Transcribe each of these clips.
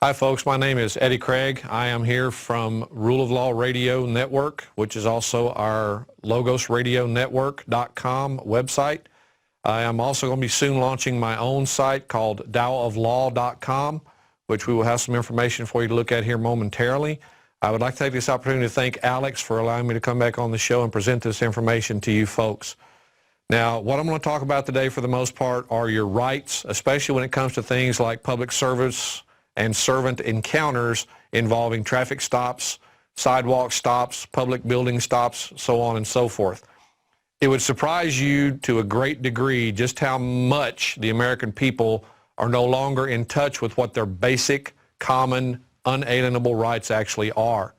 Hi folks, my name is Eddie Craig. I am here from Rule of Law Radio Network, which is also our logosradionetwork.com website. I am also going to be soon launching my own site called dowoflaw.com, which we will have some information for you to look at here momentarily. I would like to take this opportunity to thank Alex for allowing me to come back on the show and present this information to you folks. Now, what I'm going to talk about today for the most part are your rights, especially when it comes to things like public service and servant encounters involving traffic stops, sidewalk stops, public building stops, so on and so forth. It would surprise you to a great degree just how much the American people are no longer in touch with what their basic, common, unalienable rights actually are.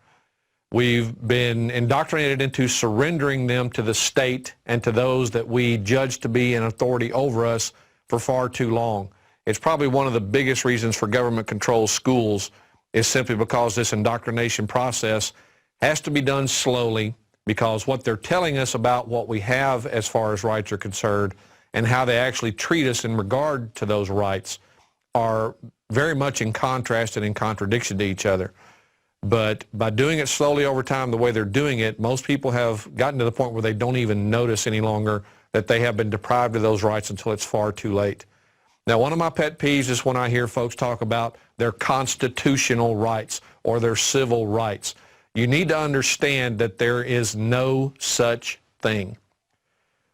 We've been indoctrinated into surrendering them to the state and to those that we judge to be in authority over us for far too long. It's probably one of the biggest reasons for government-controlled schools is simply because this indoctrination process has to be done slowly, because what they're telling us about what we have as far as rights are concerned and how they actually treat us in regard to those rights are very much in contrast and in contradiction to each other. But by doing it slowly over time the way they're doing it, most people have gotten to the point where they don't even notice any longer that they have been deprived of those rights until it's far too late. Now, one of my pet peeves is when I hear folks talk about their constitutional rights or their civil rights. You need to understand that there is no such thing.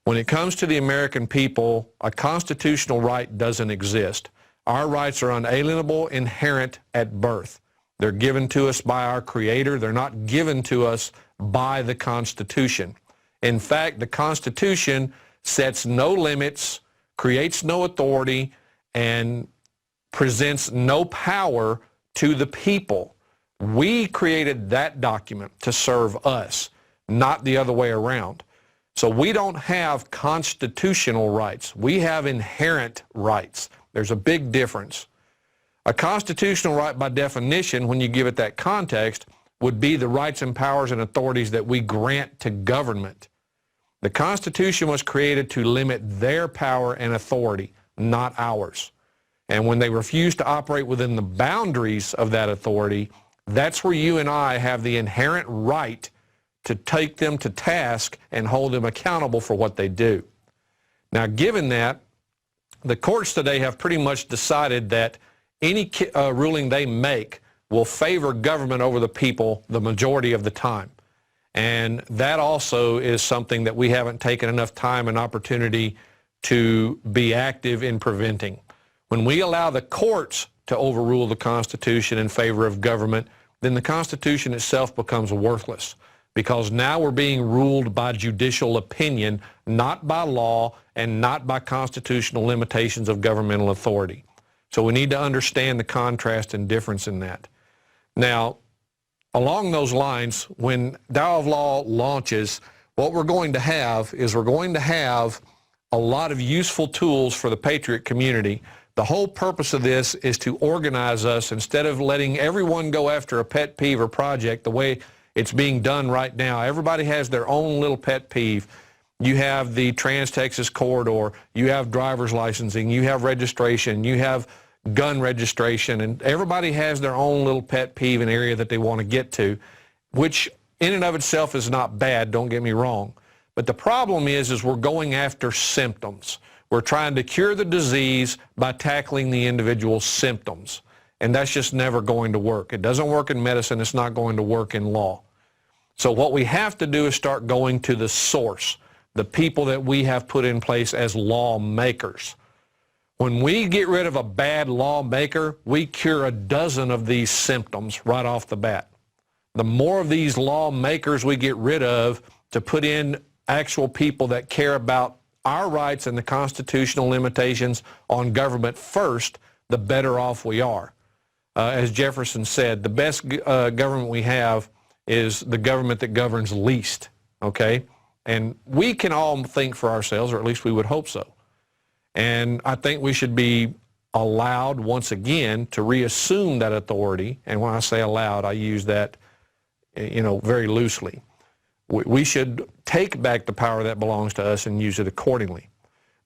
When it comes to the American people, a constitutional right doesn't exist. Our rights are unalienable, inherent at birth. They're given to us by our Creator. They're not given to us by the Constitution. In fact, the Constitution sets no limits, creates no authority, and presents no power to the people. We created that document to serve us, not the other way around. So we don't have constitutional rights. We have inherent rights. There's a big difference. A constitutional right, by definition, when you give it that context, would be the rights and powers and authorities that we grant to government. The Constitution was created to limit their power and authority, not ours. And when they refuse to operate within the boundaries of that authority, that's where you and I have the inherent right to take them to task and hold them accountable for what they do. Now, given that, the courts today have pretty much decided that any ruling they make will favor government over the people the majority of the time. And that also is something that we haven't taken enough time and opportunity to be active in preventing. When we allow the courts to overrule the Constitution in favor of government, then the Constitution itself becomes worthless, because now we're being ruled by judicial opinion, not by law and not by constitutional limitations of governmental authority. So we need to understand the contrast and difference in that. Now, along those lines, when Dow of Law launches, what we're going to have is we're going to have a lot of useful tools for the patriot community. The whole purpose of this is to organize us instead of letting everyone go after a pet peeve or project the way it's being done right now. Everybody has their own little pet peeve. You have the Trans-Texas Corridor, you have driver's licensing, you have registration, you have gun registration, and everybody has their own little pet peeve and area that they want to get to, which in and of itself is not bad, don't get me wrong. But the problem is we're going after symptoms. We're trying to cure the disease by tackling the individual symptoms. And that's just never going to work. It doesn't work in medicine. It's not going to work in law. So what we have to do is start going to the source, the people that we have put in place as lawmakers. When we get rid of a bad lawmaker, we cure a dozen of these symptoms right off the bat. The more of these lawmakers we get rid of to put in actual people that care about our rights and the constitutional limitations on government first, the better off we are. As Jefferson said, the best government we have is the government that governs least, okay? And we can all think for ourselves, or at least we would hope so. And I think we should be allowed once again to reassume that authority. And when I say allowed, I use that, very loosely. We should take back the power that belongs to us and use it accordingly.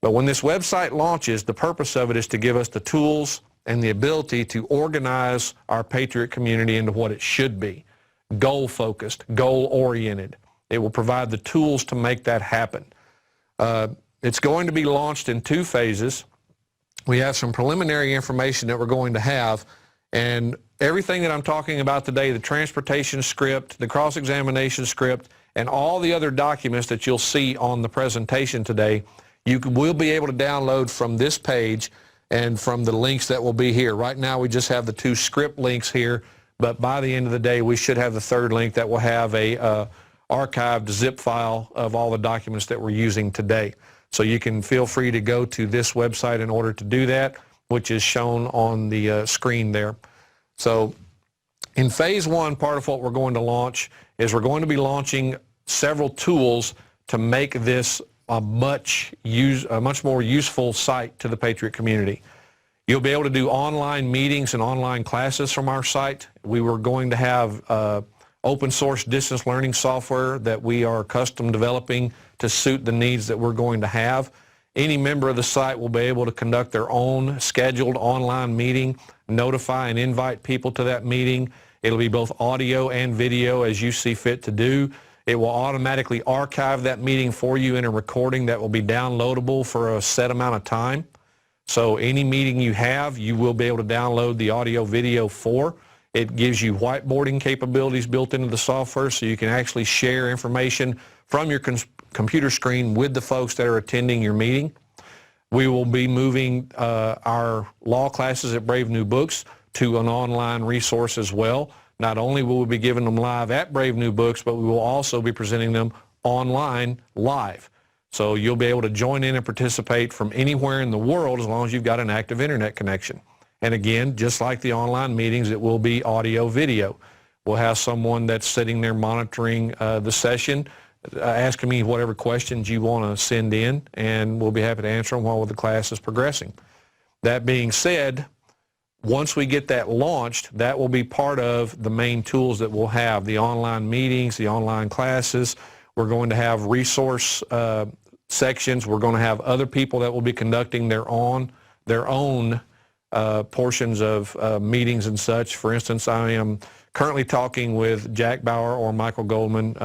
But when this website launches, the purpose of it is to give us the tools and the ability to organize our Patriot community into what it should be, goal-focused, goal-oriented. It will provide the tools to make that happen. It's going to be launched in 2 phases. We have some preliminary information that we're going to have, and everything that I'm talking about today, the transportation script, the cross-examination script, and all the other documents that you'll see on the presentation today, you will be able to download from this page and from the links that will be here. Right now we just have the 2 script links here, but by the end of the day we should have the 3rd link that will have a archived zip file of all the documents that we're using today. So you can feel free to go to this website in order to do that, which is shown on the screen there. So in phase 1, part of what we're going to launch is we're going to be launching several tools to make this a much more useful site to the Patriot community. You'll be able to do online meetings and online classes from our site. We were going to have open source distance learning software that we are custom developing to suit the needs that we're going to have. Any member of the site will be able to conduct their own scheduled online meeting, notify and invite people to that meeting. It'll be both audio and video as you see fit to do. It will automatically archive that meeting for you in a recording that will be downloadable for a set amount of time. So any meeting you have, you will be able to download the audio video for. It gives you whiteboarding capabilities built into the software so you can actually share information from your computer screen with the folks that are attending your meeting. We will be moving our law classes at Brave New Books to an online resource as well. Not only will we be giving them live at Brave New Books, but we will also be presenting them online live. So you'll be able to join in and participate from anywhere in the world as long as you've got an active internet connection. And again, just like the online meetings, it will be audio video. We'll have someone that's sitting there monitoring the session, asking me whatever questions you want to send in, and we'll be happy to answer them while the class is progressing. That being said, once we get that launched, that will be part of the main tools that we'll have, the online meetings, the online classes. We're going to have resource sections. We're going to have other people that will be conducting their own portions of meetings and such. For instance, I am currently talking with Jack Bauer, or Michael Goldman,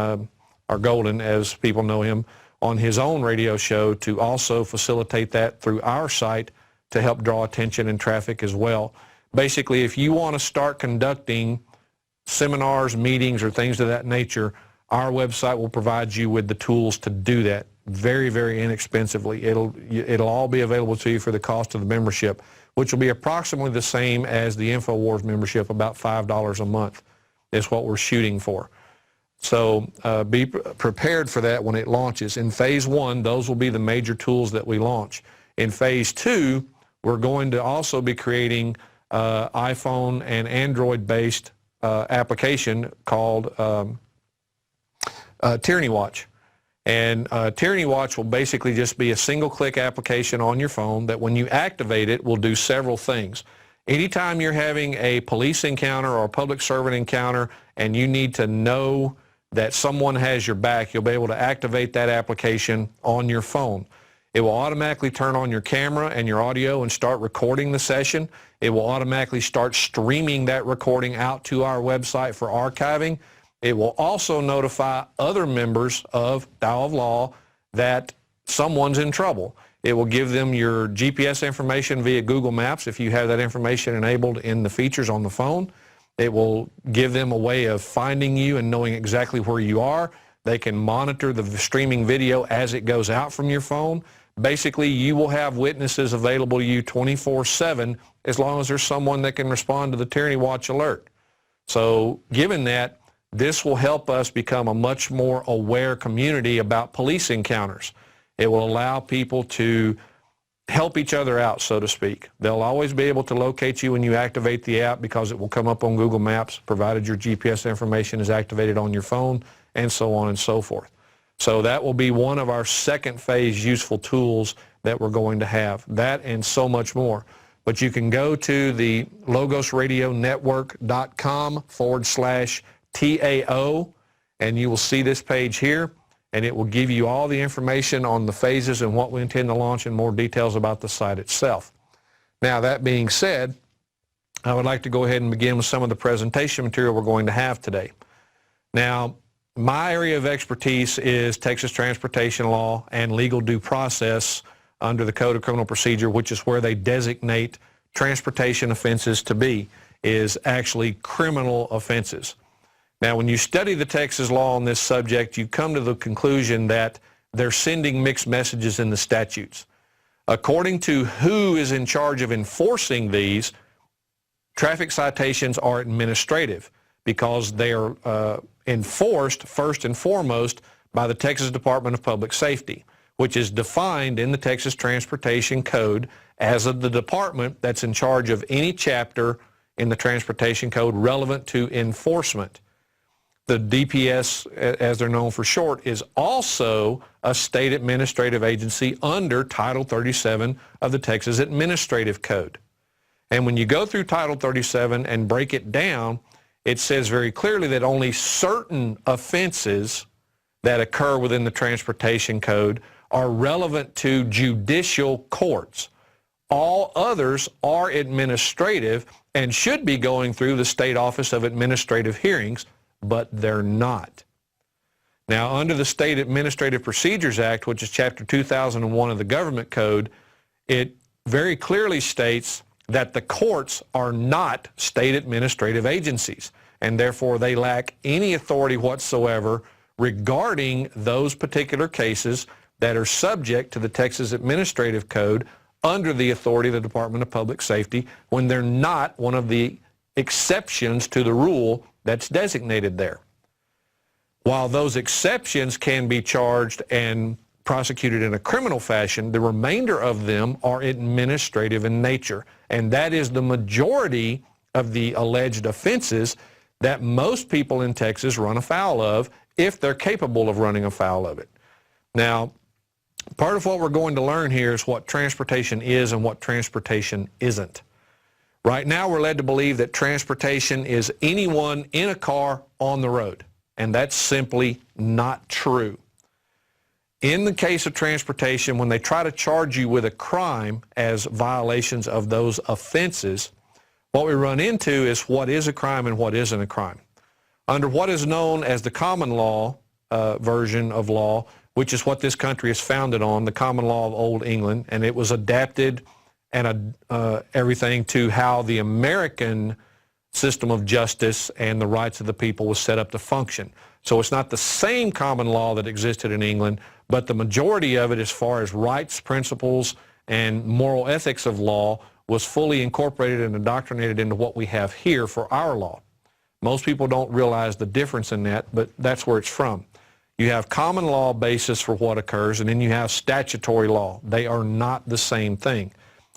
or Golden as people know him, on his own radio show to also facilitate that through our site to help draw attention and traffic as well. Basically, if you want to start conducting seminars, meetings, or things of that nature, our website will provide you with the tools to do that very, very inexpensively. It'll all be available to you for the cost of the membership, which will be approximately the same as the InfoWars membership, about $5 a month is what we're shooting for. So be prepared for that when it launches. In phase 1, those will be the major tools that we launch. In phase 2, we're going to also be creating iPhone and Android-based application called Tyranny Watch. And Tyranny Watch will basically just be a single-click application on your phone that when you activate it will do several things. Anytime you're having a police encounter or a public servant encounter and you need to know that someone has your back, you'll be able to activate that application on your phone. It will automatically turn on your camera and your audio and start recording the session. It will automatically start streaming that recording out to our website for archiving. It will also notify other members of Dial of Law that someone's in trouble. It will give them your GPS information via Google Maps if you have that information enabled in the features on the phone. It will give them a way of finding you and knowing exactly where you are. They can monitor the streaming video as it goes out from your phone. Basically, you will have witnesses available to you 24/7 as long as there's someone that can respond to the Tyranny Watch alert. So given that, this will help us become a much more aware community about police encounters. It will allow people to help each other out, so to speak. They'll always be able to locate you when you activate the app because it will come up on Google Maps, provided your GPS information is activated on your phone, and so on and so forth. So that will be one of our second phase useful tools that we're going to have. That and so much more. But you can go to the logosradionetwork.com/TAO, and you will see this page here, and it will give you all the information on the phases and what we intend to launch and more details about the site itself. Now, that being said, I would like to go ahead and begin with some of the presentation material we're going to have today. Now, my area of expertise is Texas transportation law and legal due process under the Code of Criminal Procedure, which is where they designate transportation offenses to be, is actually criminal offenses. Now, when you study the Texas law on this subject, you come to the conclusion that they're sending mixed messages in the statutes. According to who is in charge of enforcing these, traffic citations are administrative because they are enforced first and foremost by the Texas Department of Public Safety, which is defined in the Texas Transportation Code as the department that's in charge of any chapter in the Transportation Code relevant to enforcement. The DPS, as they're known for short, is also a state administrative agency under Title 37 of the Texas Administrative Code. And when you go through Title 37 and break it down, it says very clearly that only certain offenses that occur within the Transportation Code are relevant to judicial courts. All others are administrative and should be going through the State Office of Administrative Hearings, but they're not. Now, under the State Administrative Procedures Act, which is Chapter 2001 of the Government Code, it very clearly states that the courts are not state administrative agencies, and therefore they lack any authority whatsoever regarding those particular cases that are subject to the Texas Administrative Code under the authority of the Department of Public Safety when they're not one of the exceptions to the rule that's designated there. While those exceptions can be charged and prosecuted in a criminal fashion, the remainder of them are administrative in nature. And that is the majority of the alleged offenses that most people in Texas run afoul of if they're capable of running afoul of it. Now, part of what we're going to learn here is what transportation is and what transportation isn't. Right now, we're led to believe that transportation is anyone in a car on the road, and that's simply not true. In the case of transportation, when they try to charge you with a crime as violations of those offenses, what we run into is what is a crime and what isn't a crime. Under what is known as the common law version of law, which is what this country is founded on, the common law of Old England, and it was adapted and everything to how the American system of justice and the rights of the people was set up to function. So it's not the same common law that existed in England, but the majority of it as far as rights, principles, and moral ethics of law was fully incorporated and indoctrinated into what we have here for our law. Most people don't realize the difference in that, but that's where it's from. You have common law basis for what occurs, and then you have statutory law. They are not the same thing.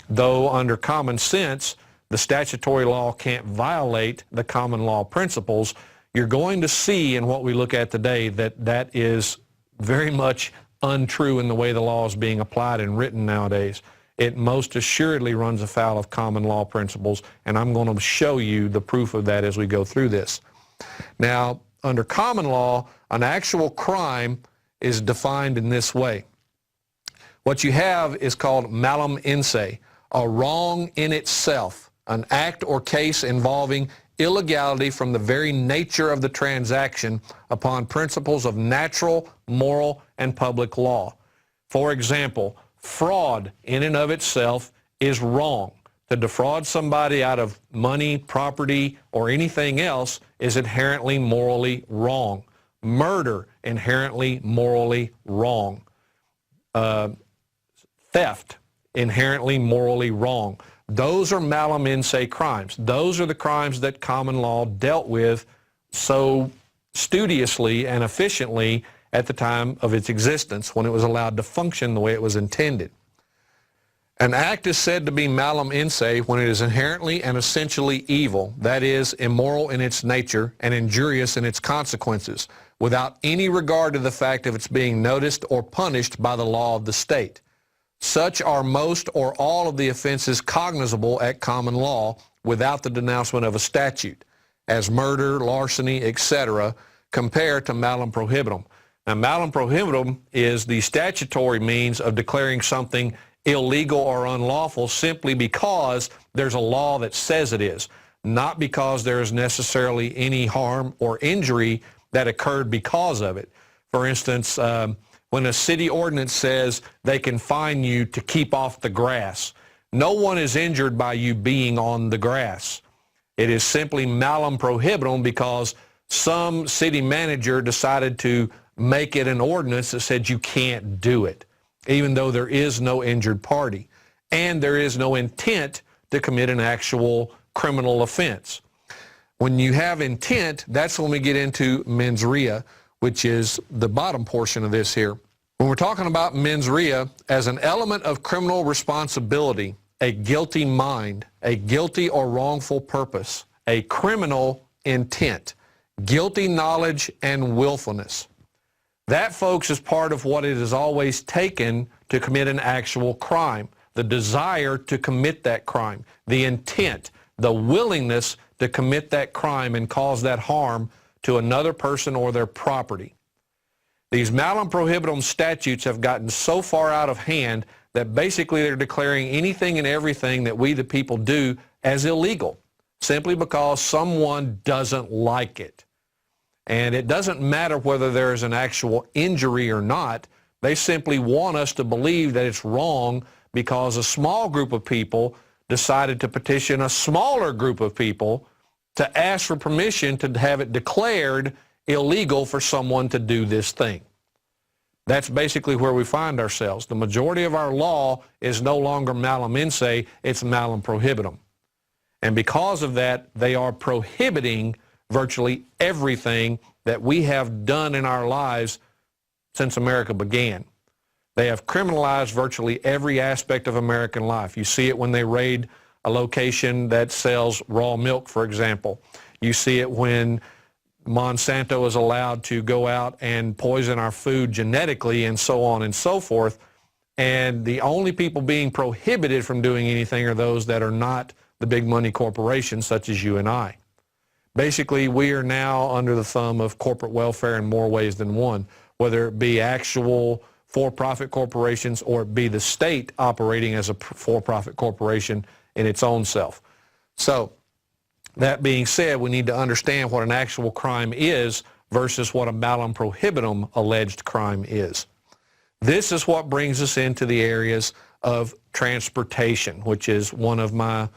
Though under common sense, the statutory law can't violate the common law principles, you're going to see in what we look at today that that is very much untrue in the way the law is being applied and written nowadays. It most assuredly runs afoul of common law principles, and I'm going to show you the proof of that as we go through this. Now, under common law, an actual crime is defined in this way. What you have is called malum in se, a wrong in itself, an act or case involving illegality from the very nature of the transaction upon principles of natural, moral, and public law. For example, fraud in and of itself is wrong. To defraud somebody out of money, property, or anything else is inherently morally wrong. Murder, inherently morally wrong. Theft, inherently morally wrong. Those are malum in se crimes. Those are the crimes that common law dealt with so studiously and efficiently at the time of its existence when it was allowed to function the way it was intended. An act is said to be malum in se when it is inherently and essentially evil, that is, immoral in its nature and injurious in its consequences, without any regard to the fact of its being noticed or punished by the law of the state. Such are most or all of the offenses cognizable at common law without the denouncement of a statute, as murder, larceny, etc., compared to malum prohibitum. Now, malum prohibitum is the statutory means of declaring something illegal or unlawful simply because there's a law that says it is, not because there is necessarily any harm or injury that occurred because of it. For instance, when a city ordinance says they can fine you to keep off the grass, no one is injured by you being on the grass. It is simply malum prohibitum because some city manager decided to make it an ordinance that said you can't do it, even though there is no injured party and there is no intent to commit an actual criminal offense. When you have intent, that's when we get into mens rea, which is the bottom portion of this here. When we're talking about mens rea as an element of criminal responsibility, a guilty mind, a guilty or wrongful purpose, a criminal intent, guilty knowledge and willfulness. That, folks, is part of what it has always taken to commit an actual crime. The desire to commit that crime, the intent, the willingness to commit that crime and cause that harm to another person or their property. These malum prohibitum statutes have gotten so far out of hand that basically they're declaring anything and everything that we the people do as illegal, simply because someone doesn't like it. And it doesn't matter whether there is an actual injury or not. They simply want us to believe that it's wrong because a small group of people decided to petition a smaller group of people to ask for permission to have it declared illegal for someone to do this thing. That's basically where we find ourselves. The majority of our law is no longer malum inse, it's malum prohibitum. And because of that, they are prohibiting virtually everything that we have done in our lives since America began. They have criminalized virtually every aspect of American life. You see it when they raid a location that sells raw milk, for example. You see it when Monsanto is allowed to go out and poison our food genetically and so on and so forth. And the only people being prohibited from doing anything are those that are not the big money corporations such as you and I. Basically, we are now under the thumb of corporate welfare in more ways than one, whether it be actual for-profit corporations or it be the state operating as a for-profit corporation in its own self. So, that being said, we need to understand what an actual crime is versus what a malum prohibitum alleged crime is. This is what brings us into the areas of transportation, which is one of my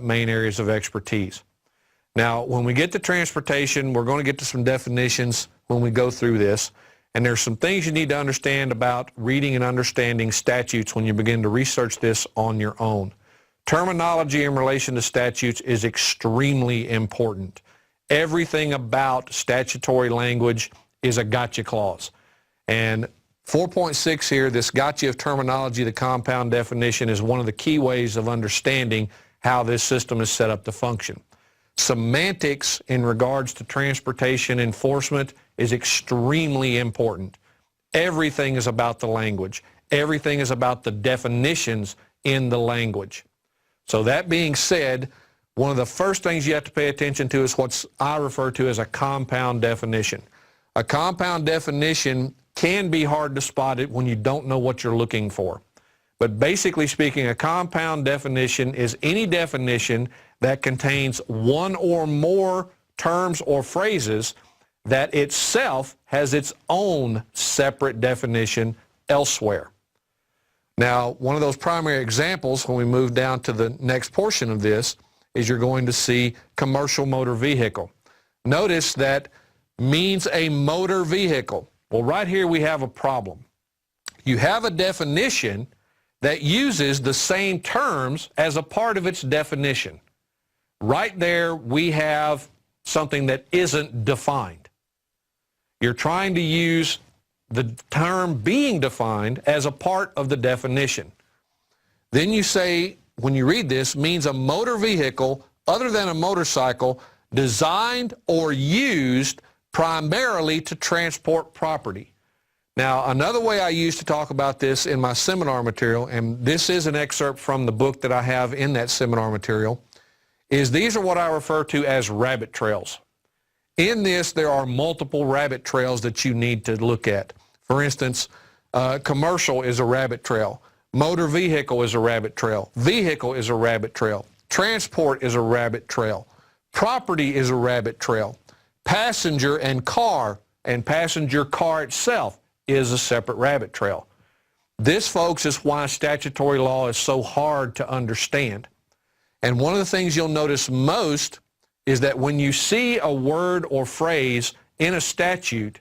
main areas of expertise. Now, when we get to transportation, we're going to get to some definitions when we go through this. And there's some things you need to understand about reading and understanding statutes when you begin to research this on your own. Terminology in relation to statutes is extremely important. Everything about statutory language is a gotcha clause. And 4.6 here, this gotcha of terminology, the compound definition, is one of the key ways of understanding how this system is set up to function. Semantics in regards to transportation enforcement is extremely important. Everything is about the language. Everything is about the definitions in the language. So that being said, one of the first things you have to pay attention to is what I refer to as a compound definition. A compound definition can be hard to spot it when you don't know what you're looking for. But basically speaking, a compound definition is any definition that contains one or more terms or phrases that itself has its own separate definition elsewhere. Now, one of those primary examples when we move down to the next portion of this is you're going to see commercial motor vehicle. Notice that means a motor vehicle. Well, right here we have a problem. You have a definition that uses the same terms as a part of its definition. Right there we have something that isn't defined. You're trying to use the term being defined as a part of the definition. Then you say, when you read this, means a motor vehicle other than a motorcycle designed or used primarily to transport property. Now, another way I used to talk about this in my seminar material, and this is an excerpt from the book that I have in that seminar material, is these are what I refer to as rabbit trails. In this, there are multiple rabbit trails that you need to look at. For instance, commercial is a rabbit trail. Motor vehicle is a rabbit trail. Vehicle is a rabbit trail. Transport is a rabbit trail. Property is a rabbit trail. Passenger and passenger car itself is a separate rabbit trail. This, folks, is why statutory law is so hard to understand. And one of the things you'll notice most is that when you see a word or phrase in a statute,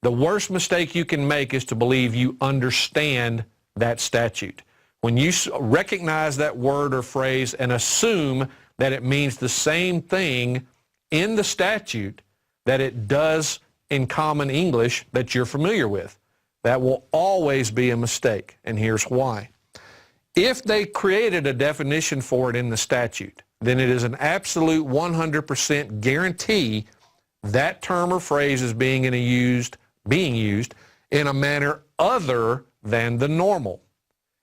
the worst mistake you can make is to believe you understand that statute. When you recognize that word or phrase and assume that it means the same thing in the statute that it does in common English that you're familiar with, that will always be a mistake, and here's why. If they created a definition for it in the statute, then it is an absolute 100% guarantee that term or phrase is being used in a manner other than the normal.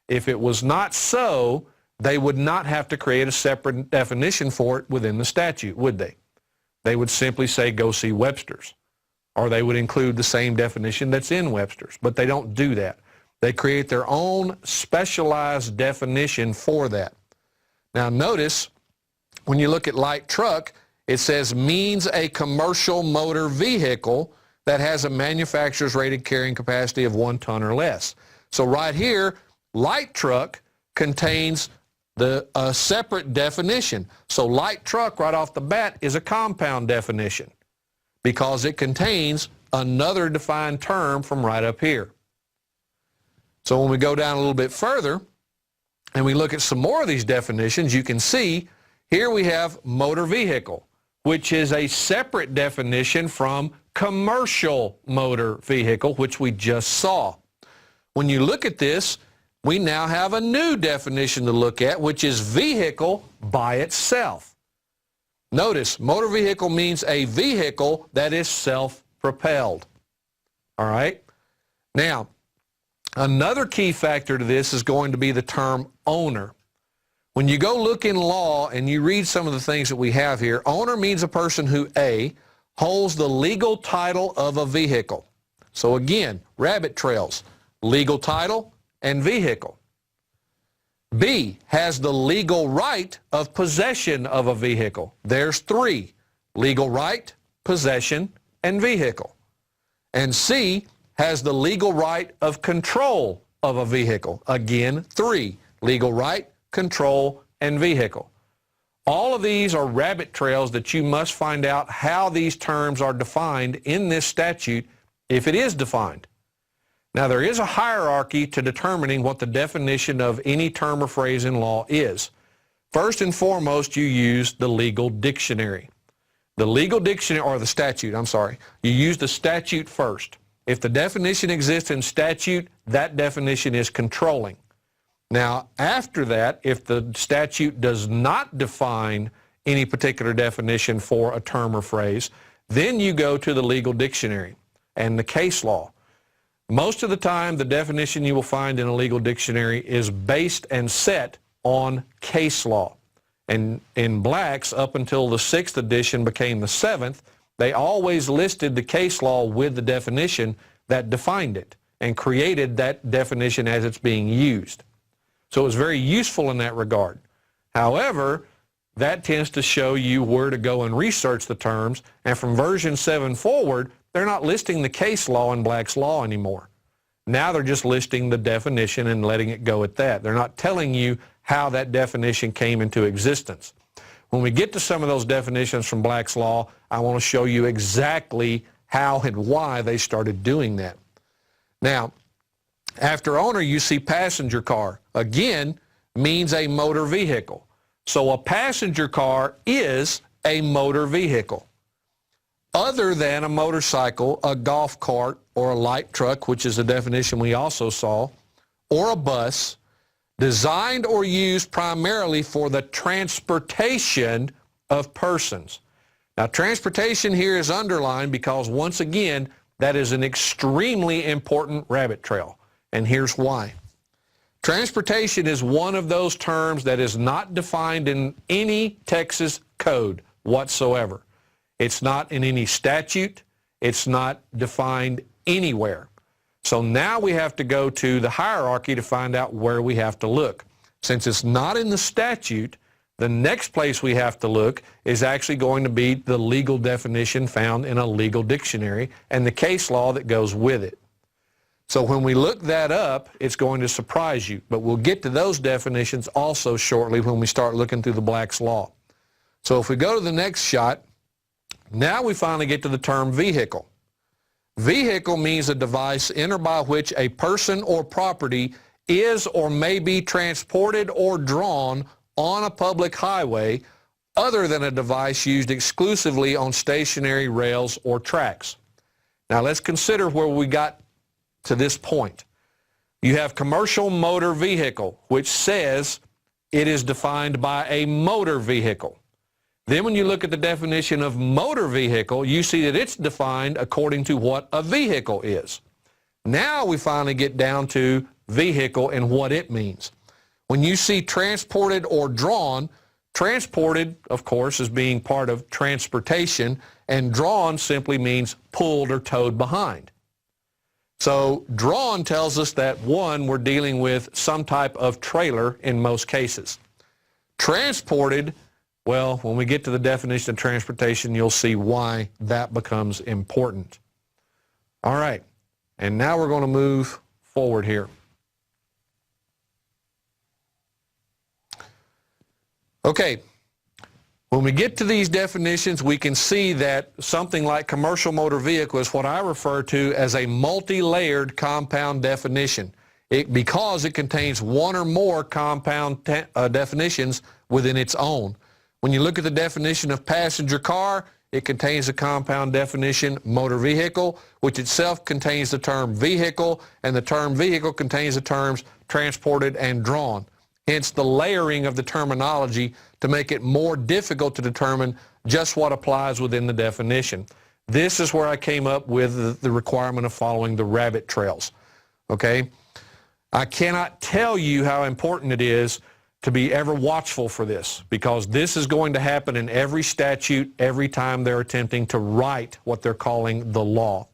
If it was not so, they would not have to create a separate definition for it within the statute, would they? They would simply say, go see Webster's. Or they would include the same definition that's in Webster's. But they don't do that. They create their own specialized definition for that. Now notice, when you look at light truck, it says means a commercial motor vehicle that has a manufacturer's rated carrying capacity of 1 ton or less. So right here, light truck contains a separate definition. So light truck right off the bat is a compound definition because it contains another defined term from right up here. So when we go down a little bit further and we look at some more of these definitions, you can see here we have motor vehicle, which is a separate definition from commercial motor vehicle, which we just saw. When you look at this, we now have a new definition to look at, which is vehicle by itself. Notice, motor vehicle means a vehicle that is self-propelled. All right? Now, another key factor to this is going to be the term owner. When you go look in law and you read some of the things that we have here, owner means a person who, A, holds the legal title of a vehicle. So again, rabbit trails, legal title and vehicle. B, has the legal right of possession of a vehicle. There's 3, legal right, possession, and vehicle. And C, has the legal right of control of a vehicle. Again, 3, legal right, control, and vehicle. All of these are rabbit trails that you must find out how these terms are defined in this statute, if it is defined. Now, there is a hierarchy to determining what the definition of any term or phrase in law is. First and foremost, you use the legal dictionary. The legal dictionary, or the statute, I'm sorry. You use the statute first. If the definition exists in statute, that definition is controlling. Now, after that, if the statute does not define any particular definition for a term or phrase, then you go to the legal dictionary and the case law. Most of the time, the definition you will find in a legal dictionary is based and set on case law. And in Black's, up until the 6th edition became the 7th, they always listed the case law with the definition that defined it and created that definition as it's being used. So it was very useful in that regard. However, that tends to show you where to go and research the terms, and from version 7 forward, they're not listing the case law in Black's Law anymore. Now they're just listing the definition and letting it go at that. They're not telling you how that definition came into existence. When we get to some of those definitions from Black's Law, I want to show you exactly how and why they started doing that. Now, after owner, you see passenger car. Again, means a motor vehicle. So a passenger car is a motor vehicle. Other than a motorcycle, a golf cart, or a light truck, which is a definition we also saw, or a bus, designed or used primarily for the transportation of persons. Now, transportation here is underlined because, once again, that is an extremely important rabbit trail, and here's why. Transportation is one of those terms that is not defined in any Texas code whatsoever. It's not in any statute. It's not defined anywhere. So now we have to go to the hierarchy to find out where we have to look. Since it's not in the statute, the next place we have to look is actually going to be the legal definition found in a legal dictionary and the case law that goes with it. So when we look that up, it's going to surprise you. But we'll get to those definitions also shortly when we start looking through the Black's Law. So if we go to the next shot, now we finally get to the term vehicle. Vehicle means a device in or by which a person or property is or may be transported or drawn on a public highway other than a device used exclusively on stationary rails or tracks. Now let's consider where we got to this point. You have commercial motor vehicle, which says it is defined by a motor vehicle. Then when you look at the definition of motor vehicle, you see that it's defined according to what a vehicle is. Now we finally get down to vehicle and what it means. When you see transported or drawn, transported, of course, is being part of transportation, and drawn simply means pulled or towed behind. So drawn tells us that, one, we're dealing with some type of trailer in most cases. Transported, well, when we get to the definition of transportation, you'll see why that becomes important. All right, and now we're going to move forward here. Okay, when we get to these definitions, we can see that something like commercial motor vehicle is what I refer to as a multi-layered compound definition because it contains one or more compound definitions within its own. When you look at the definition of passenger car, it contains a compound definition, motor vehicle, which itself contains the term vehicle, and the term vehicle contains the terms transported and drawn. Hence the layering of the terminology to make it more difficult to determine just what applies within the definition. This is where I came up with the requirement of following the rabbit trails. Okay? I cannot tell you how important it is to be ever watchful for this, because this is going to happen in every statute every time they're attempting to write what they're calling the law.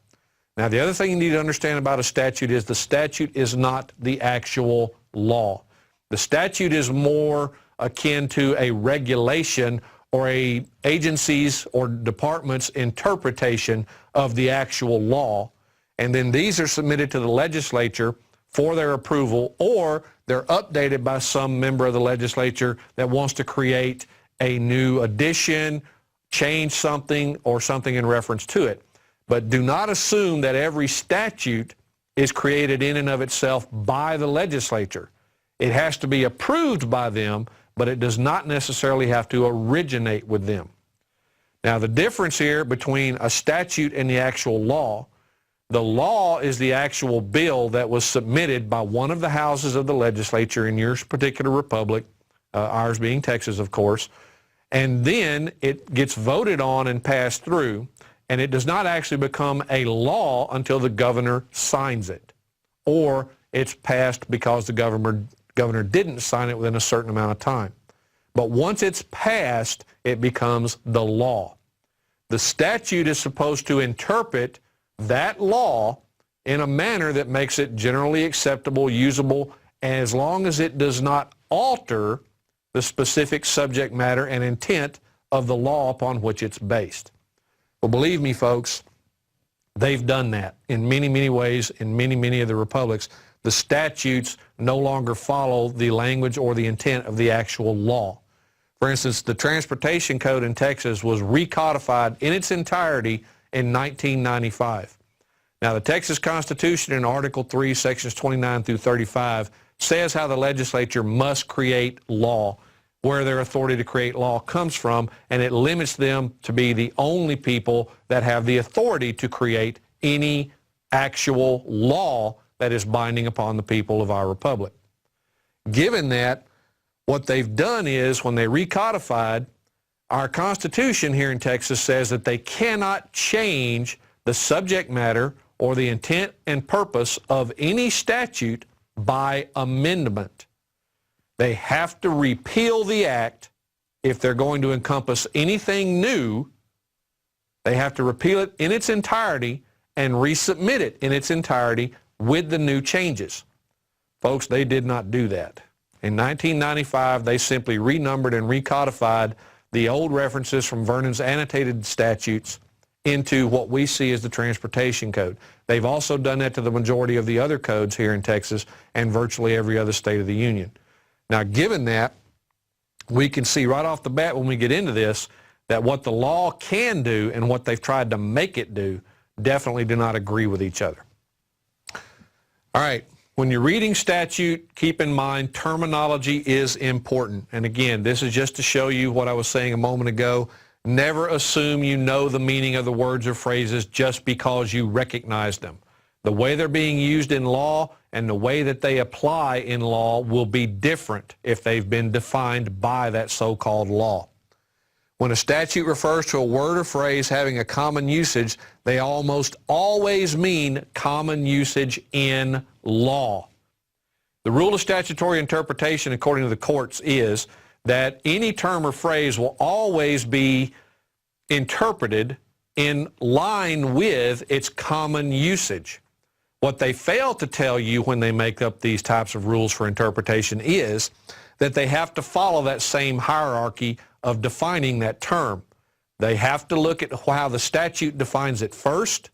Now, the other thing you need to understand about a statute is the statute is not the actual law. The statute is more akin to a regulation or a agency's or department's interpretation of the actual law, and then these are submitted to the legislature for their approval, or they're updated by some member of the legislature that wants to create a new addition, change something, or something in reference to it. But do not assume that every statute is created in and of itself by the legislature. It has to be approved by them, but it does not necessarily have to originate with them. Now, the difference here between a statute and the actual law, the law is the actual bill that was submitted by one of the houses of the legislature in your particular republic, ours being Texas, of course, and then it gets voted on and passed through, and it does not actually become a law until the governor signs it, or it's passed because the governor didn't sign it within a certain amount of time. But once it's passed, it becomes the law. The statute is supposed to interpret that law in a manner that makes it generally acceptable, usable, as long as it does not alter the specific subject matter and intent of the law upon which it's based. Well, believe me, folks, they've done that in many, many ways in many, many of the republics. The statutes no longer follow the language or the intent of the actual law. For instance, the Transportation Code in Texas was recodified in its entirety in 1995. Now, the Texas Constitution in Article 3, Sections 29 through 35, says how the legislature must create law, where their authority to create law comes from, and it limits them to be the only people that have the authority to create any actual law that is binding upon the people of our republic. Given that, what they've done is, when they recodified, our Constitution here in Texas says that they cannot change the subject matter or the intent and purpose of any statute by amendment. They have to repeal the act if they're going to encompass anything new. They have to repeal it in its entirety and resubmit it in its entirety with the new changes. Folks, they did not do that. In 1995, they simply renumbered and recodified the old references from Vernon's annotated statutes into what we see as the Transportation Code. They've also done that to the majority of the other codes here in Texas and virtually every other state of the union. Now, given that, we can see right off the bat when we get into this that what the law can do and what they've tried to make it do definitely do not agree with each other. All right, when you're reading statute, keep in mind terminology is important. And again, this is just to show you what I was saying a moment ago. Never assume you know the meaning of the words or phrases just because you recognize them. The way they're being used in law and the way that they apply in law will be different if they've been defined by that so-called law. When a statute refers to a word or phrase having a common usage, they almost always mean common usage in law. The rule of statutory interpretation, according to the courts, is that any term or phrase will always be interpreted in line with its common usage. What they fail to tell you when they make up these types of rules for interpretation is that they have to follow that same hierarchy of defining that term. They have to look at how the statute defines it first.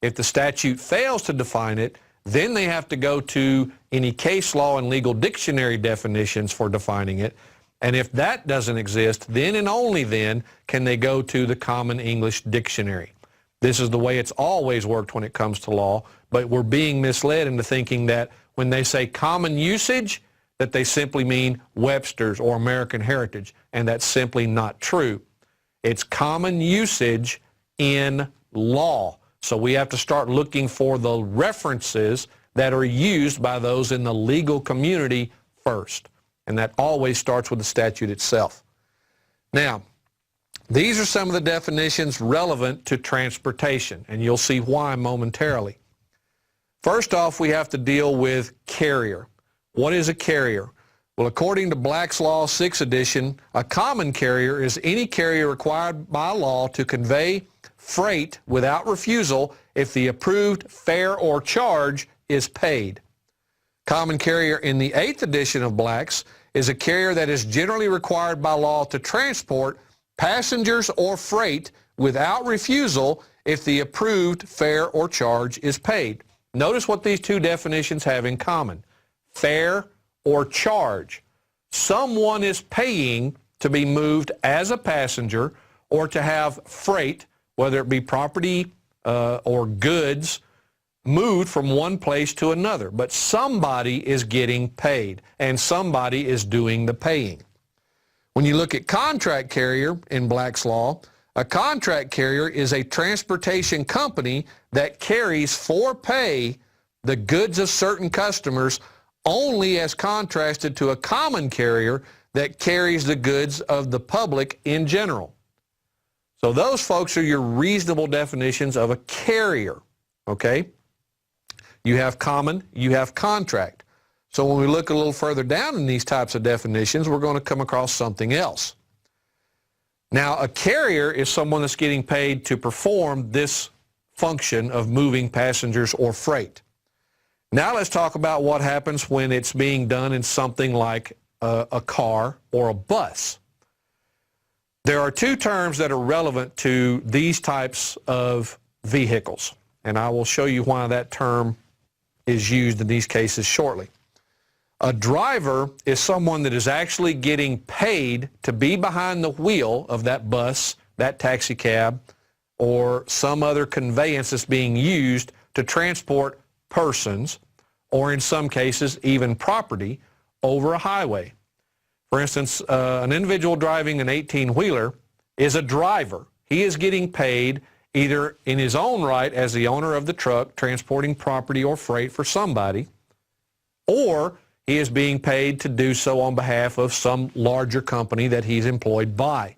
If the statute fails to define it, then they have to go to any case law and legal dictionary definitions for defining it. And if that doesn't exist, then and only then can they go to the Common English Dictionary. This is the way it's always worked when it comes to law, but we're being misled into thinking that when they say common usage, that they simply mean Webster's or American Heritage, and that's simply not true. It's common usage in law. So we have to start looking for the references that are used by those in the legal community first. And that always starts with the statute itself. Now, these are some of the definitions relevant to transportation, and you'll see why momentarily. First off, we have to deal with carrier. What is a carrier? Well, according to Black's Law 6th edition, a common carrier is any carrier required by law to convey freight without refusal if the approved fare or charge is paid. Common carrier in the 8th edition of Black's is a carrier that is generally required by law to transport passengers or freight without refusal if the approved fare or charge is paid. Notice what these two definitions have in common. Fare or charge. Someone is paying to be moved as a passenger or to have freight, whether it be property or goods, moved from one place to another. But somebody is getting paid, and somebody is doing the paying. When you look at contract carrier in Black's Law, a contract carrier is a transportation company that carries for pay the goods of certain customers only as contrasted to a common carrier that carries the goods of the public in general. So those folks are your reasonable definitions of a carrier, okay? You have common, you have contract. So when we look a little further down in these types of definitions, we're going to come across something else. Now, a carrier is someone that's getting paid to perform this function of moving passengers or freight. Now let's talk about what happens when it's being done in something like a car or a bus. There are two terms that are relevant to these types of vehicles, and I will show you why that term is used in these cases shortly. A driver is someone that is actually getting paid to be behind the wheel of that bus, that taxi cab, or some other conveyance that's being used to transport persons, or in some cases even property, over a highway. For instance, an individual driving an 18-wheeler is a driver. He is getting paid either in his own right as the owner of the truck transporting property or freight for somebody, or he is being paid to do so on behalf of some larger company that he's employed by.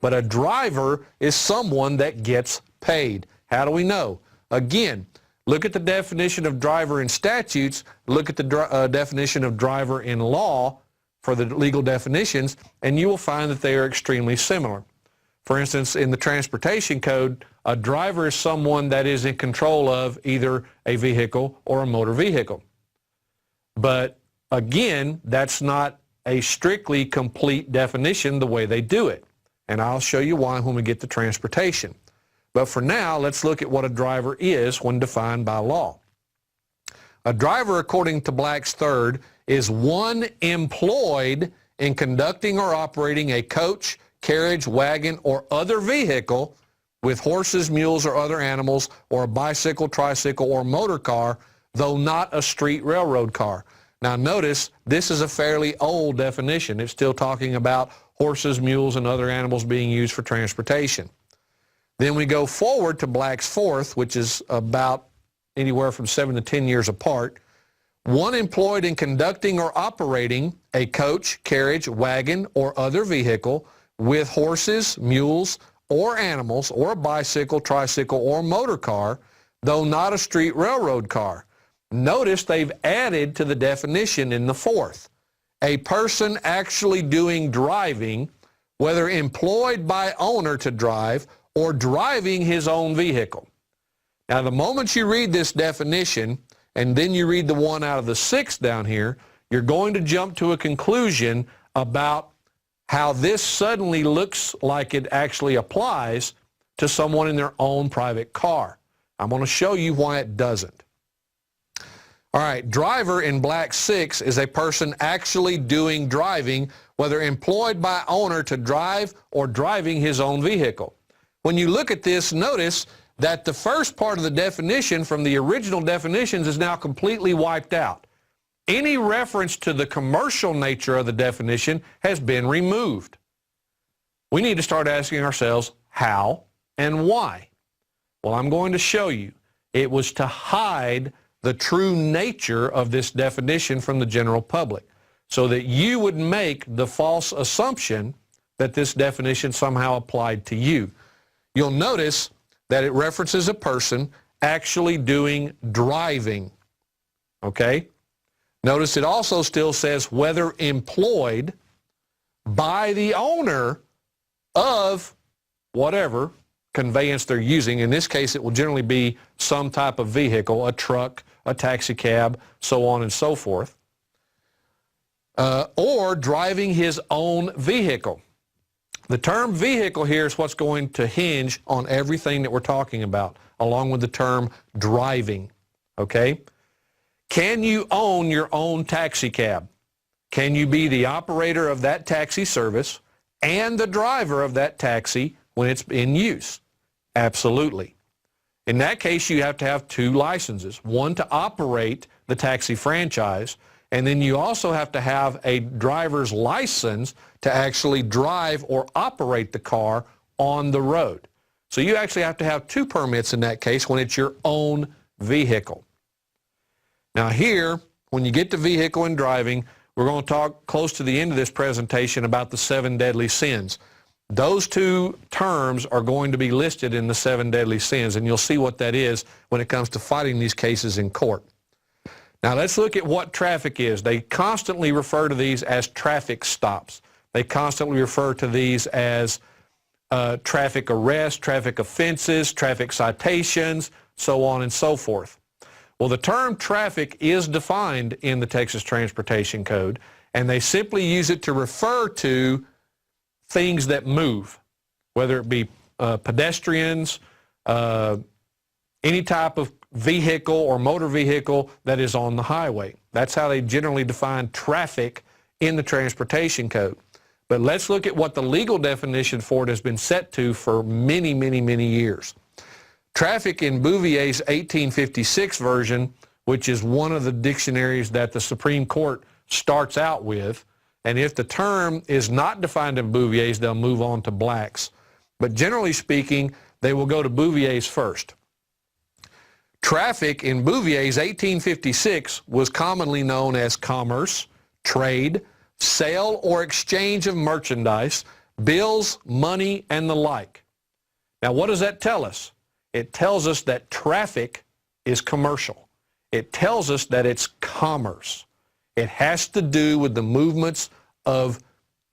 But a driver is someone that gets paid. How do we know? Again, look at the definition of driver in statutes, look at the definition of driver in law for the legal definitions, and you will find that they are extremely similar. For instance, in the transportation code, a driver is someone that is in control of either a vehicle or a motor vehicle. But again, that's not a strictly complete definition the way they do it. And I'll show you why when we get to transportation. But for now, let's look at what a driver is when defined by law. A driver, according to Black's third, is one employed in conducting or operating a coach, carriage, wagon, or other vehicle with horses, mules, or other animals, or a bicycle, tricycle, or motor car, though not a street railroad car. Now notice, this is a fairly old definition. It's still talking about horses, mules, and other animals being used for transportation. Then we go forward to Black's fourth, which is about anywhere from 7 to 10 years apart. One employed in conducting or operating a coach, carriage, wagon, or other vehicle with horses, mules, or animals, or a bicycle, tricycle, or motor car, though not a street railroad car. Notice they've added to the definition in the fourth. A person actually doing driving, whether employed by owner to drive or driving his own vehicle. Now, the moment you read this definition, and then you read the one out of the six down here, you're going to jump to a conclusion about how this suddenly looks like it actually applies to someone in their own private car. I'm going to show you why it doesn't. All right, driver in Black 6 is a person actually doing driving, whether employed by owner to drive or driving his own vehicle. When you look at this, notice that the first part of the definition from the original definitions is now completely wiped out. Any reference to the commercial nature of the definition has been removed. We need to start asking ourselves how and why. Well, I'm going to show you. It was to hide the true nature of this definition from the general public, so that you would make the false assumption that this definition somehow applied to you. You'll notice that it references a person actually doing driving, okay? Notice it also still says whether employed by the owner of whatever conveyance they're using. In this case, it will generally be some type of vehicle, a truck, a taxi cab, so on and so forth, or driving his own vehicle. The term vehicle here is what's going to hinge on everything that we're talking about, along with the term driving, okay? Can you own your own taxi cab? Can you be the operator of that taxi service and the driver of that taxi when it's in use? Absolutely. In that case, you have to have two licenses, one to operate the taxi franchise, and then you also have to have a driver's license to actually drive or operate the car on the road. So you actually have to have two permits in that case when it's your own vehicle. Now here, when you get to vehicle and driving, we're going to talk close to the end of this presentation about the 7 deadly sins. Those two terms are going to be listed in the 7 deadly sins, and you'll see what that is when it comes to fighting these cases in court. Now let's look at what traffic is. They constantly refer to these as traffic stops. They constantly refer to these as traffic arrests, traffic offenses, traffic citations, so on and so forth. Well, the term traffic is defined in the Texas Transportation Code, and they simply use it to refer to things that move, whether it be pedestrians, any type of vehicle or motor vehicle that is on the highway. That's how they generally define traffic in the Transportation Code. But let's look at what the legal definition for it has been set to for many, many, many years. Traffic in Bouvier's 1856 version, which is one of the dictionaries that the Supreme Court starts out with, and if the term is not defined in Bouvier's, they'll move on to Black's. But generally speaking, they will go to Bouvier's first. Traffic in Bouvier's 1856 was commonly known as commerce, trade, sale or exchange of merchandise, bills, money, and the like. Now, what does that tell us? It tells us that traffic is commercial. It tells us that it's commerce. It has to do with the movements of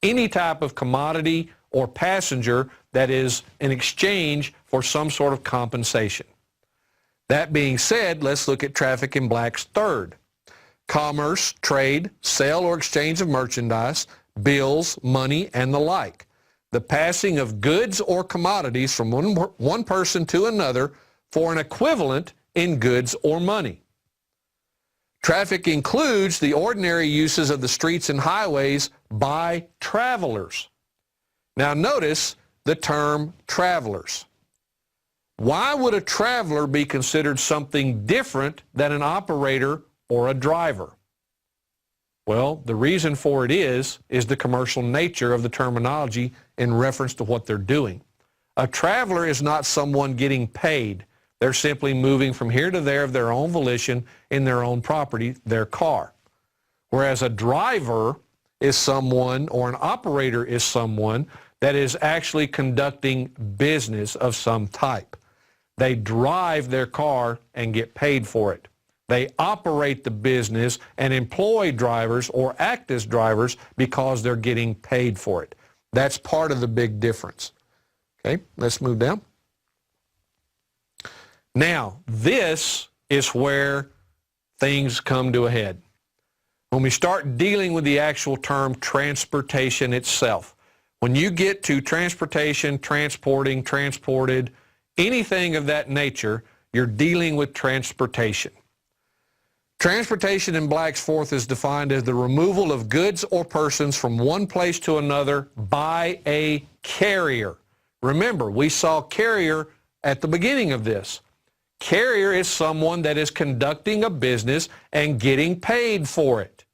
any type of commodity or passenger that is in exchange for some sort of compensation. That being said, let's look at traffic in black's third. Commerce, trade, sale or exchange of merchandise, bills, money, and the like. The passing of goods or commodities from one person to another for an equivalent in goods or money. Traffic includes the ordinary uses of the streets and highways by travelers. Now notice the term travelers. Why would a traveler be considered something different than an operator or a driver? Well, the reason for it is the commercial nature of the terminology in reference to what they're doing. A traveler is not someone getting paid. They're simply moving from here to there of their own volition in their own property, their car. Whereas a driver is someone, or an operator is someone that is actually conducting business of some type. They drive their car and get paid for it. They operate the business and employ drivers or act as drivers because they're getting paid for it. That's part of the big difference. Okay, let's move down. Now, this is where things come to a head. When we start dealing with the actual term transportation itself, when you get to transportation, transporting, transported, anything of that nature, you're dealing with transportation. Transportation in black's fourth is defined as the removal of goods or persons from one place to another by a carrier. Remember, we saw carrier at the beginning of this. Carrier is someone that is conducting a business and getting paid for it.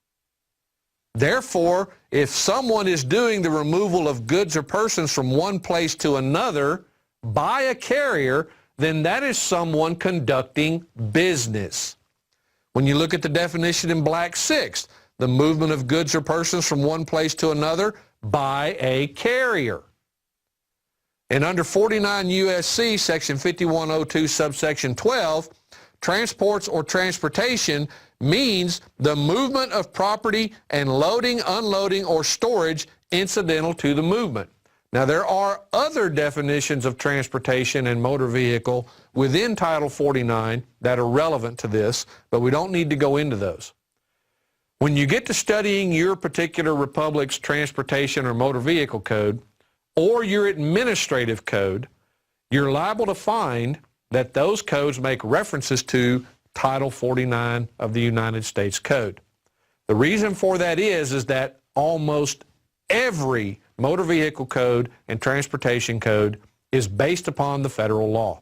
Therefore, if someone is doing the removal of goods or persons from one place to another by a carrier, then that is someone conducting business. When you look at the definition in black sixth, the movement of goods or persons from one place to another by a carrier. And under 49 U.S.C. section 5102 subsection 12, transports or transportation means the movement of property and loading, unloading, or storage incidental to the movement. Now, there are other definitions of transportation and motor vehicle within Title 49 that are relevant to this, but we don't need to go into those. When you get to studying your particular republic's transportation or motor vehicle code, or your administrative code, you're liable to find that those codes make references to Title 49 of the United States Code. The reason for that is that almost every motor vehicle code and transportation code is based upon the federal law.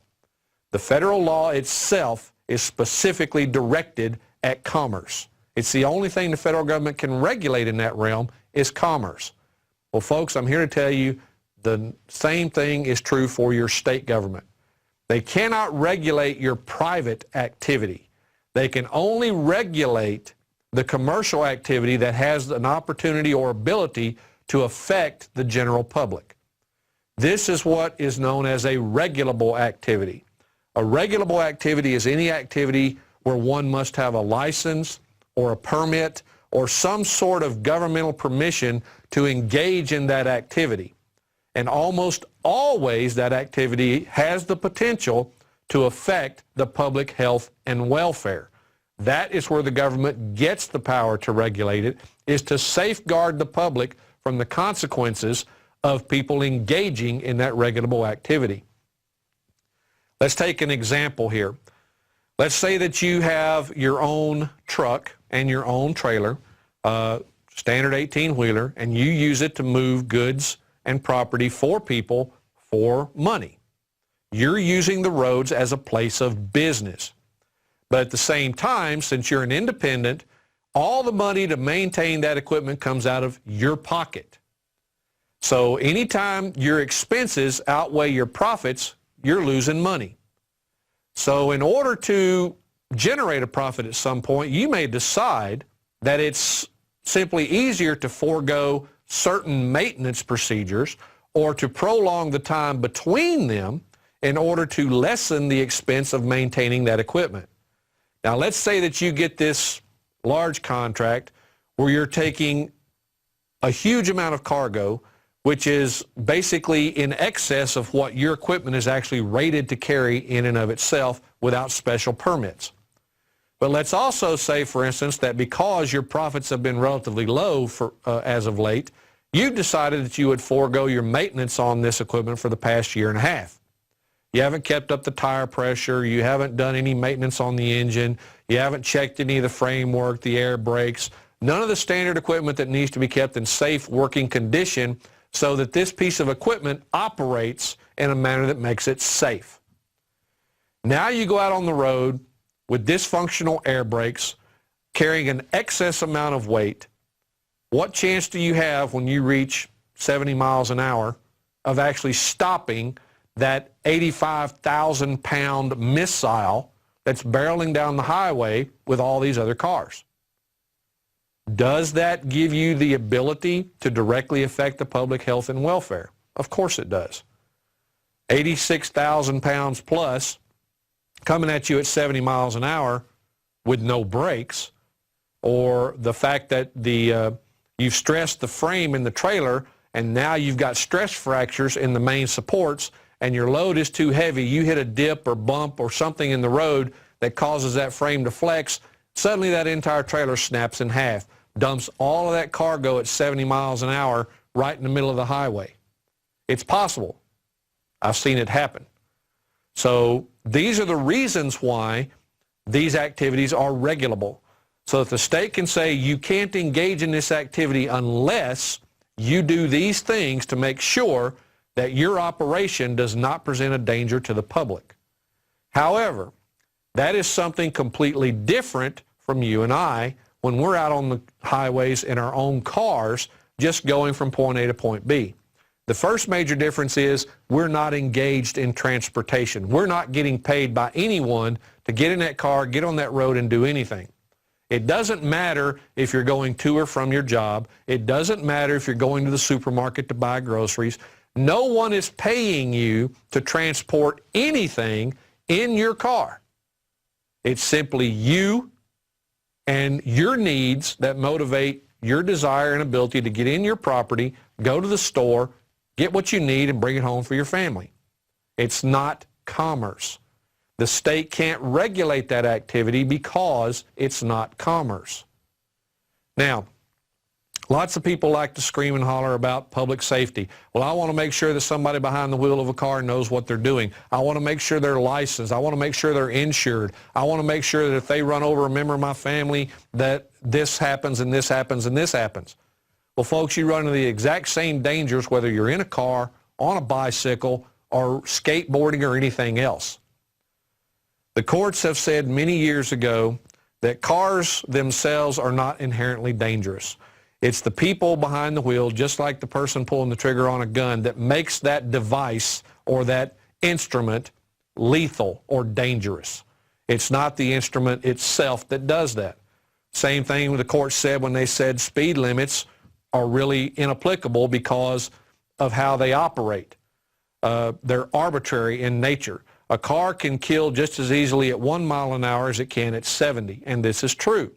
The federal law itself is specifically directed at commerce. It's the only thing the federal government can regulate in that realm is commerce. Well, folks, I'm here to tell you the same thing is true for your state government. They cannot regulate your private activity. They can only regulate the commercial activity that has an opportunity or ability to affect the general public. This is what is known as a regulable activity. A regulable activity is any activity where one must have a license or a permit or some sort of governmental permission to engage in that activity. And almost always that activity has the potential to affect the public health and welfare. That is where the government gets the power to regulate it, is to safeguard the public from the consequences of people engaging in that regulable activity. Let's take an example here. Let's say that you have your own truck and your own trailer, standard 18-wheeler, and you use it to move goods and property for people for money. You're using the roads as a place of business. But at the same time, since you're an independent, all the money to maintain that equipment comes out of your pocket. So anytime your expenses outweigh your profits, you're losing money. So in order to generate a profit at some point, you may decide that it's simply easier to forego certain maintenance procedures or to prolong the time between them in order to lessen the expense of maintaining that equipment. Now, let's say that you get this large contract where you're taking a huge amount of cargo which is basically in excess of what your equipment is actually rated to carry in and of itself without special permits. But let's also say, for instance, that because your profits have been relatively low as of late, you've decided that you would forego your maintenance on this equipment for the past year and a half. You haven't kept up the tire pressure, you haven't done any maintenance on the engine, you haven't checked any of the framework, the air brakes, none of the standard equipment that needs to be kept in safe working condition so that this piece of equipment operates in a manner that makes it safe. Now you go out on the road with dysfunctional air brakes, carrying an excess amount of weight. What chance do you have when you reach 70 miles an hour of actually stopping that 85,000-pound missile that's barreling down the highway with all these other cars? Does that give you the ability to directly affect the public health and welfare? Of course it does. 86,000 pounds plus coming at you at 70 miles an hour with no brakes, or the fact that you've stressed the frame in the trailer and now you've got stress fractures in the main supports and your load is too heavy, you hit a dip or bump or something in the road that causes that frame to flex, suddenly that entire trailer snaps in half, dumps all of that cargo at 70 miles an hour right in the middle of the highway. It's possible. I've seen it happen. So these are the reasons why these activities are regulable. So that the state can say you can't engage in this activity unless you do these things to make sure that your operation does not present a danger to the public. However, that is something completely different from you and I when we're out on the highways in our own cars just going from point A to point B. The first major difference is we're not engaged in transportation. We're not getting paid by anyone to get in that car, get on that road, and do anything. It doesn't matter if you're going to or from your job. It doesn't matter if you're going to the supermarket to buy groceries. No one is paying you to transport anything in your car. It's simply you and your needs that motivate your desire and ability to get in your property, go to the store, get what you need, and bring it home for your family. It's not commerce. The state can't regulate that activity because it's not commerce. Now, lots of people like to scream and holler about public safety. Well, I want to make sure that somebody behind the wheel of a car knows what they're doing. I want to make sure they're licensed. I want to make sure they're insured. I want to make sure that if they run over a member of my family that this happens and this happens and this happens. Well, folks, you run into the exact same dangers whether you're in a car, on a bicycle, or skateboarding or anything else. The courts have said many years ago that cars themselves are not inherently dangerous. It's the people behind the wheel, just like the person pulling the trigger on a gun, that makes that device or that instrument lethal or dangerous. It's not the instrument itself that does that. Same thing the court said when they said speed limits are really inapplicable because of how they operate. They're arbitrary in nature. A car can kill just as easily at 1 mile an hour as it can at 70, and this is true.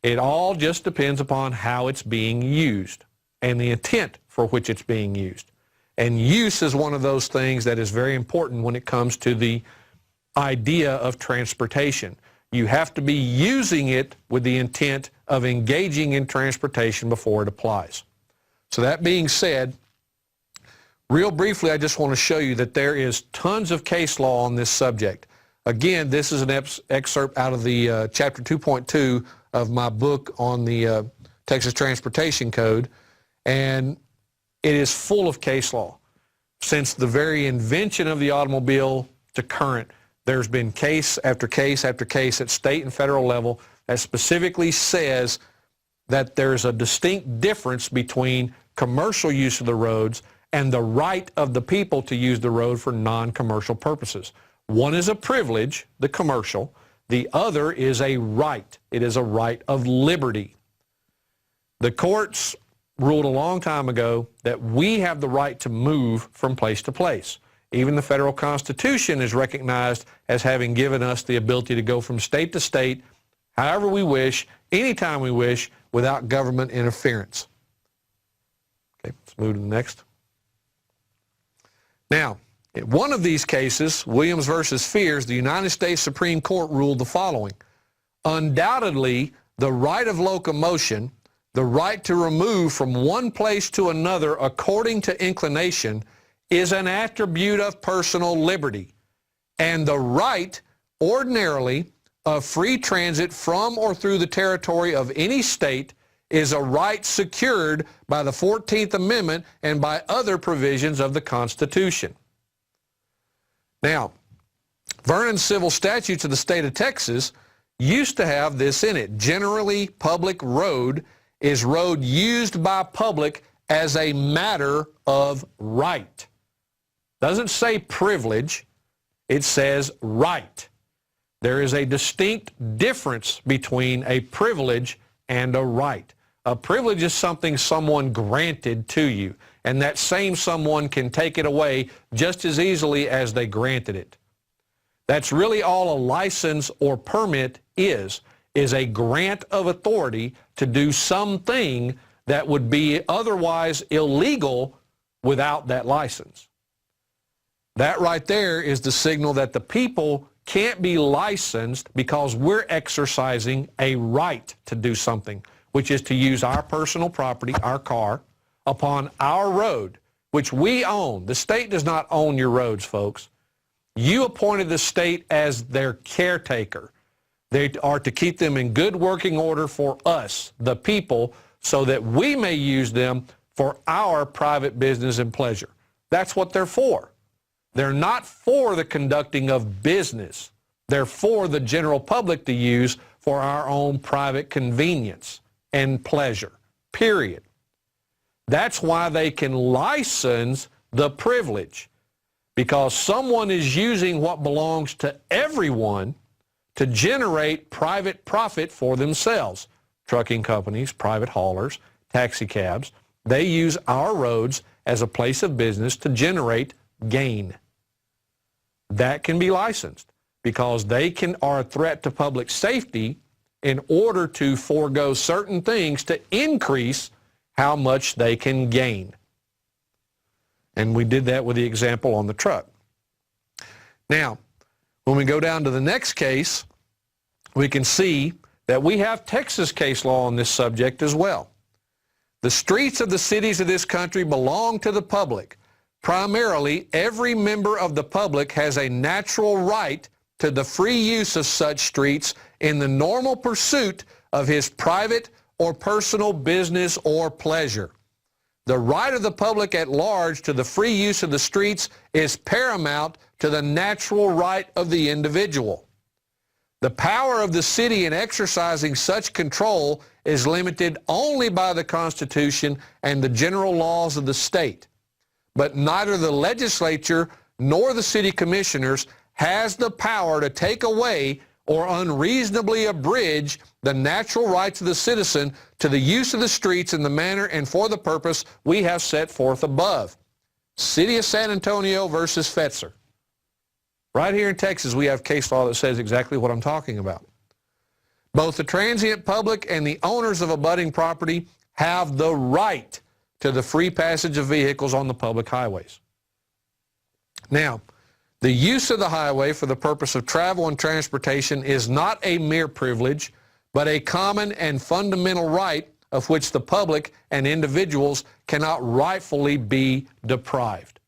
It all just depends upon how it's being used and the intent for which it's being used. And use is one of those things that is very important when it comes to the idea of transportation. You have to be using it with the intent of engaging in transportation before it applies. So that being said, real briefly, I just want to show you that there is tons of case law on this subject. Again, this is an excerpt out of the Chapter 2.2 of my book on the Texas Transportation Code, and it is full of case law. Since the very invention of the automobile to current, there's been case after case after case at state and federal level that specifically says that there's a distinct difference between commercial use of the roads and the right of the people to use the road for non-commercial purposes. One is a privilege, the commercial. The other is a right. It is a right of liberty. The courts ruled a long time ago that we have the right to move from place to place. Even the federal Constitution is recognized as having given us the ability to go from state to state, however we wish, anytime we wish, without government interference. Okay. Let's move to the next. Now, in one of these cases, Williams versus Fears, the United States Supreme Court ruled the following. Undoubtedly, the right of locomotion, the right to remove from one place to another according to inclination, is an attribute of personal liberty, and the right, ordinarily, of free transit from or through the territory of any state is a right secured by the 14th Amendment and by other provisions of the Constitution. Now, Vernon's civil statutes of the state of Texas used to have this in it. Generally, public road is road used by public as a matter of right. Doesn't say privilege, it says right. There is a distinct difference between a privilege and a right. A privilege is something someone granted to you, and that same someone can take it away just as easily as they granted it. That's really all a license or permit is a grant of authority to do something that would be otherwise illegal without that license. That right there is the signal that the people can't be licensed because we're exercising a right to do something, which is to use our personal property, our car, upon our road, which we own. The state does not own your roads, folks. You appointed the state as their caretaker. They are to keep them in good working order for us, the people, so that we may use them for our private business and pleasure. That's what they're for. They're not for the conducting of business. They're for the general public to use for our own private convenience and pleasure, period. That's why they can license the privilege, because someone is using what belongs to everyone to generate private profit for themselves. Trucking companies, private haulers, taxi cabs, they use our roads as a place of business to generate gain. That can be licensed because they are a threat to public safety in order to forego certain things to increase how much they can gain. And we did that with the example on the truck. Now, when we go down to the next case, we can see that we have Texas case law on this subject as well. The streets of the cities of this country belong to the public. Primarily, every member of the public has a natural right to the free use of such streets in the normal pursuit of his private or personal business or pleasure. The right of the public at large to the free use of the streets is paramount to the natural right of the individual. The power of the city in exercising such control is limited only by the Constitution and the general laws of the state. But neither the legislature nor the city commissioners has the power to take away or unreasonably abridge the natural rights of the citizen to the use of the streets in the manner and for the purpose we have set forth above. City of San Antonio versus Fetzer. Right here in Texas, we have case law that says exactly what I'm talking about. Both the transient public and the owners of abutting property have the right to the free passage of vehicles on the public highways. Now, the use of the highway for the purpose of travel and transportation is not a mere privilege, but a common and fundamental right of which the public and individuals cannot rightfully be deprived.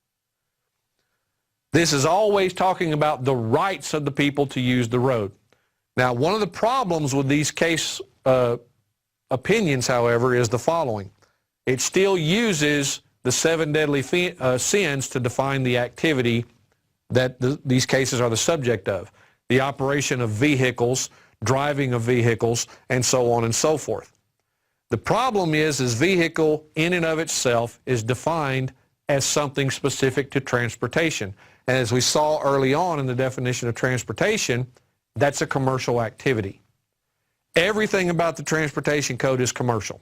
This is always talking about the rights of the people to use the road. Now, one of the problems with these case opinions, however, is the following. It still uses the 7 deadly sins to define the activity that these cases are the subject of. The operation of vehicles, driving of vehicles, and so on and so forth. The problem is vehicle in and of itself is defined as something specific to transportation. And as we saw early on in the definition of transportation, that's a commercial activity. Everything about the transportation code is commercial.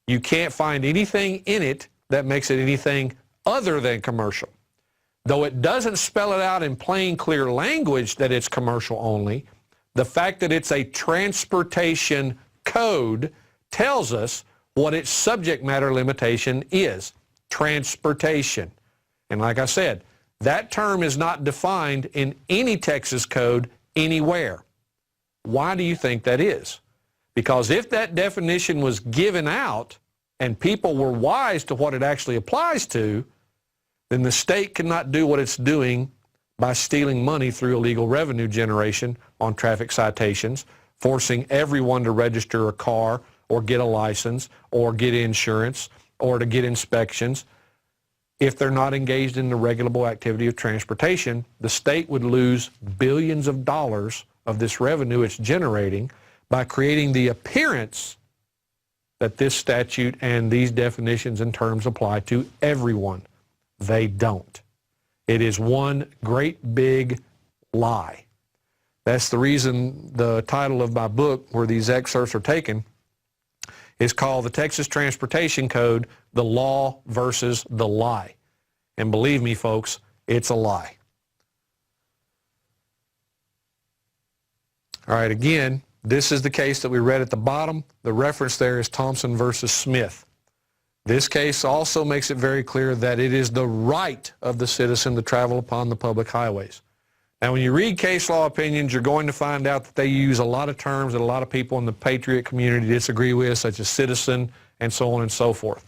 You can't find anything in it that makes it anything other than commercial. Though it doesn't spell it out in plain, clear language that it's commercial only, the fact that it's a transportation code tells us what its subject matter limitation is. transportation. And like I said, that term is not defined in any Texas code anywhere. Why do you think that is? Because if that definition was given out and people were wise to what it actually applies to, then the state cannot do what it's doing by stealing money through illegal revenue generation on traffic citations, forcing everyone to register a car or get a license or get insurance or to get inspections. If they're not engaged in the regulable activity of transportation, the state would lose billions of dollars of this revenue it's generating by creating the appearance that this statute and these definitions and terms apply to everyone. They don't. It is one great big lie. That's the reason the title of my book, where these excerpts are taken, is called The Texas Transportation Code, The Law versus the Lie. And believe me, folks, it's a lie. All right, again, this is the case that we read at the bottom. The reference there is Thompson versus Smith. This case also makes it very clear that it is the right of the citizen to travel upon the public highways. Now, when you read case law opinions, you're going to find out that they use a lot of terms that a lot of people in the patriot community disagree with, such as citizen and so on and so forth.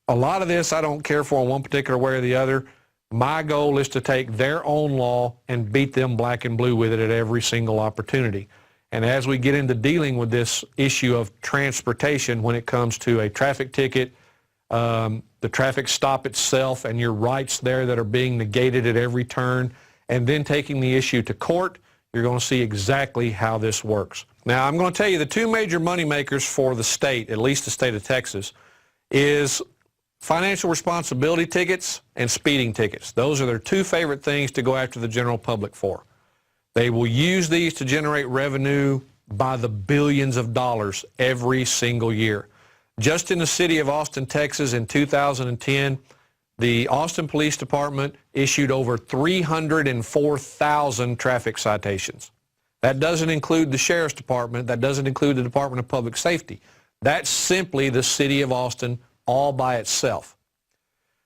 A lot of this I don't care for in one particular way or the other. My goal is to take their own law and beat them black and blue with it at every single opportunity. And as we get into dealing with this issue of transportation when it comes to a traffic ticket, the traffic stop itself and your rights there that are being negated at every turn, and then taking the issue to court, you're going to see exactly how this works. Now, I'm going to tell you the two major moneymakers for the state, at least the state of Texas, is financial responsibility tickets and speeding tickets. Those are their two favorite things to go after the general public for. They will use these to generate revenue by the billions of dollars every single year. Just in the city of Austin, Texas in 2010, the Austin Police Department issued over 304,000 traffic citations. That doesn't include the Sheriff's Department. That doesn't include the Department of Public Safety. That's simply the city of Austin all by itself.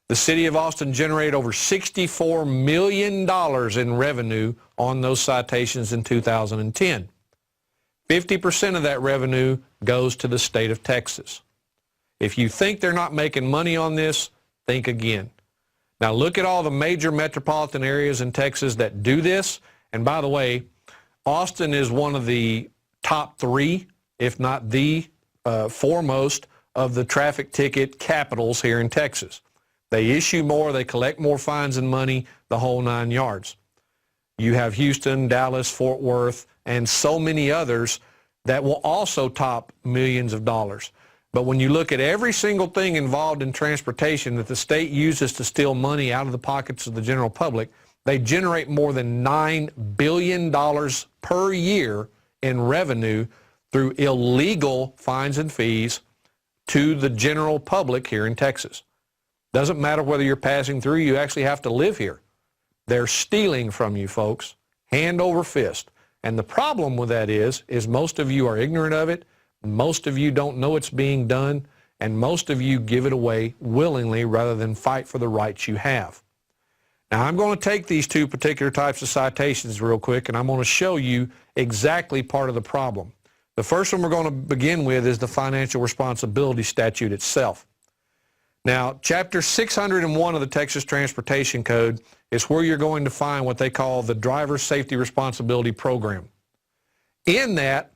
The city of Austin generated over $64 million in revenue on those citations in 2010. 50% of that revenue goes to the state of Texas. If you think they're not making money on this, think again. Now look at all the major metropolitan areas in Texas that do this. And by the way, Austin is one of the top three, if not the foremost, of the traffic ticket capitals here in Texas. They issue more, they collect more fines and money, the whole 9 yards. You have Houston, Dallas, Fort Worth, and so many others that will also top millions of dollars. But when you look at every single thing involved in transportation that the state uses to steal money out of the pockets of the general public, they generate more than $9 billion per year in revenue through illegal fines and fees to the general public here in Texas. Doesn't matter whether you're passing through, you actually have to live here. They're stealing from you, folks, hand over fist. And the problem with that is most of you are ignorant of it, most of you don't know it's being done, and most of you give it away willingly rather than fight for the rights you have. Now, I'm going to take these two particular types of citations real quick, and I'm going to show you exactly part of the problem. The first one we're going to begin with is the financial responsibility statute itself. Now, Chapter 601 of the Texas Transportation Code is where you're going to find what they call the Driver Safety Responsibility Program. In that,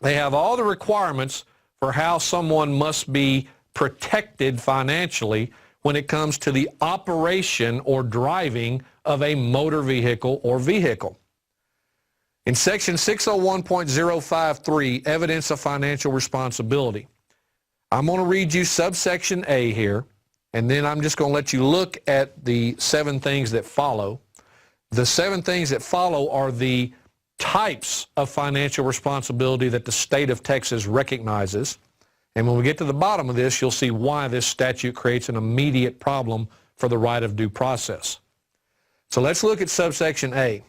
they have all the requirements for how someone must be protected financially when it comes to the operation or driving of a motor vehicle or vehicle. In Section 601.053, Evidence of Financial Responsibility, I'm going to read you subsection A here, and then I'm just going to let you look at the 7 things that follow. The 7 things that follow are the types of financial responsibility that the state of Texas recognizes. And when we get to the bottom of this, you'll see why this statute creates an immediate problem for the right of due process. So let's look at subsection A.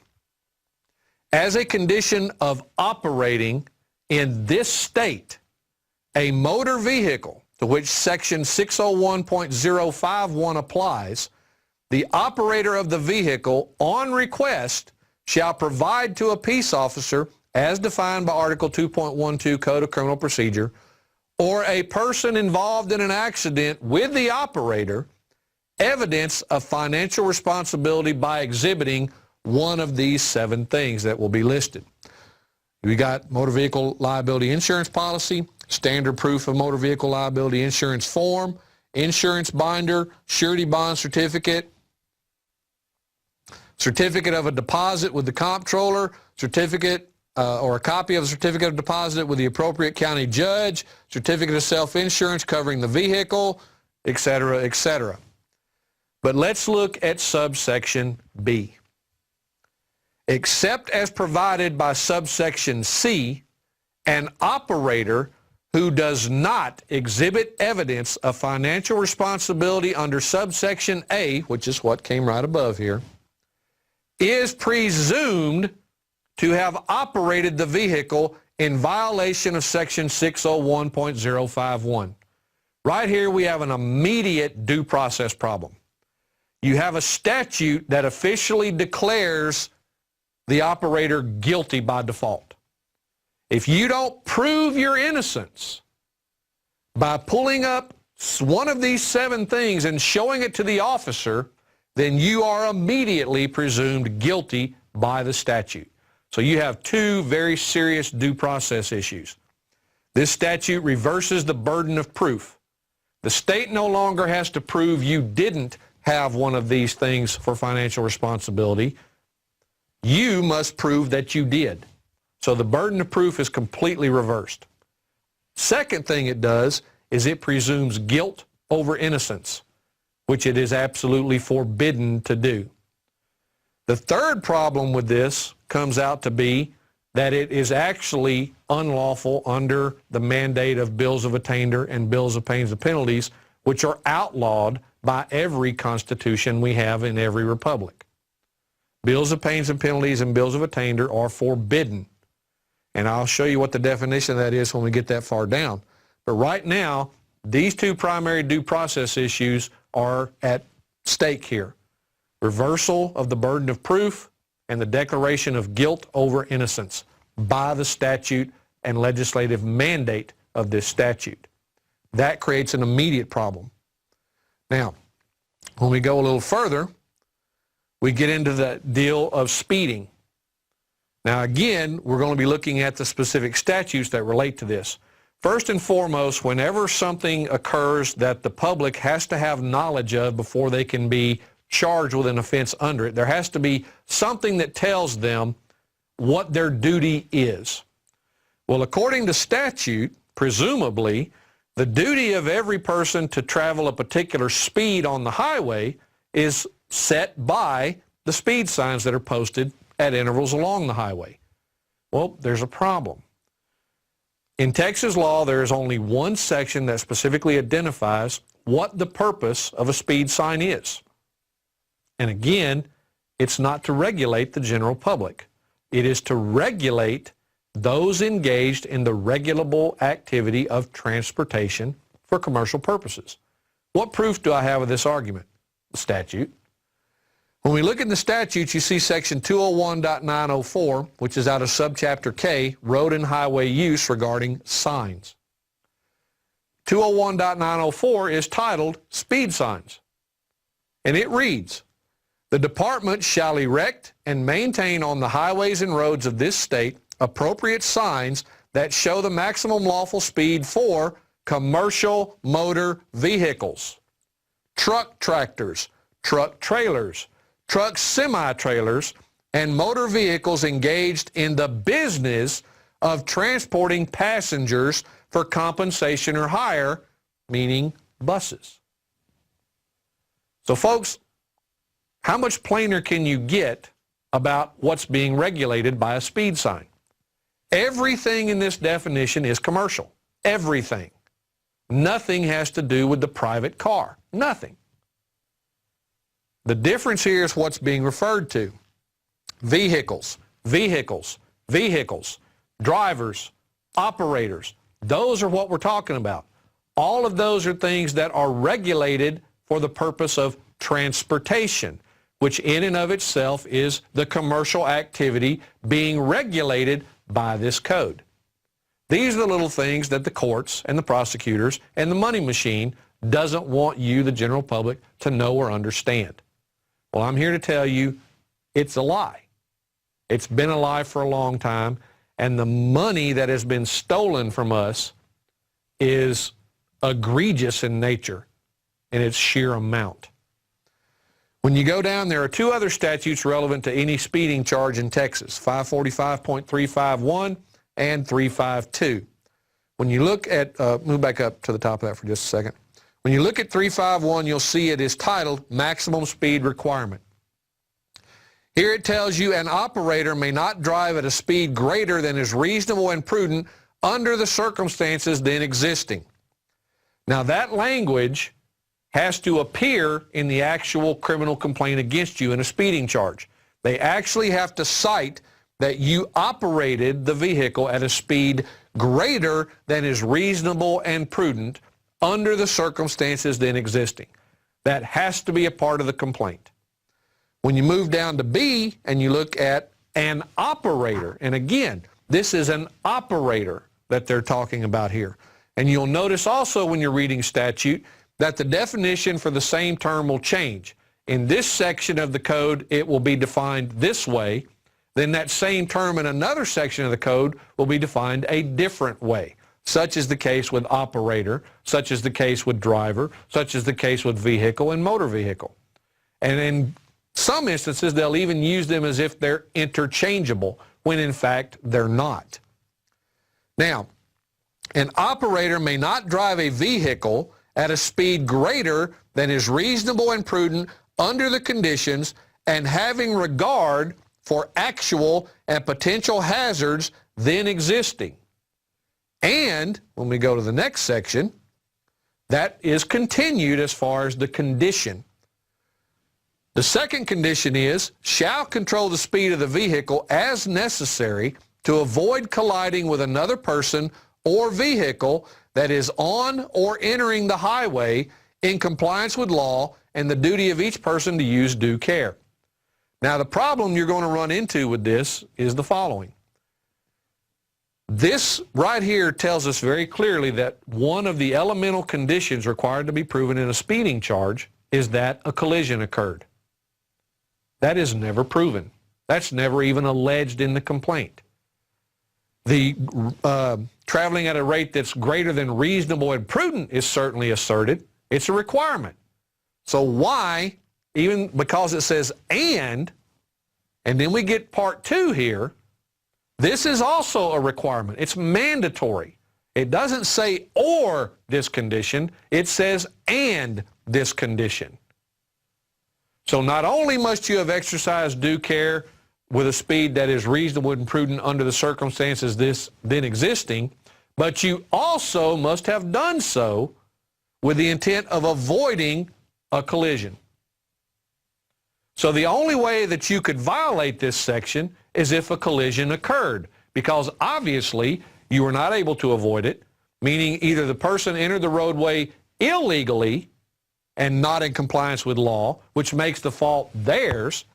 As a condition of operating in this state, a motor vehicle, to which Section 601.051 applies, the operator of the vehicle, on request, shall provide to a peace officer, as defined by Article 2.12 Code of Criminal Procedure, or a person involved in an accident with the operator, evidence of financial responsibility by exhibiting one of these 7 things that will be listed. We got motor vehicle liability insurance policy, standard proof of motor vehicle liability insurance form, insurance binder, surety bond certificate, certificate of a deposit with the comptroller, certificate or a copy of a certificate of deposit with the appropriate county judge, certificate of self-insurance covering the vehicle, etc., etc. But let's look at subsection B. Except as provided by subsection C, an operator who does not exhibit evidence of financial responsibility under subsection A, which is what came right above here, is presumed to have operated the vehicle in violation of Section 601.051. Right here we have an immediate due process problem. You have a statute that officially declares the operator guilty by default. If you don't prove your innocence by pulling up one of these 7 things and showing it to the officer, then you are immediately presumed guilty by the statute. So you have 2 very serious due process issues. This statute reverses the burden of proof. The state no longer has to prove you didn't have one of these things for financial responsibility. You must prove that you did. So the burden of proof is completely reversed. Second thing it does is it presumes guilt over innocence, which it is absolutely forbidden to do. The third problem with this comes out to be that it is actually unlawful under the mandate of bills of attainder and bills of pains and penalties, which are outlawed by every constitution we have in every republic. Bills of pains and penalties and bills of attainder are forbidden. And I'll show you what the definition of that is when we get that far down. But right now, these 2 primary due process issues are at stake here. Reversal of the burden of proof and the declaration of guilt over innocence by the statute and legislative mandate of this statute. That creates an immediate problem. Now, when we go a little further, we get into the deal of speeding. Now again, we're going to be looking at the specific statutes that relate to this. First and foremost, whenever something occurs that the public has to have knowledge of before they can be charged with an offense under it, there has to be something that tells them what their duty is. Well, according to statute, presumably, the duty of every person to travel a particular speed on the highway is set by the speed signs that are posted at intervals along the highway. Well, there's a problem. In Texas law, there is only one section that specifically identifies what the purpose of a speed sign is. And again, it's not to regulate the general public. It is to regulate those engaged in the regulable activity of transportation for commercial purposes. What proof do I have of this argument? The statute. When we look at the statutes, you see section 201.904, which is out of subchapter K, Road and Highway Use, regarding signs. 201.904 is titled Speed Signs. And it reads, "The department shall erect and maintain on the highways and roads of this state appropriate signs that show the maximum lawful speed for commercial motor vehicles, truck tractors, truck trailers, truck semi-trailers, and motor vehicles engaged in the business of transporting passengers for compensation or hire," meaning buses. So folks, how much plainer can you get about what's being regulated by a speed sign? Everything in this definition is commercial. Everything. Nothing has to do with the private car. Nothing. The difference here is what's being referred to. Vehicles, vehicles, vehicles, drivers, operators. Those are what we're talking about. All of those are things that are regulated for the purpose of transportation, which in and of itself is the commercial activity being regulated by this code. These are the little things that the courts and the prosecutors and the money machine doesn't want you, the general public, to know or understand. Well, I'm here to tell you it's a lie. It's been a lie for a long time, and the money that has been stolen from us is egregious in nature in its sheer amount. When you go down, there are two other statutes relevant to any speeding charge in Texas, 545.351 and 352. When you look at, move back up to the top of that for just a second. When you look at 351, you'll see it is titled Maximum Speed Requirement. Here it tells you an operator may not drive at a speed greater than is reasonable and prudent under the circumstances then existing. Now that language has to appear in the actual criminal complaint against you in a speeding charge. They actually have to cite that you operated the vehicle at a speed greater than is reasonable and prudent under the circumstances then existing. That has to be a part of the complaint. When you move down to B and you look at an operator, and again, this is an operator that they're talking about here. And you'll notice also when you're reading statute that the definition for the same term will change. In this section of the code, it will be defined this way. Then that same term in another section of the code will be defined a different way. Such is the case with operator, such is the case with driver, such is the case with vehicle and motor vehicle. And in some instances, they'll even use them as if they're interchangeable, when in fact they're not. Now, an operator may not drive a vehicle at a speed greater than is reasonable and prudent under the conditions and having regard for actual and potential hazards then existing. And when we go to the next section, that is continued as far as the condition. The second condition is, shall control the speed of the vehicle as necessary to avoid colliding with another person or vehicle that is on or entering the highway in compliance with law and the duty of each person to use due care. Now, the problem you're going to run into with this is the following. This right here tells us very clearly that one of the elemental conditions required to be proven in a speeding charge is that a collision occurred. That is never proven. That's never even alleged in the complaint. The traveling at a rate that's greater than reasonable and prudent is certainly asserted. It's a requirement. So why, even because it says and then we get part 2 here, this is also a requirement. It's mandatory. It doesn't say or this condition, it says and this condition. So not only must you have exercised due care with a speed that is reasonable and prudent under the circumstances this then existing, but you also must have done so with the intent of avoiding a collision. So the only way that you could violate this section is if a collision occurred, because obviously you were not able to avoid it, meaning either the person entered the roadway illegally and not in compliance with law, which makes the fault theirs,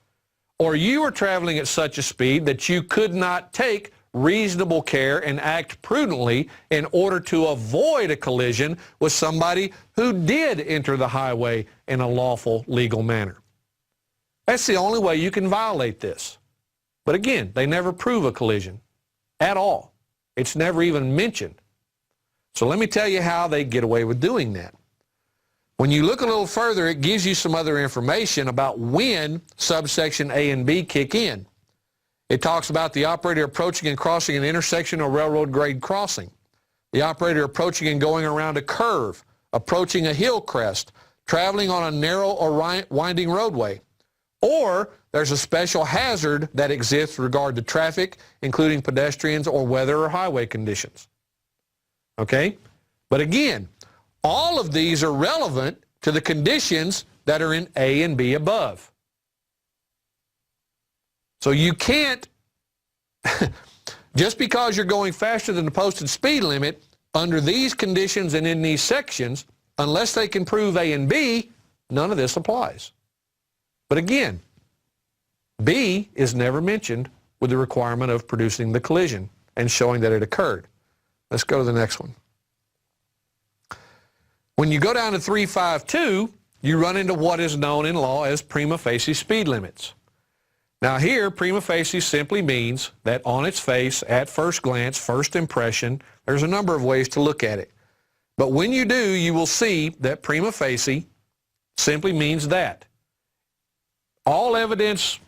or you were traveling at such a speed that you could not take reasonable care and act prudently in order to avoid a collision with somebody who did enter the highway in a lawful, legal manner. That's the only way you can violate this. But again, they never prove a collision at all. It's never even mentioned. So let me tell you how they get away with doing that. When you look a little further, it gives you some other information about when subsection A and B kick in. It talks about the operator approaching and crossing an intersection or railroad grade crossing, the operator approaching and going around a curve, approaching a hill crest, traveling on a narrow or winding roadway, or there's a special hazard that exists with regard to traffic, including pedestrians or weather or highway conditions. Okay? But again, all of these are relevant to the conditions that are in A and B above. So you can't, just because you're going faster than the posted speed limit, under these conditions and in these sections, unless they can prove A and B, none of this applies. But again, B is never mentioned with the requirement of producing the collision and showing that it occurred. Let's go to the next one. When you go down to 352, you run into what is known in law as prima facie speed limits. Now here, prima facie simply means that on its face, at first glance, first impression, there's a number of ways to look at it. But when you do, you will see that prima facie simply means that. All evidence,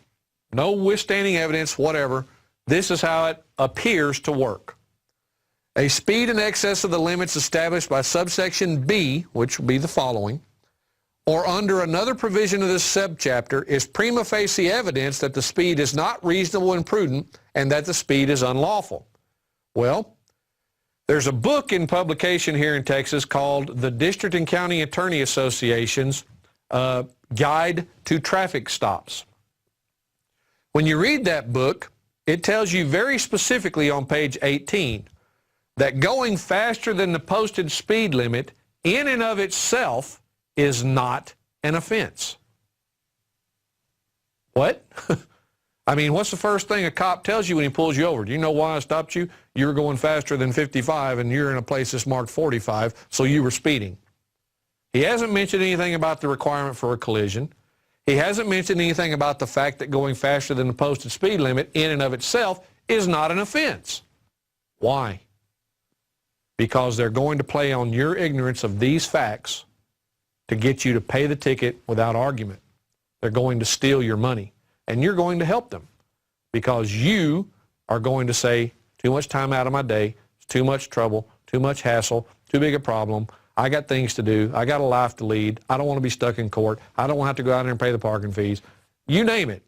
no withstanding evidence, whatever, this is how it appears to work. A speed in excess of the limits established by subsection B, which will be the following, or under another provision of this subchapter, is prima facie evidence that the speed is not reasonable and prudent and that the speed is unlawful. Well, there's a book in publication here in Texas called the District and County Attorney Association's Guide to Traffic Stops. When you read that book, it tells you very specifically on page 18 that going faster than the posted speed limit in and of itself is not an offense. What? I mean, what's the first thing a cop tells you when he pulls you over? Do you know why I stopped you? You were going faster than 55 and you're in a place that's marked 45, so you were speeding. He hasn't mentioned anything about the requirement for a collision. He hasn't mentioned anything about the fact that going faster than the posted speed limit in and of itself is not an offense. Why? Because they're going to play on your ignorance of these facts to get you to pay the ticket without argument. They're going to steal your money, and you're going to help them because you are going to say, too much time out of my day, it's too much trouble, too much hassle, too big a problem, I got things to do, I got a life to lead, I don't want to be stuck in court, I don't want to have to go out there and pay the parking fees. You name it.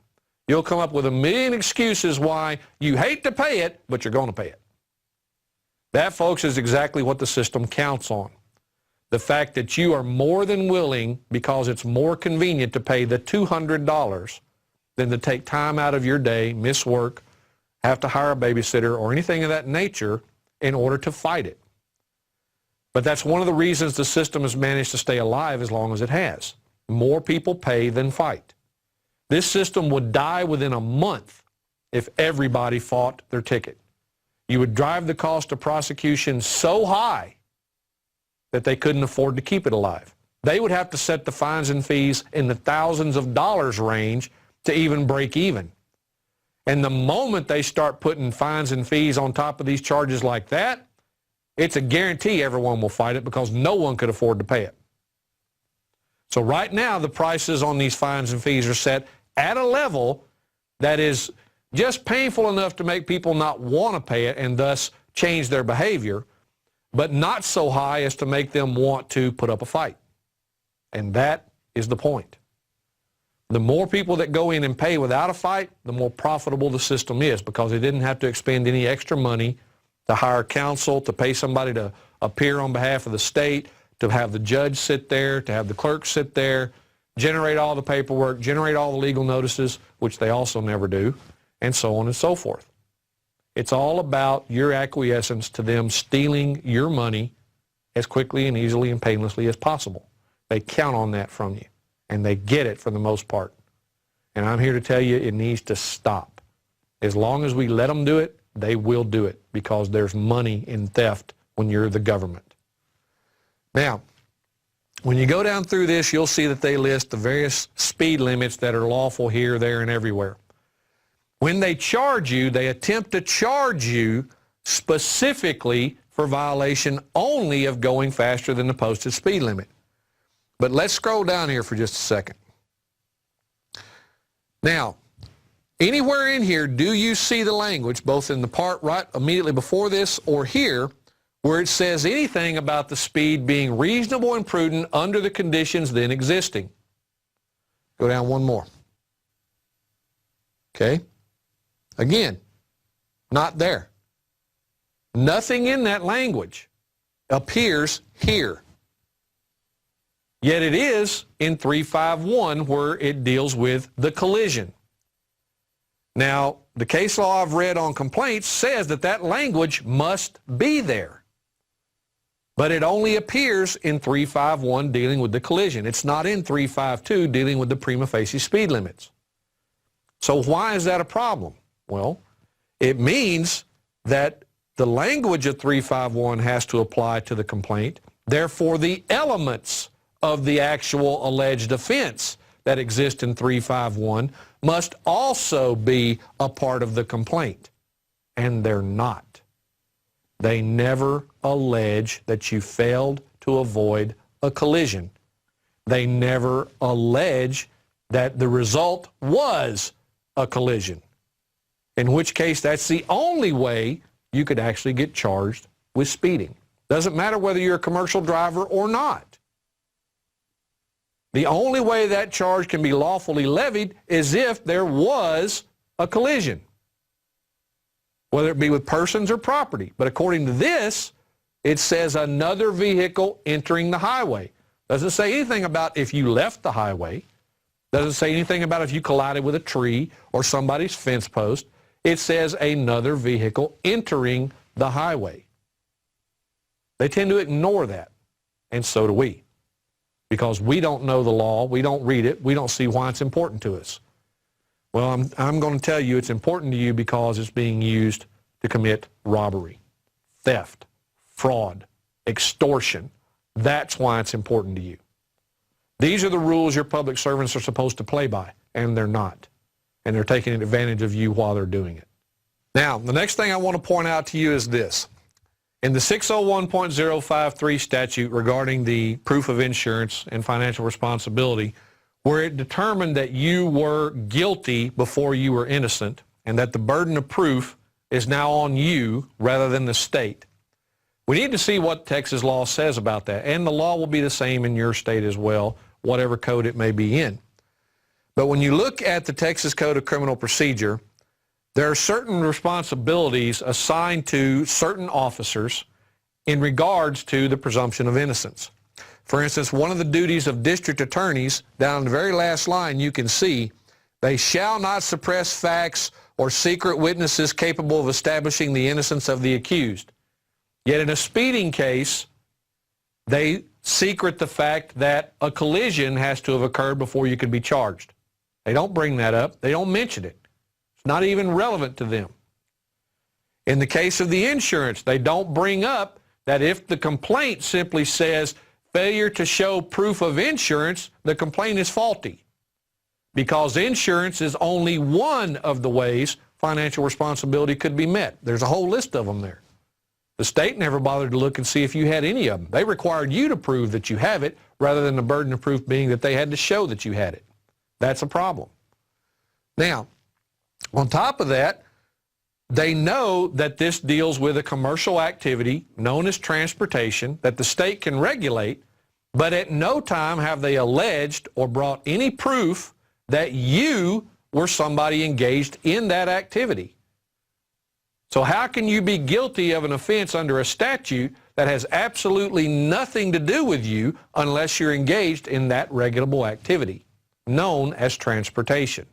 You'll come up with a million excuses why you hate to pay it, but you're going to pay it. That, folks, is exactly what the system counts on. The fact that you are more than willing, because it's more convenient to pay the $200 than to take time out of your day, miss work, have to hire a babysitter, or anything of that nature in order to fight it. But that's one of the reasons the system has managed to stay alive as long as it has. More people pay than fight. This system would die within a month if everybody fought their ticket. You would drive the cost of prosecution so high that they couldn't afford to keep it alive. They would have to set the fines and fees in the thousands of dollars range to even break even. And the moment they start putting fines and fees on top of these charges like that, it's a guarantee everyone will fight it because no one could afford to pay it. So right now, the prices on these fines and fees are set at a level that is just painful enough to make people not want to pay it and thus change their behavior, but not so high as to make them want to put up a fight. And that is the point. The more people that go in and pay without a fight, the more profitable the system is because they didn't have to expend any extra money to hire counsel, to pay somebody to appear on behalf of the state, to have the judge sit there, to have the clerk sit there, generate all the paperwork, generate all the legal notices, which they also never do, and so on and so forth. It's all about your acquiescence to them stealing your money as quickly and easily and painlessly as possible. They count on that from you, and they get it for the most part. And I'm here to tell you it needs to stop. As long as we let them do it, they will do it because there's money in theft when you're the government. Now, when you go down through this, you'll see that they list the various speed limits that are lawful here, there, and everywhere. When they charge you, they attempt to charge you specifically for violation only of going faster than the posted speed limit. But let's scroll down here for just a second. Now, anywhere in here, do you see the language, both in the part right immediately before this or here, where it says anything about the speed being reasonable and prudent under the conditions then existing? Go down one more. Okay? Again, not there. Nothing in that language appears here. Yet it is in 351 where it deals with the collision. Now, the case law I've read on complaints says that that language must be there. But it only appears in 351 dealing with the collision. It's not in 352 dealing with the prima facie speed limits. So why is that a problem? Well, it means that the language of 351 has to apply to the complaint. Therefore, the elements of the actual alleged offense that exist in 351 must also be a part of the complaint. And they're not. They never allege that you failed to avoid a collision. They never allege that the result was a collision, in which case that's the only way you could actually get charged with speeding. Doesn't matter whether you're a commercial driver or not. The only way that charge can be lawfully levied is if there was a collision, whether it be with persons or property. But according to this, it says another vehicle entering the highway. Doesn't say anything about if you left the highway. Doesn't say anything about if you collided with a tree or somebody's fence post. It says another vehicle entering the highway. They tend to ignore that, and so do we, because we don't know the law, we don't read it, we don't see why it's important to us. Well, I'm going to tell you it's important to you because it's being used to commit robbery, theft, fraud, extortion. That's why it's important to you. These are the rules your public servants are supposed to play by, and they're not. And they're taking advantage of you while they're doing it. Now, the next thing I want to point out to you is this. In the 601.053 statute regarding the proof of insurance and financial responsibility, where it determined that you were guilty before you were innocent and that the burden of proof is now on you rather than the state. We need to see what Texas law says about that, and the law will be the same in your state as well, whatever code it may be in. But when you look at the Texas Code of Criminal Procedure, there are certain responsibilities assigned to certain officers in regards to the presumption of innocence. For instance, one of the duties of district attorneys, down in the very last line you can see, they shall not suppress facts or secret witnesses capable of establishing the innocence of the accused. Yet in a speeding case, they secret the fact that a collision has to have occurred before you could be charged. They don't bring that up. They don't mention it. It's not even relevant to them. In the case of the insurance, they don't bring up that if the complaint simply says failure to show proof of insurance, the complaint is faulty, because insurance is only one of the ways financial responsibility could be met. There's a whole list of them there. The state never bothered to look and see if you had any of them. They required you to prove that you have it rather than the burden of proof being that they had to show that you had it. That's a problem. Now, on top of that, they know that this deals with a commercial activity known as transportation that the state can regulate, but at no time have they alleged or brought any proof that you were somebody engaged in that activity. So how can you be guilty of an offense under a statute that has absolutely nothing to do with you unless you're engaged in that regulable activity, known as transportation?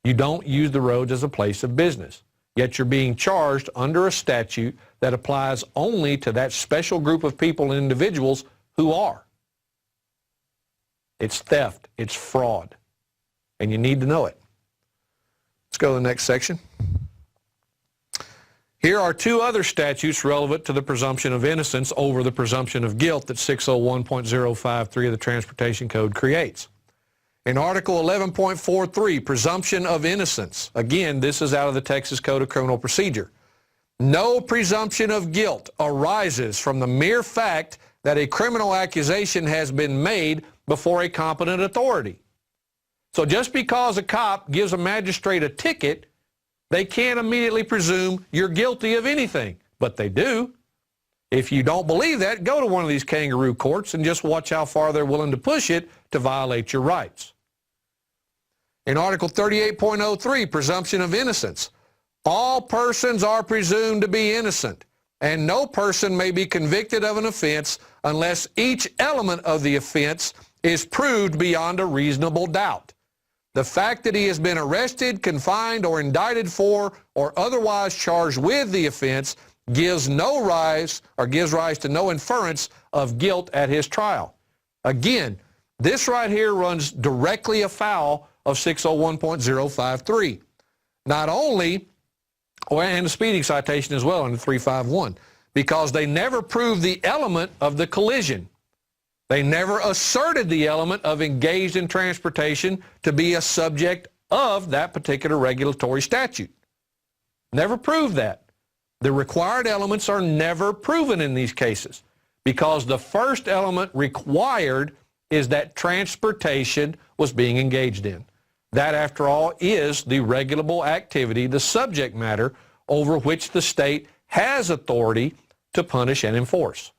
You don't use the roads as a place of business, yet you're being charged under a statute that applies only to that special group of people and individuals who are. It's theft, it's fraud, and you need to know it. Let's go to the next section. Here are two other statutes relevant to the presumption of innocence over the presumption of guilt that 601.053 of the Transportation Code creates. In Article 11.43, presumption of innocence, again, this is out of the Texas Code of Criminal Procedure. No presumption of guilt arises from the mere fact that a criminal accusation has been made before a competent authority. So just because a cop gives a magistrate a ticket, they can't immediately presume you're guilty of anything, but they do. If you don't believe that, go to one of these kangaroo courts and just watch how far they're willing to push it to violate your rights. In Article 38.03, presumption of innocence, all persons are presumed to be innocent, and no person may be convicted of an offense unless each element of the offense is proved beyond a reasonable doubt. The fact that he has been arrested, confined, or indicted for, or otherwise charged with the offense gives rise to no inference of guilt at his trial. Again, this right here runs directly afoul of 601.053. Not only, and the speeding citation as well under 351, because they never proved the element of the collision. They never asserted the element of engaged in transportation to be a subject of that particular regulatory statute. Never proved that. The required elements are never proven in these cases because the first element required is that transportation was being engaged in. That, after all, is the regulable activity, the subject matter over which the state has authority to punish and enforce.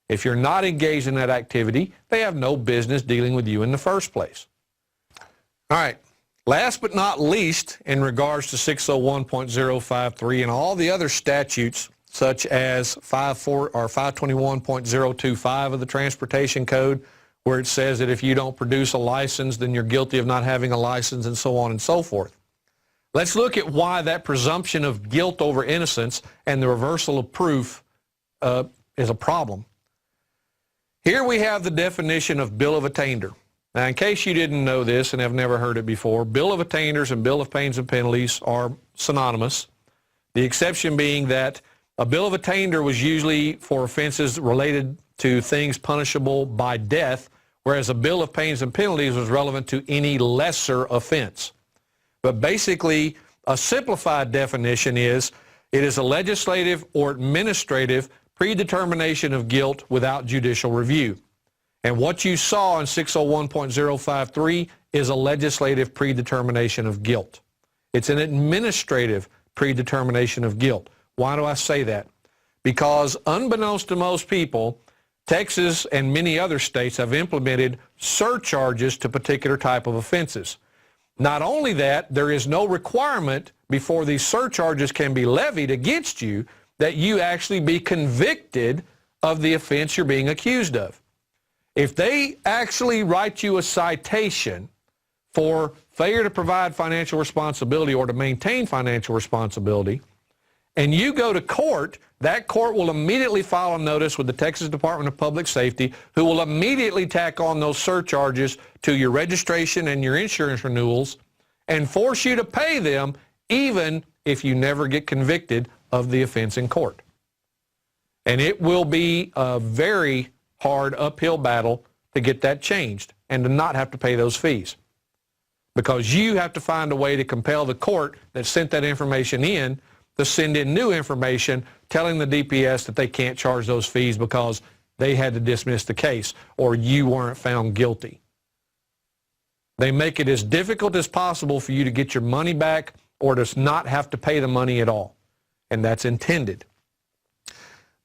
If you're not engaged in that activity, they have no business dealing with you in the first place. All right. Last but not least, in regards to 601.053 and all the other statutes, such as 521.025 of the Transportation Code, where it says that if you don't produce a license, then you're guilty of not having a license, and so on and so forth. Let's look at why that presumption of guilt over innocence and the reversal of proof is a problem. Here we have the definition of bill of attainder. Now, in case you didn't know this and have never heard it before, bill of attainders and bill of pains and penalties are synonymous. The exception being that a bill of attainder was usually for offenses related to things punishable by death, whereas a bill of pains and penalties was relevant to any lesser offense. But basically, a simplified definition is it is a legislative or administrative predetermination of guilt without judicial review. And what you saw in 601.053 is a legislative predetermination of guilt. It's an administrative predetermination of guilt. Why do I say that? Because unbeknownst to most people, Texas and many other states have implemented surcharges to particular type of offenses. Not only that, there is no requirement before these surcharges can be levied against you that you actually be convicted of the offense you're being accused of. If they actually write you a citation for failure to provide financial responsibility or to maintain financial responsibility, and you go to court, that court will immediately file a notice with the Texas Department of Public Safety, who will immediately tack on those surcharges to your registration and your insurance renewals and force you to pay them even if you never get convicted of the offense in court. And it will be a very hard uphill battle to get that changed and to not have to pay those fees, because you have to find a way to compel the court that sent that information in to send in new information telling the DPS that they can't charge those fees because they had to dismiss the case or you weren't found guilty. They make it as difficult as possible for you to get your money back or to not have to pay the money at all. And that's intended.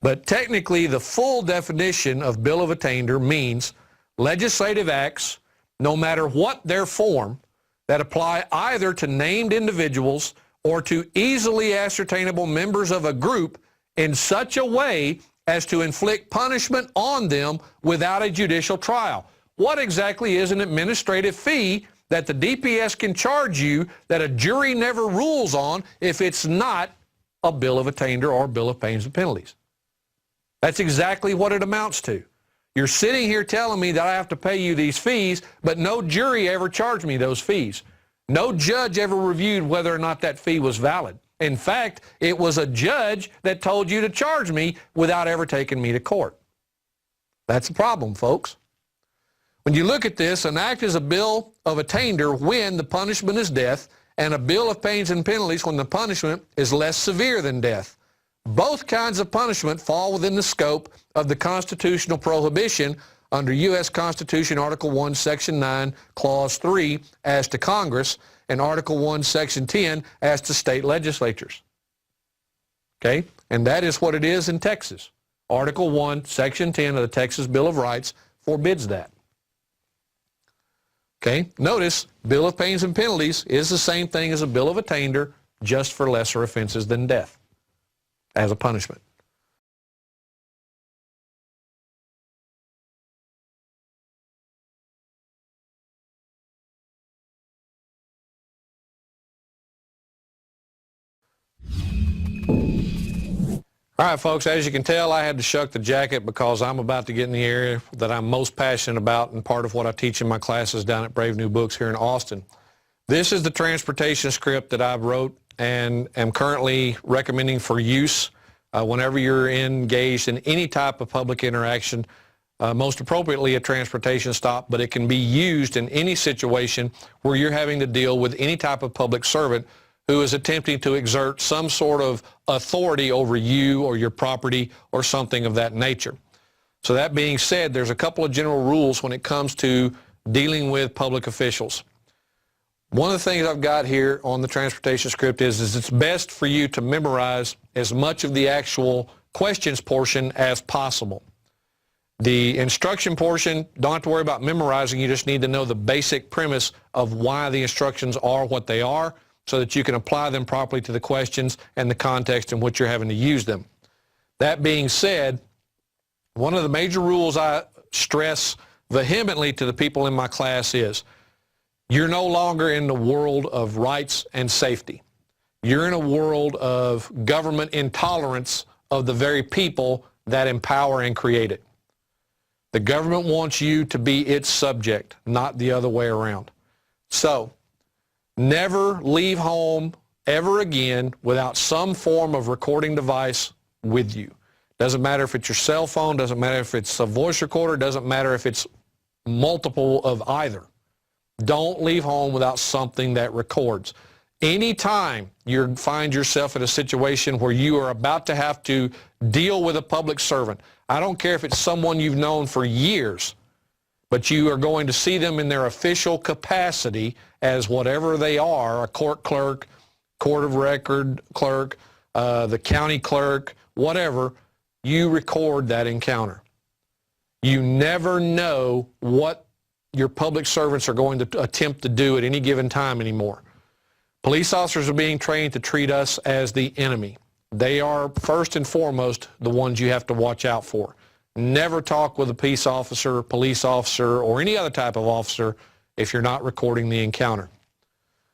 But technically, the full definition of bill of attainder means legislative acts, no matter what their form, that apply either to named individuals or to easily ascertainable members of a group in such a way as to inflict punishment on them without a judicial trial. What exactly is an administrative fee that the DPS can charge you that a jury never rules on if it's not a bill of attainder or bill of pains and penalties? That's exactly what it amounts to. You're sitting here telling me that I have to pay you these fees, but no jury ever charged me those fees. No judge ever reviewed whether or not that fee was valid. In fact, it was a judge that told you to charge me without ever taking me to court. That's the problem, folks. When you look at this, an act is a bill of attainder when the punishment is death, and a bill of pains and penalties when the punishment is less severe than death. Both kinds of punishment fall within the scope of the constitutional prohibition under U.S. Constitution Article 1, Section 9, Clause 3 as to Congress, and Article 1, Section 10 as to state legislatures. Okay? And that is what it is in Texas. Article 1, Section 10 of the Texas Bill of Rights forbids that. Okay? Notice, bill of pains and penalties is the same thing as a bill of attainder, just for lesser offenses than death as a punishment. All right, folks, as you can tell, I had to shuck the jacket because I'm about to get in the area that I'm most passionate about and part of what I teach in my classes down at Brave New Books here in Austin. This is the transportation script that I wrote and am currently recommending for use whenever you're engaged in any type of public interaction, most appropriately a transportation stop, but it can be used in any situation where you're having to deal with any type of public servant who is attempting to exert some sort of authority over you or your property or something of that nature. So that being said, there's a couple of general rules when it comes to dealing with public officials. One of the things I've got here on the transportation script is it's best for you to memorize as much of the actual questions portion as possible. The instruction portion, don't have to worry about memorizing, you just need to know the basic premise of why the instructions are what they are, so that you can apply them properly to the questions and the context in which you're having to use them. That being said, one of the major rules I stress vehemently to the people in my class is you're no longer in the world of rights and safety. You're in a world of government intolerance of the very people that empower and create it. The government wants you to be its subject, not the other way around. So, never leave home ever again without some form of recording device with you. Doesn't matter if it's your cell phone, doesn't matter if it's a voice recorder, doesn't matter if it's multiple of either. Don't leave home without something that records. Anytime you find yourself in a situation where you are about to have to deal with a public servant, I don't care if it's someone you've known for years, but you are going to see them in their official capacity as whatever they are, a court clerk, court of record clerk, the county clerk, whatever, you record that encounter. You never know what your public servants are going to attempt to do at any given time anymore. Police officers are being trained to treat us as the enemy. They are first and foremost the ones you have to watch out for. Never talk with a peace officer, police officer, or any other type of officer if you're not recording the encounter.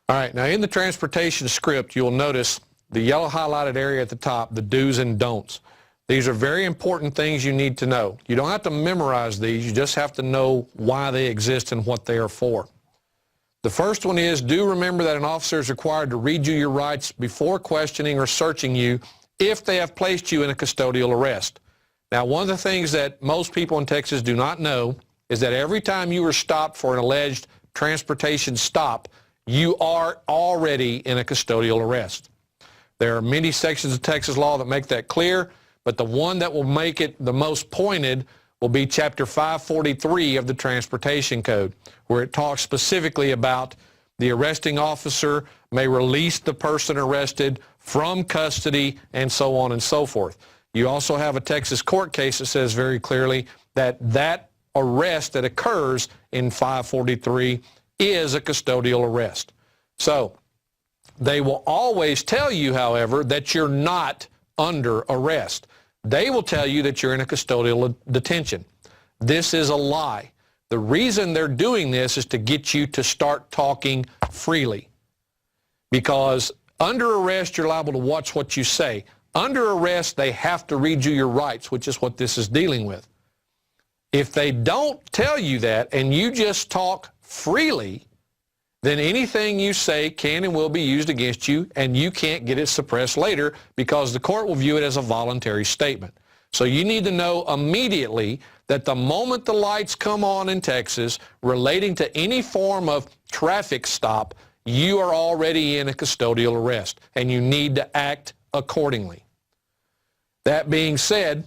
All right, now in the transportation script, you'll notice the yellow highlighted area at the top, the do's and don'ts. These are very important things you need to know. You don't have to memorize these, you just have to know why they exist and what they are for. The first one is, do remember that an officer is required to read you your rights before questioning or searching you if they have placed you in a custodial arrest. Now, one of the things that most people in Texas do not know is that every time you are stopped for an alleged transportation stop, you are already in a custodial arrest. There are many sections of Texas law that make that clear, but the one that will make it the most pointed will be Chapter 543 of the Transportation Code, where it talks specifically about the arresting officer may release the person arrested from custody and so on and so forth. You also have a Texas court case that says very clearly that that arrest that occurs in 543 is a custodial arrest. So they will always tell you, however, that you're not under arrest. They will tell you that you're in a custodial detention. This is a lie. The reason they're doing this is to get you to start talking freely. Because under arrest, you're liable to watch what you say. Under arrest, they have to read you your rights, which is what this is dealing with. If they don't tell you that and you just talk freely, then anything you say can and will be used against you, and you can't get it suppressed later because the court will view it as a voluntary statement. So you need to know immediately that the moment the lights come on in Texas relating to any form of traffic stop, you are already in a custodial arrest, and you need to act accordingly. That being said,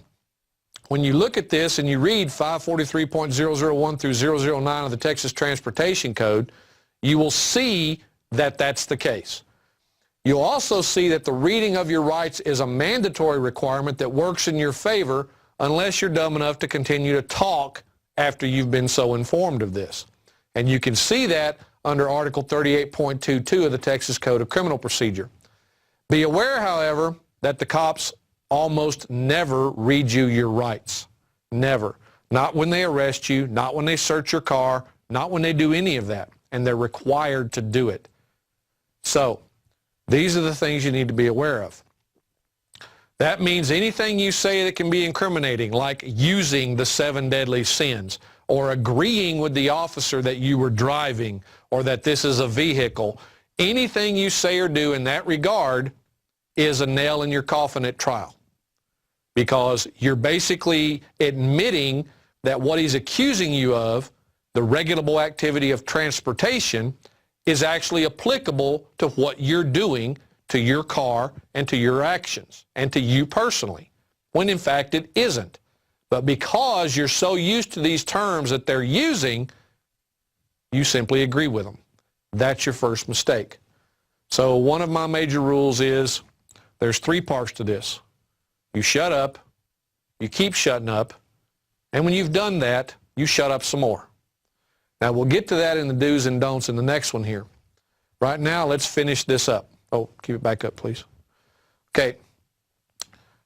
when you look at this and you read 543.001 through 009 of the Texas Transportation Code, you will see that that's the case. You'll also see that the reading of your rights is a mandatory requirement that works in your favor unless you're dumb enough to continue to talk after you've been so informed of this. And you can see that under Article 38.22 of the Texas Code of Criminal Procedure. Be aware, however, that the cops almost never read you your rights. Never. Not when they arrest you, not when they search your car, not when they do any of that. And they're required to do it. So, these are the things you need to be aware of. That means anything you say that can be incriminating, like using the 7 deadly sins, or agreeing with the officer that you were driving, or that this is a vehicle. Anything you say or do in that regard is a nail in your coffin at trial, because you're basically admitting that what he's accusing you of, the regulable activity of transportation, is actually applicable to what you're doing to your car and to your actions and to you personally, when in fact it isn't. But because you're so used to these terms that they're using, you simply agree with them. That's your first mistake. So one of my major rules is there's 3 parts to this. You shut up, you keep shutting up, and when you've done that, you shut up some more. Now, we'll get to that in the do's and don'ts in the next one here. Right now, let's finish this up. Oh, keep it back up, please. Okay.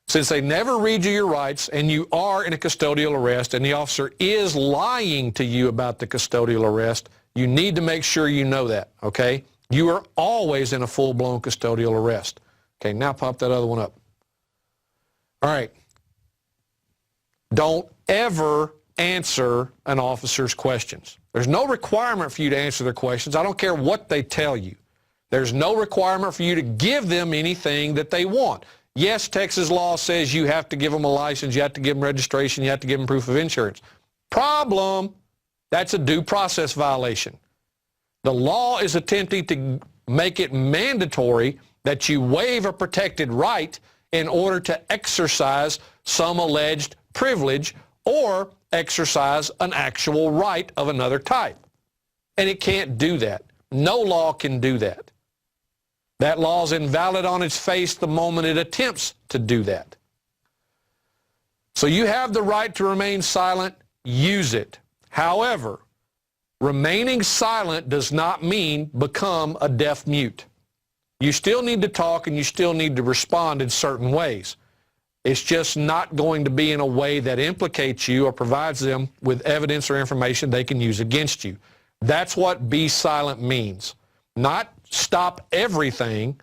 Since they never read you your rights and you are in a custodial arrest and the officer is lying to you about the custodial arrest, you need to make sure you know that, okay? You are always in a full-blown custodial arrest. Okay, now pop that other one up. All right. Don't ever answer an officer's questions. There's no requirement for you to answer their questions. I don't care what they tell you. There's no requirement for you to give them anything that they want. Yes, Texas law says you have to give them a license, you have to give them registration, you have to give them proof of insurance. Problem, that's a due process violation. The law is attempting to make it mandatory that you waive a protected right in order to exercise some alleged privilege or exercise an actual right of another type. And it can't do that. No law can do that. That law is invalid on its face the moment it attempts to do that. So you have the right to remain silent, use it. However, remaining silent does not mean become a deaf mute. You still need to talk and you still need to respond in certain ways. It's just not going to be in a way that implicates you or provides them with evidence or information they can use against you. That's what be silent means. Not stop everything.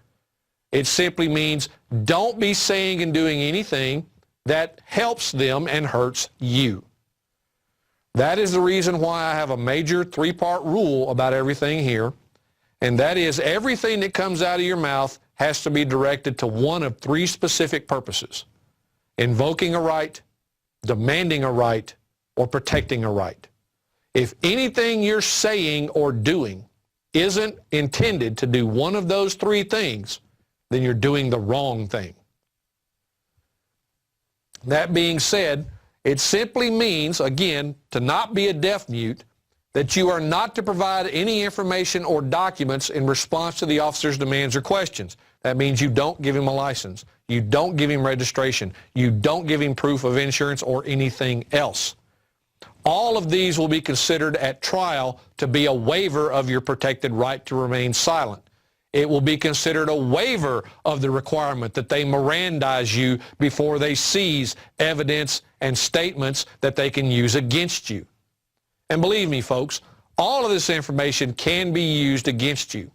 It simply means don't be saying and doing anything that helps them and hurts you. That is the reason why I have a major 3-part rule about everything here, and that is everything that comes out of your mouth has to be directed to one of 3 specific purposes: invoking a right, demanding a right, or protecting a right. If anything you're saying or doing isn't intended to do one of those 3 things, then you're doing the wrong thing. That being said, it simply means, again, to not be a deaf mute, that you are not to provide any information or documents in response to the officer's demands or questions. That means you don't give him a license, you don't give him registration, you don't give him proof of insurance or anything else. All of these will be considered at trial to be a waiver of your protected right to remain silent. It will be considered a waiver of the requirement that they Mirandize you before they seize evidence and statements that they can use against you. And believe me, folks, all of this information can be used against you.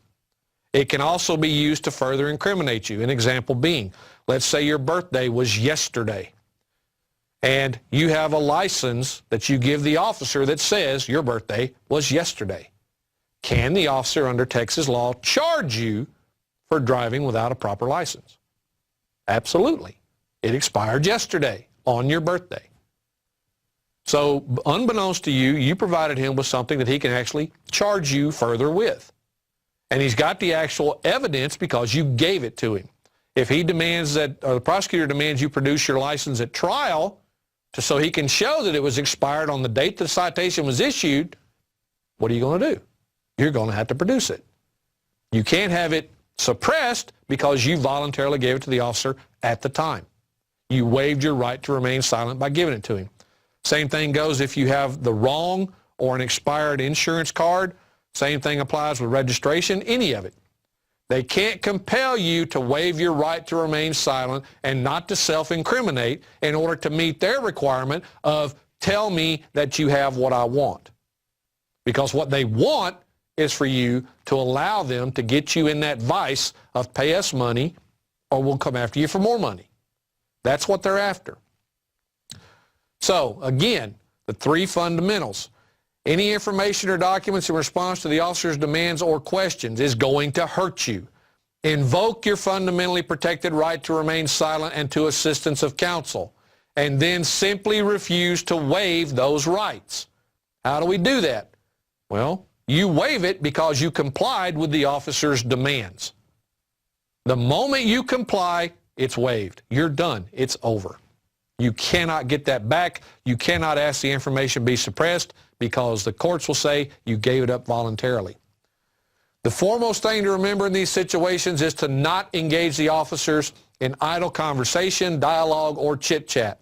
It can also be used to further incriminate you. An example being, let's say your birthday was yesterday, and you have a license that you give the officer that says your birthday was yesterday. Can the officer under Texas law charge you for driving without a proper license? Absolutely. It expired yesterday on your birthday. So unbeknownst to you, you provided him with something that he can actually charge you further with. And he's got the actual evidence because you gave it to him. If he demands that, or the prosecutor demands you produce your license at trial so he can show that it was expired on the date the citation was issued, what are you going to do? You're going to have to produce it. You can't have it suppressed because you voluntarily gave it to the officer at the time. You waived your right to remain silent by giving it to him. Same thing goes if you have the wrong or an expired insurance card. Same thing applies with registration, any of it. They can't compel you to waive your right to remain silent and not to self-incriminate in order to meet their requirement of tell me that you have what I want. Because what they want is for you to allow them to get you in that vice of pay us money or we'll come after you for more money. That's what they're after. So, again, the three fundamentals. Any information or documents in response to the officer's demands or questions is going to hurt you. Invoke your fundamentally protected right to remain silent and to assistance of counsel, and then simply refuse to waive those rights. How do we do that? Well, you waive it because you complied with the officer's demands. The moment you comply, it's waived. You're done. It's over. You cannot get that back. You cannot ask the information be suppressed because the courts will say you gave it up voluntarily. The foremost thing to remember in these situations is to not engage the officers in idle conversation, dialogue, or chit-chat.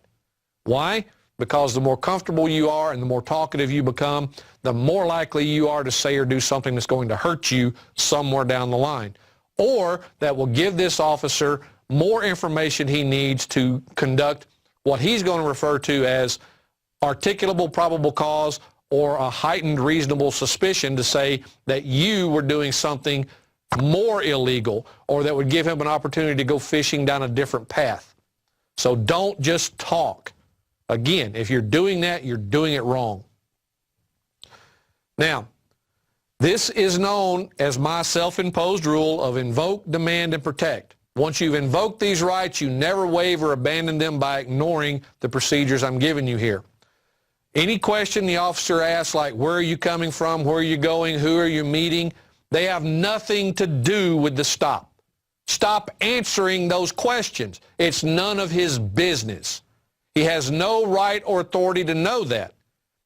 Why? Because the more comfortable you are and the more talkative you become, the more likely you are to say or do something that's going to hurt you somewhere down the line, or that will give this officer more information he needs to conduct what he's going to refer to as articulable probable cause or a heightened reasonable suspicion to say that you were doing something more illegal or that would give him an opportunity to go fishing down a different path. So don't just talk. Again, if you're doing that, you're doing it wrong. Now, this is known as my self-imposed rule of invoke, demand, and protect. Once you've invoked these rights, you never waive or abandon them by ignoring the procedures I'm giving you here. Any question the officer asks, like where are you coming from, where are you going, who are you meeting, they have nothing to do with the stop. Stop answering those questions. It's none of his business. He has no right or authority to know that.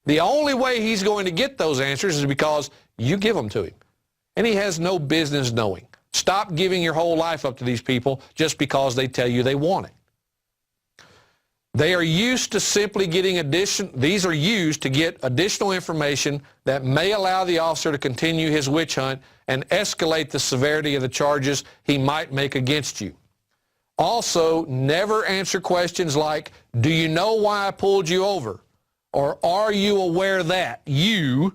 The only way he's going to get those answers is because you give them to him. And he has no business knowing. Stop giving your whole life up to these people just because they tell you they want it. They are used to simply getting these are used to get additional information that may allow the officer to continue his witch hunt and escalate the severity of the charges he might make against you. Also, never answer questions like, do you know why I pulled you over? Or are you aware that you...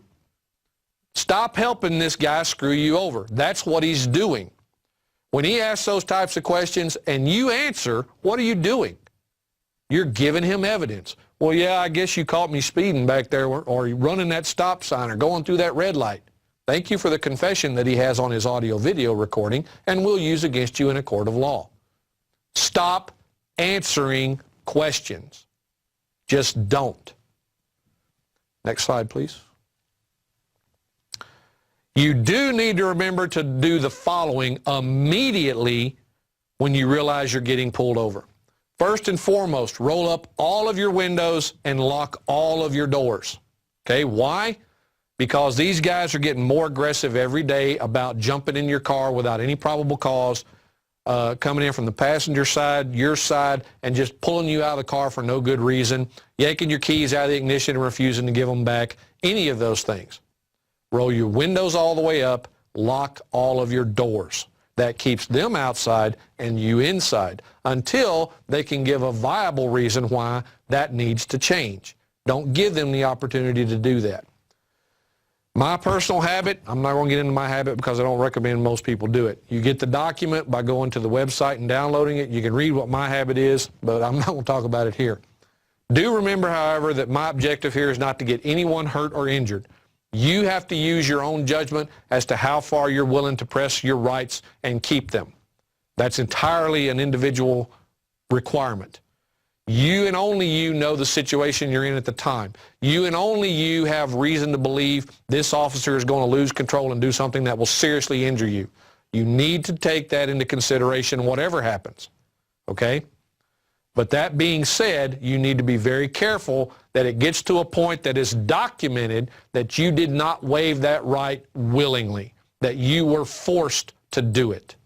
Stop helping this guy screw you over. That's what he's doing. When he asks those types of questions and you answer, what are you doing? You're giving him evidence. Well, yeah, I guess you caught me speeding back there or running that stop sign or going through that red light. Thank you for the confession that he has on his audio-video recording and will use against you in a court of law. Stop answering questions. Just don't. Next slide, please. You do need to remember to do the following immediately when you realize you're getting pulled over. First and foremost, roll up all of your windows and lock all of your doors. Okay, why? Because these guys are getting more aggressive every day about jumping in your car without any probable cause, coming in from the passenger side, your side, and just pulling you out of the car for no good reason, yanking your keys out of the ignition and refusing to give them back, any of those things. Roll your windows all the way up, lock all of your doors. That keeps them outside and you inside until they can give a viable reason why that needs to change. Don't give them the opportunity to do that. My personal habit, I'm not going to get into my habit because I don't recommend most people do it. You get the document by going to the website and downloading it. You can read what my habit is, but I'm not going to talk about it here. Do remember, however, that my objective here is not to get anyone hurt or injured. You have to use your own judgment as to how far you're willing to press your rights and keep them. That's entirely an individual requirement. You and only you know the situation you're in at the time. You and only you have reason to believe this officer is going to lose control and do something that will seriously injure you. You need to take that into consideration whatever happens, okay? But that being said, you need to be very careful that it gets to a point that is documented that you did not waive that right willingly, that you were forced to do it.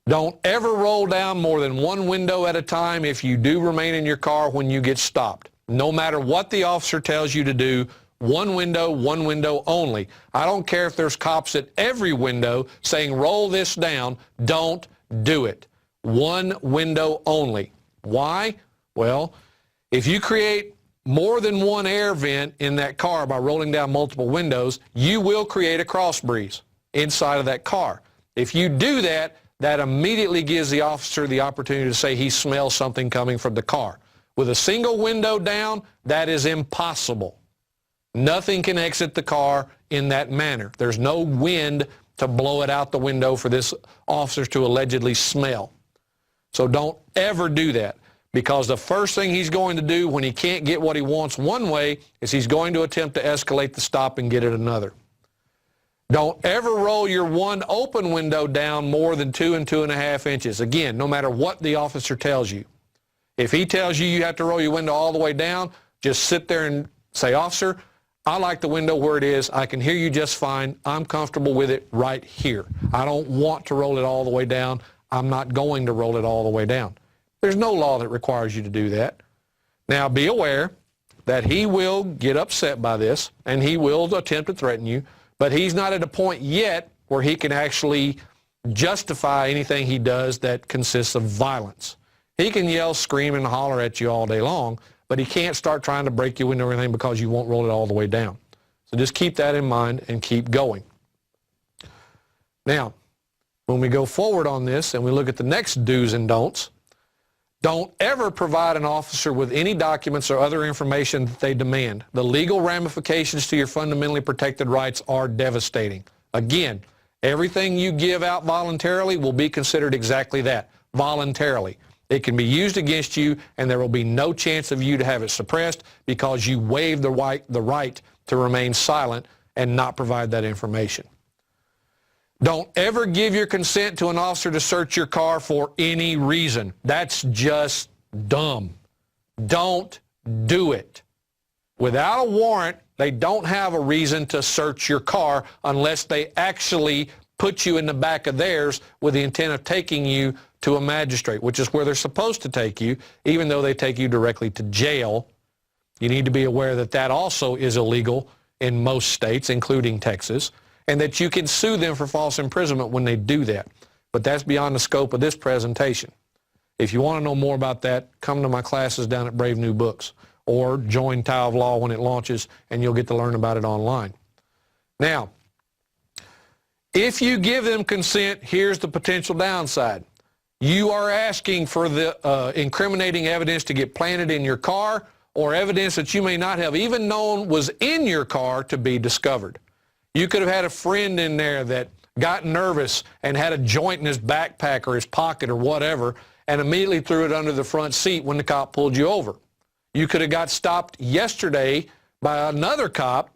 Don't ever roll down more than one window at a time if you do remain in your car when you get stopped. No matter what the officer tells you to do, one window only. I don't care if there's cops at every window saying roll this down, don't do it. One window only. Why? Well, if you create more than one air vent in that car by rolling down multiple windows, you will create a cross breeze inside of that car. If you do that, that immediately gives the officer the opportunity to say he smells something coming from the car. With a single window down, that is impossible. Nothing can exit the car in that manner. There's no wind to blow it out the window for this officer to allegedly smell. So don't ever do that, because the first thing he's going to do when he can't get what he wants one way is he's going to attempt to escalate the stop and get it another. Don't ever roll your one open window down more than 2 and 2.5 inches. Again, no matter what the officer tells you. If he tells you you have to roll your window all the way down, just sit there and say, "Officer, I like the window where it is. I can hear you just fine. I'm comfortable with it right here. I don't want to roll it all the way down. I'm not going to roll it all the way down." There's no law that requires you to do that. Now, be aware that he will get upset by this, and he will attempt to threaten you, but he's not at a point yet where he can actually justify anything he does that consists of violence. He can yell, scream, and holler at you all day long, but he can't start trying to break your window or anything because you won't roll it all the way down. So just keep that in mind and keep going. Now, when we go forward on this and we look at the next do's and don'ts, don't ever provide an officer with any documents or other information that they demand. The legal ramifications to your fundamentally protected rights are devastating. Again, everything you give out voluntarily will be considered exactly that, voluntarily. It can be used against you, and there will be no chance of you to have it suppressed because you waived the right to remain silent and not provide that information. Don't ever give your consent to an officer to search your car for any reason. That's just dumb. Don't do it. Without a warrant, they don't have a reason to search your car unless they actually put you in the back of theirs with the intent of taking you to a magistrate, which is where they're supposed to take you, even though they take you directly to jail. You need to be aware that that also is illegal in most states, including Texas, and that you can sue them for false imprisonment when they do that. But that's beyond the scope of this presentation. If you want to know more about that, come to my classes down at Brave New Books, or join Tower of Law when it launches, and you'll get to learn about it online. Now, if you give them consent, here's the potential downside. You are asking for the incriminating evidence to get planted in your car, or evidence that you may not have even known was in your car to be discovered. You could have had a friend in there that got nervous and had a joint in his backpack or his pocket or whatever, and immediately threw it under the front seat when the cop pulled you over. You could have got stopped yesterday by another cop,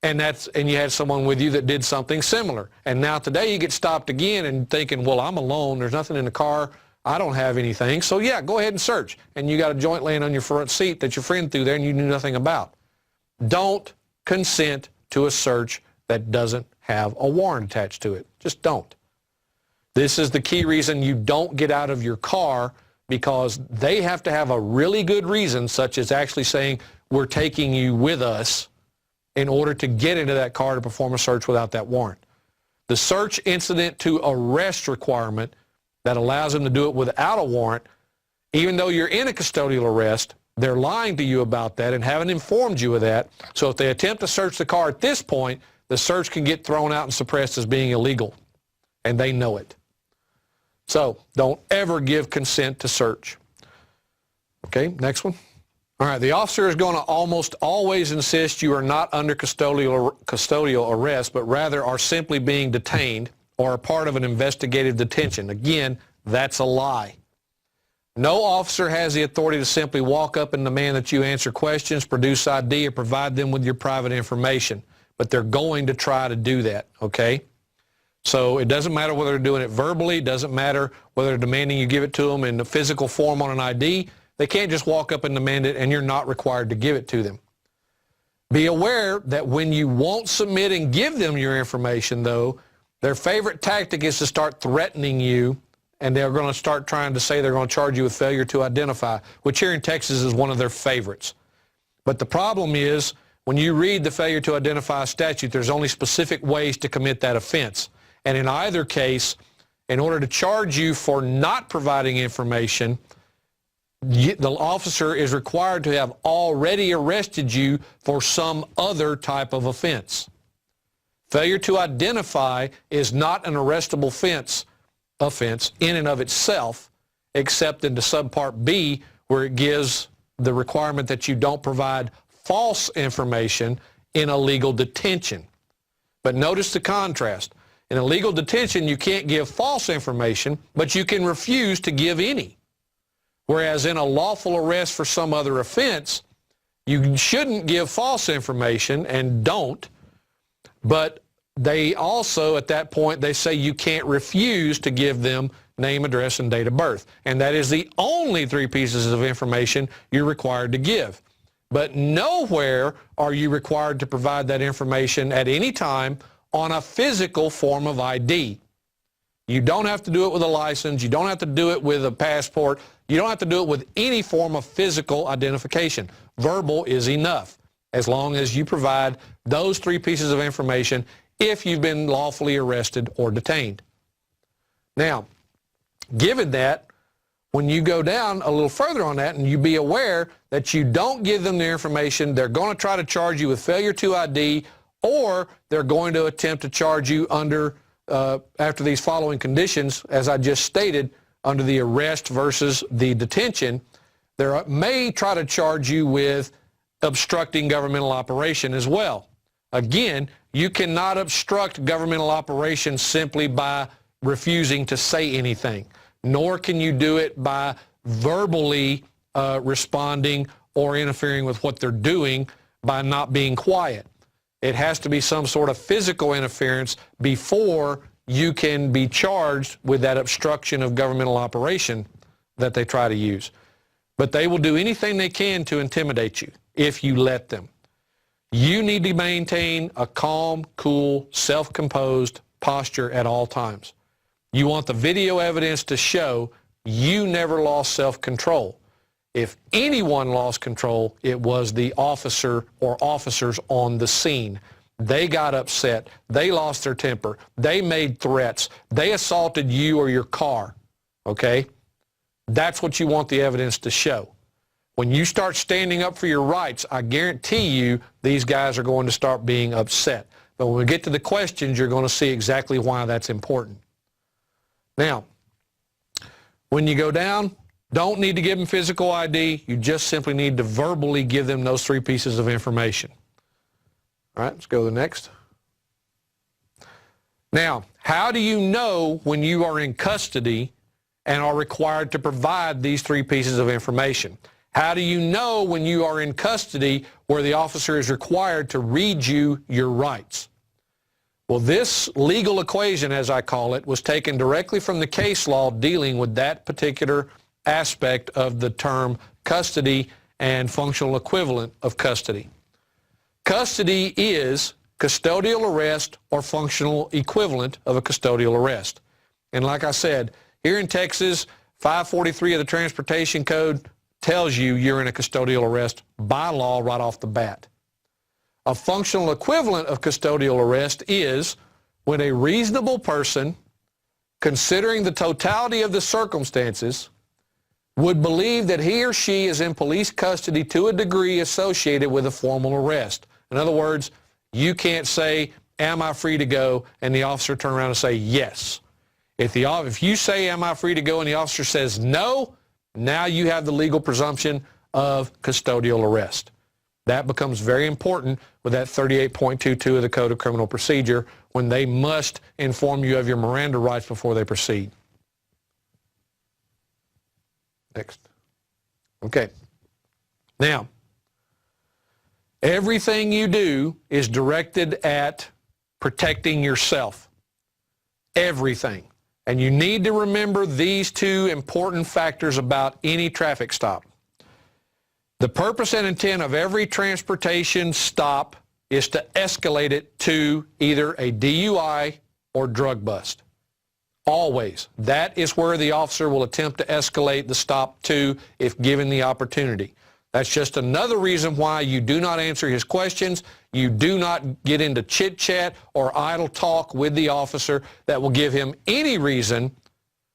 and you had someone with you that did something similar. And now today you get stopped again and thinking, well, I'm alone, there's nothing in the car, I don't have anything, so yeah, go ahead and search. And you got a joint laying on your front seat that your friend threw there and you knew nothing about. Don't consent to a search that doesn't have a warrant attached to it. Just don't. This is the key reason you don't get out of your car, because they have to have a really good reason, such as actually saying, we're taking you with us, in order to get into that car to perform a search without that warrant. The search incident to arrest requirement that allows them to do it without a warrant, even though you're in a custodial arrest, they're lying to you about that and haven't informed you of that. So if they attempt to search the car at this point, the search can get thrown out and suppressed as being illegal, and they know it. So don't ever give consent to search. Okay, next one. All right, the officer is going to almost always insist you are not under custodial arrest, but rather are simply being detained or a part of an investigative detention. Again, that's a lie. No officer has the authority to simply walk up and demand that you answer questions, produce ID, or provide them with your private information, but they're going to try to do that, okay? So it doesn't matter whether they're doing it verbally, it doesn't matter whether they're demanding you give it to them in the physical form on an ID. They can't just walk up and demand it, and you're not required to give it to them. Be aware that when you won't submit and give them your information, though, their favorite tactic is to start threatening you, and they're going to start trying to say they're going to charge you with failure to identify, which here in Texas is one of their favorites. But the problem is, when you read the failure to identify statute, there's only specific ways to commit that offense. And in either case, in order to charge you for not providing information, the officer is required to have already arrested you for some other type of offense. Failure to identify is not an arrestable offense offense in and of itself, except into subpart B, where it gives the requirement that you don't provide false information in a legal detention. But notice the contrast. In a legal detention, you can't give false information, but you can refuse to give any. Whereas in a lawful arrest for some other offense, you shouldn't give false information and don't, but they also, at that point, they say you can't refuse to give them name, address, and date of birth. And that is the only 3 pieces of information you're required to give. But nowhere are you required to provide that information at any time on a physical form of ID. You don't have to do it with a license. You don't have to do it with a passport. You don't have to do it with any form of physical identification. Verbal is enough, as long as you provide those 3 pieces of information if you've been lawfully arrested or detained. Now, given that, when you go down a little further on that and you be aware that you don't give them the information, they're going to try to charge you with failure to ID, or they're going to attempt to charge you under, after these following conditions, as I just stated, under the arrest versus the detention. They may try to charge you with obstructing governmental operation as well. Again, you cannot obstruct governmental operation simply by refusing to say anything, nor can you do it by verbally responding or interfering with what they're doing by not being quiet. It has to be some sort of physical interference before you can be charged with that obstruction of governmental operation that they try to use. But they will do anything they can to intimidate you if you let them. You need to maintain a calm, cool, self-composed posture at all times. You want the video evidence to show you never lost self-control. If anyone lost control, it was the officer or officers on the scene. They got upset. They lost their temper. They made threats. They assaulted you or your car. Okay? That's what you want the evidence to show. When you start standing up for your rights, I guarantee you these guys are going to start being upset. But when we get to the questions, you're going to see exactly why that's important. Now, when you go down, don't need to give them physical ID. You just simply need to verbally give them those 3 pieces of information. All right, let's go to the next. Now, how do you know when you are in custody and are required to provide these 3 pieces of information? How do you know when you are in custody where the officer is required to read you your rights? Well, this legal equation, as I call it, was taken directly from the case law dealing with that particular aspect of the term custody and functional equivalent of custody. Custody is custodial arrest or functional equivalent of a custodial arrest. And like I said, here in Texas, 543 of the Transportation Code tells you you're in a custodial arrest by law right off the bat. A functional equivalent of custodial arrest is when a reasonable person, considering the totality of the circumstances, would believe that he or she is in police custody to a degree associated with a formal arrest. In other words, you can't say, am I free to go? And the officer turn around and say, yes. If you say, am I free to go? And the officer says no, now you have the legal presumption of custodial arrest. That becomes very important with that 38.22 of the Code of Criminal Procedure when they must inform you of your Miranda rights before they proceed. Next. Okay. Now, everything you do is directed at protecting yourself. Everything. And you need to remember these 2 important factors about any traffic stop. The purpose and intent of every transportation stop is to escalate it to either a DUI or drug bust. Always. That is where the officer will attempt to escalate the stop to if given the opportunity. That's just another reason why you do not answer his questions. You do not get into chit-chat or idle talk with the officer that will give him any reason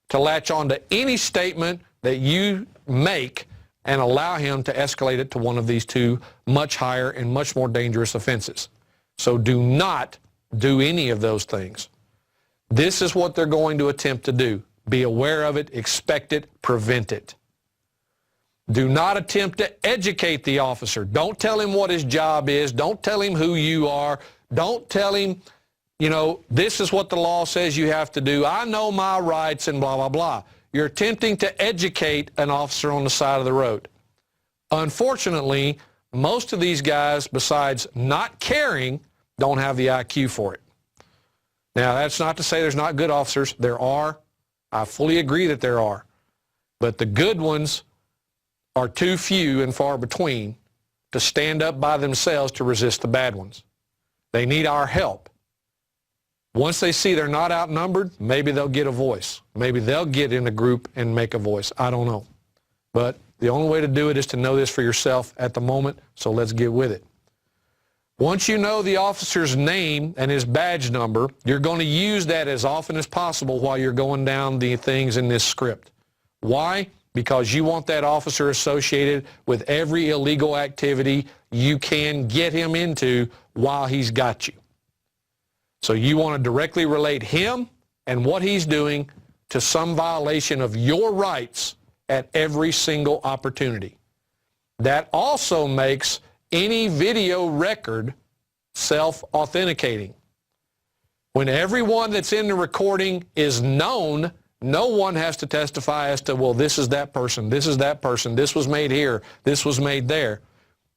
to latch on to any statement that you make and allow him to escalate it to one of these 2 much higher and much more dangerous offenses. So do not do any of those things. This is what they're going to attempt to do. Be aware of it, expect it, prevent it. Do not attempt to educate the officer. Don't tell him what his job is. Don't tell him who you are. Don't tell him, you know, this is what the law says you have to do. I know my rights and blah, blah, blah. You're attempting to educate an officer on the side of the road. Unfortunately, most of these guys, besides not caring, don't have the IQ for it. Now, that's not to say there's not good officers. There are. I fully agree that there are. But the good ones are too few and far between to stand up by themselves to resist the bad ones. They need our help. Once they see they're not outnumbered, maybe they'll get a voice. Maybe they'll get in a group and make a voice. I don't know. But the only way to do it is to know this for yourself at the moment, so let's get with it. Once you know the officer's name and his badge number, you're going to use that as often as possible while you're going down the things in this script. Why? Because you want that officer associated with every illegal activity you can get him into while he's got you. So you want to directly relate him and what he's doing to some violation of your rights at every single opportunity. That also makes any video record self-authenticating. When everyone that's in the recording is known, no one has to testify as to, well, this is that person, this is that person, this was made here, this was made there.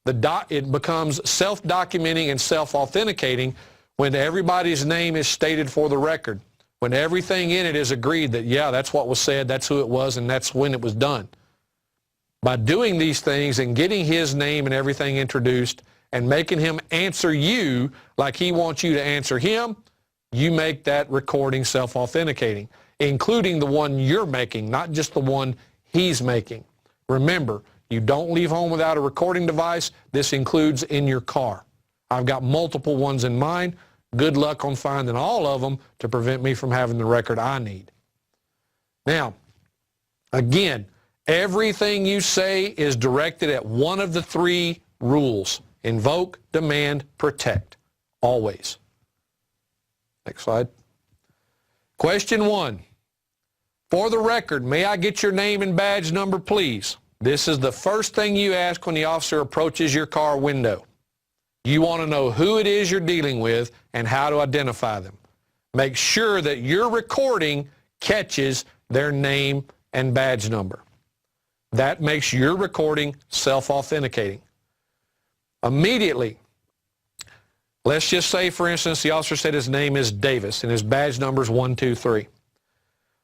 It becomes self-documenting and self-authenticating when everybody's name is stated for the record, when everything in it is agreed that, yeah, that's what was said, that's who it was, and that's when it was done. By doing these things and getting his name and everything introduced and making him answer you like he wants you to answer him, you make that recording self-authenticating, including the one you're making, not just the one he's making. Remember, you don't leave home without a recording device. This includes in your car. I've got multiple ones in mine. Good luck on finding all of them to prevent me from having the record I need. Now, again, everything you say is directed at one of the three rules: invoke, demand, protect. Always. Next slide. Question 1. For the record, may I get your name and badge number, please? This is the first thing you ask when the officer approaches your car window. You want to know who it is you're dealing with and how to identify them. Make sure that your recording catches their name and badge number. That makes your recording self-authenticating. Immediately, let's just say, for instance, the officer said his name is Davis and his badge number is 123.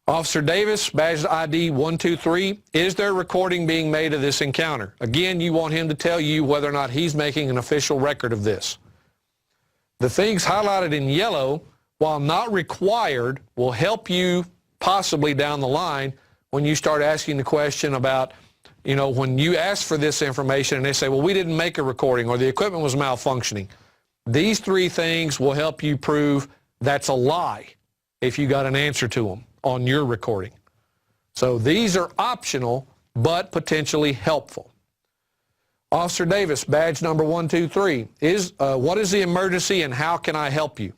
Officer Davis, badge ID 123, is there recording being made of this encounter? Again, you want him to tell you whether or not he's making an official record of this. The things highlighted in yellow, while not required, will help you possibly down the line when you start asking the question about, you know, when you ask for this information and they say, well, we didn't make a recording or the equipment was malfunctioning. These three things will help you prove that's a lie if you got an answer to them on your recording. So these are optional but potentially helpful. Officer Davis, badge number 123, what is the emergency and how can I help you?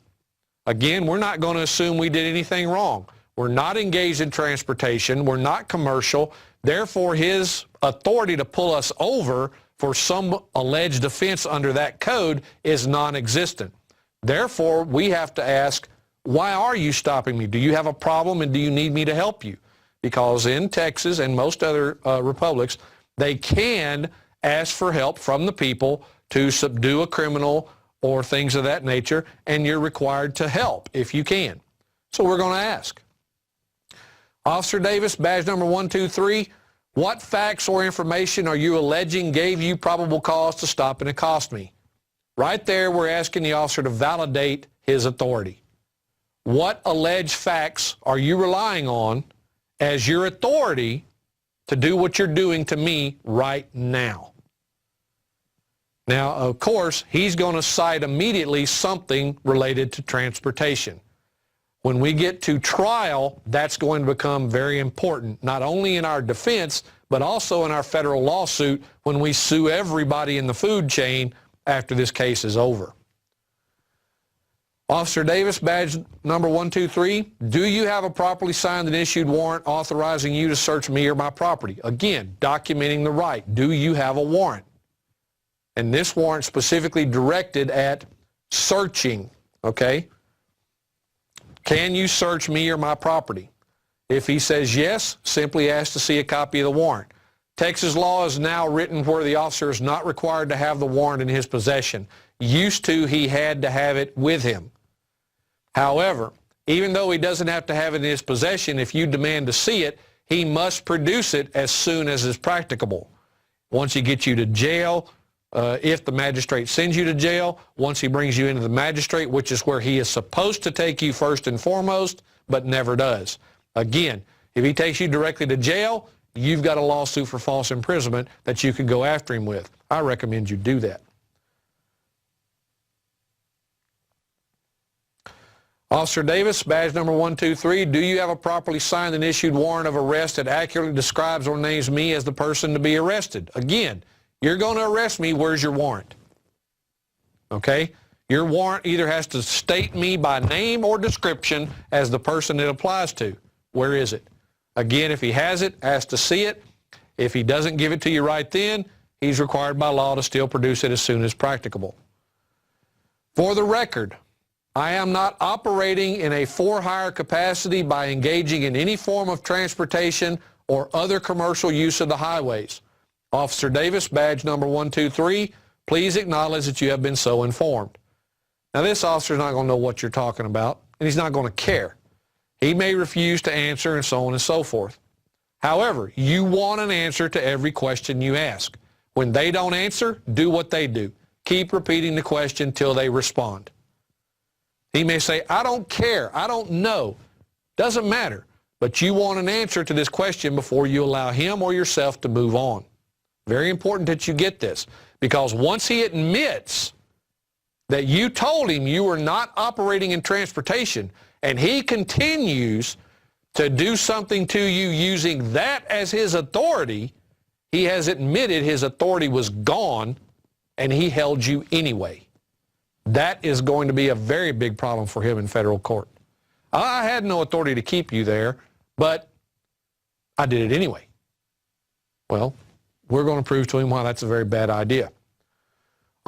Again, we're not going to assume we did anything wrong. We're not engaged in transportation. We're not commercial. Therefore, his authority to pull us over for some alleged offense under that code is non-existent. Therefore, we have to ask, why are you stopping me? Do you have a problem and do you need me to help you? Because in Texas and most other republics, they can ask for help from the people to subdue a criminal or things of that nature, and you're required to help if you can. So we're going to ask. Officer Davis, badge number 123, what facts or information are you alleging gave you probable cause to stop and accost me? Right there, we're asking the officer to validate his authority. What alleged facts are you relying on as your authority to do what you're doing to me right now? Now, of course, he's going to cite immediately something related to transportation. When we get to trial, that's going to become very important, not only in our defense, but also in our federal lawsuit when we sue everybody in the food chain after this case is over. Officer Davis, badge number 123, do you have a properly signed and issued warrant authorizing you to search me or my property? Again, documenting the right. Do you have a warrant? And this warrant specifically directed at searching, okay? Can you search me or my property? If he says yes, simply ask to see a copy of the warrant. Texas law is now written where the officer is not required to have the warrant in his possession. Used to, he had to have it with him. However, even though he doesn't have to have it in his possession, if you demand to see it, he must produce it as soon as is practicable. Once he gets you to jail, if the magistrate sends you to jail, once he brings you into the magistrate, which is where he is supposed to take you first and foremost, but never does. Again, if he takes you directly to jail, you've got a lawsuit for false imprisonment that you can go after him with. I recommend you do that. Officer Davis, badge number 123, do you have a properly signed and issued warrant of arrest that accurately describes or names me as the person to be arrested? Again, you're going to arrest me, where's your warrant? Okay? Your warrant either has to state me by name or description as the person it applies to. Where is it? Again, if he has it, ask to see it. If he doesn't give it to you right then, he's required by law to still produce it as soon as practicable. For the record, I am not operating in a for-hire capacity by engaging in any form of transportation or other commercial use of the highways. Officer Davis, badge number 123, please acknowledge that you have been so informed. Now, this officer is not going to know what you're talking about, and he's not going to care. He may refuse to answer and so on and so forth. However, you want an answer to every question you ask. When they don't answer, do what they do. Keep repeating the question till they respond. He may say, I don't care, I don't know. Doesn't matter. But you want an answer to this question before you allow him or yourself to move on. Very important that you get this, because once he admits that you told him you were not operating in transportation and he continues to do something to you using that as his authority, he has admitted his authority was gone and he held you anyway. That is going to be a very big problem for him in federal court. I had no authority to keep you there, but I did it anyway. Well, we're going to prove to him why that's a very bad idea.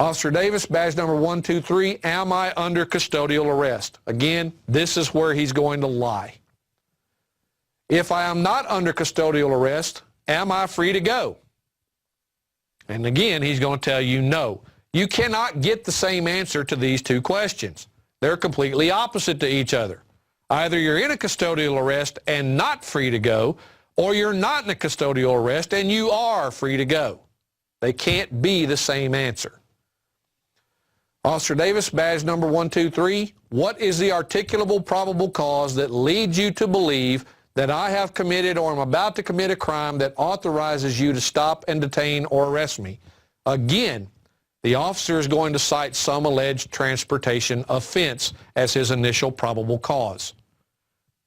Officer Davis, badge number 123, am I under custodial arrest? Again, this is where he's going to lie. If I am not under custodial arrest, am I free to go? And again, he's going to tell you no. You cannot get the same answer to these two questions. They're completely opposite to each other. Either you're in a custodial arrest and not free to go, or you're not in a custodial arrest and you are free to go. They can't be the same answer. Officer Davis, badge number 123, what is the articulable probable cause that leads you to believe that I have committed or am about to commit a crime that authorizes you to stop and detain or arrest me? Again, the officer is going to cite some alleged transportation offense as his initial probable cause.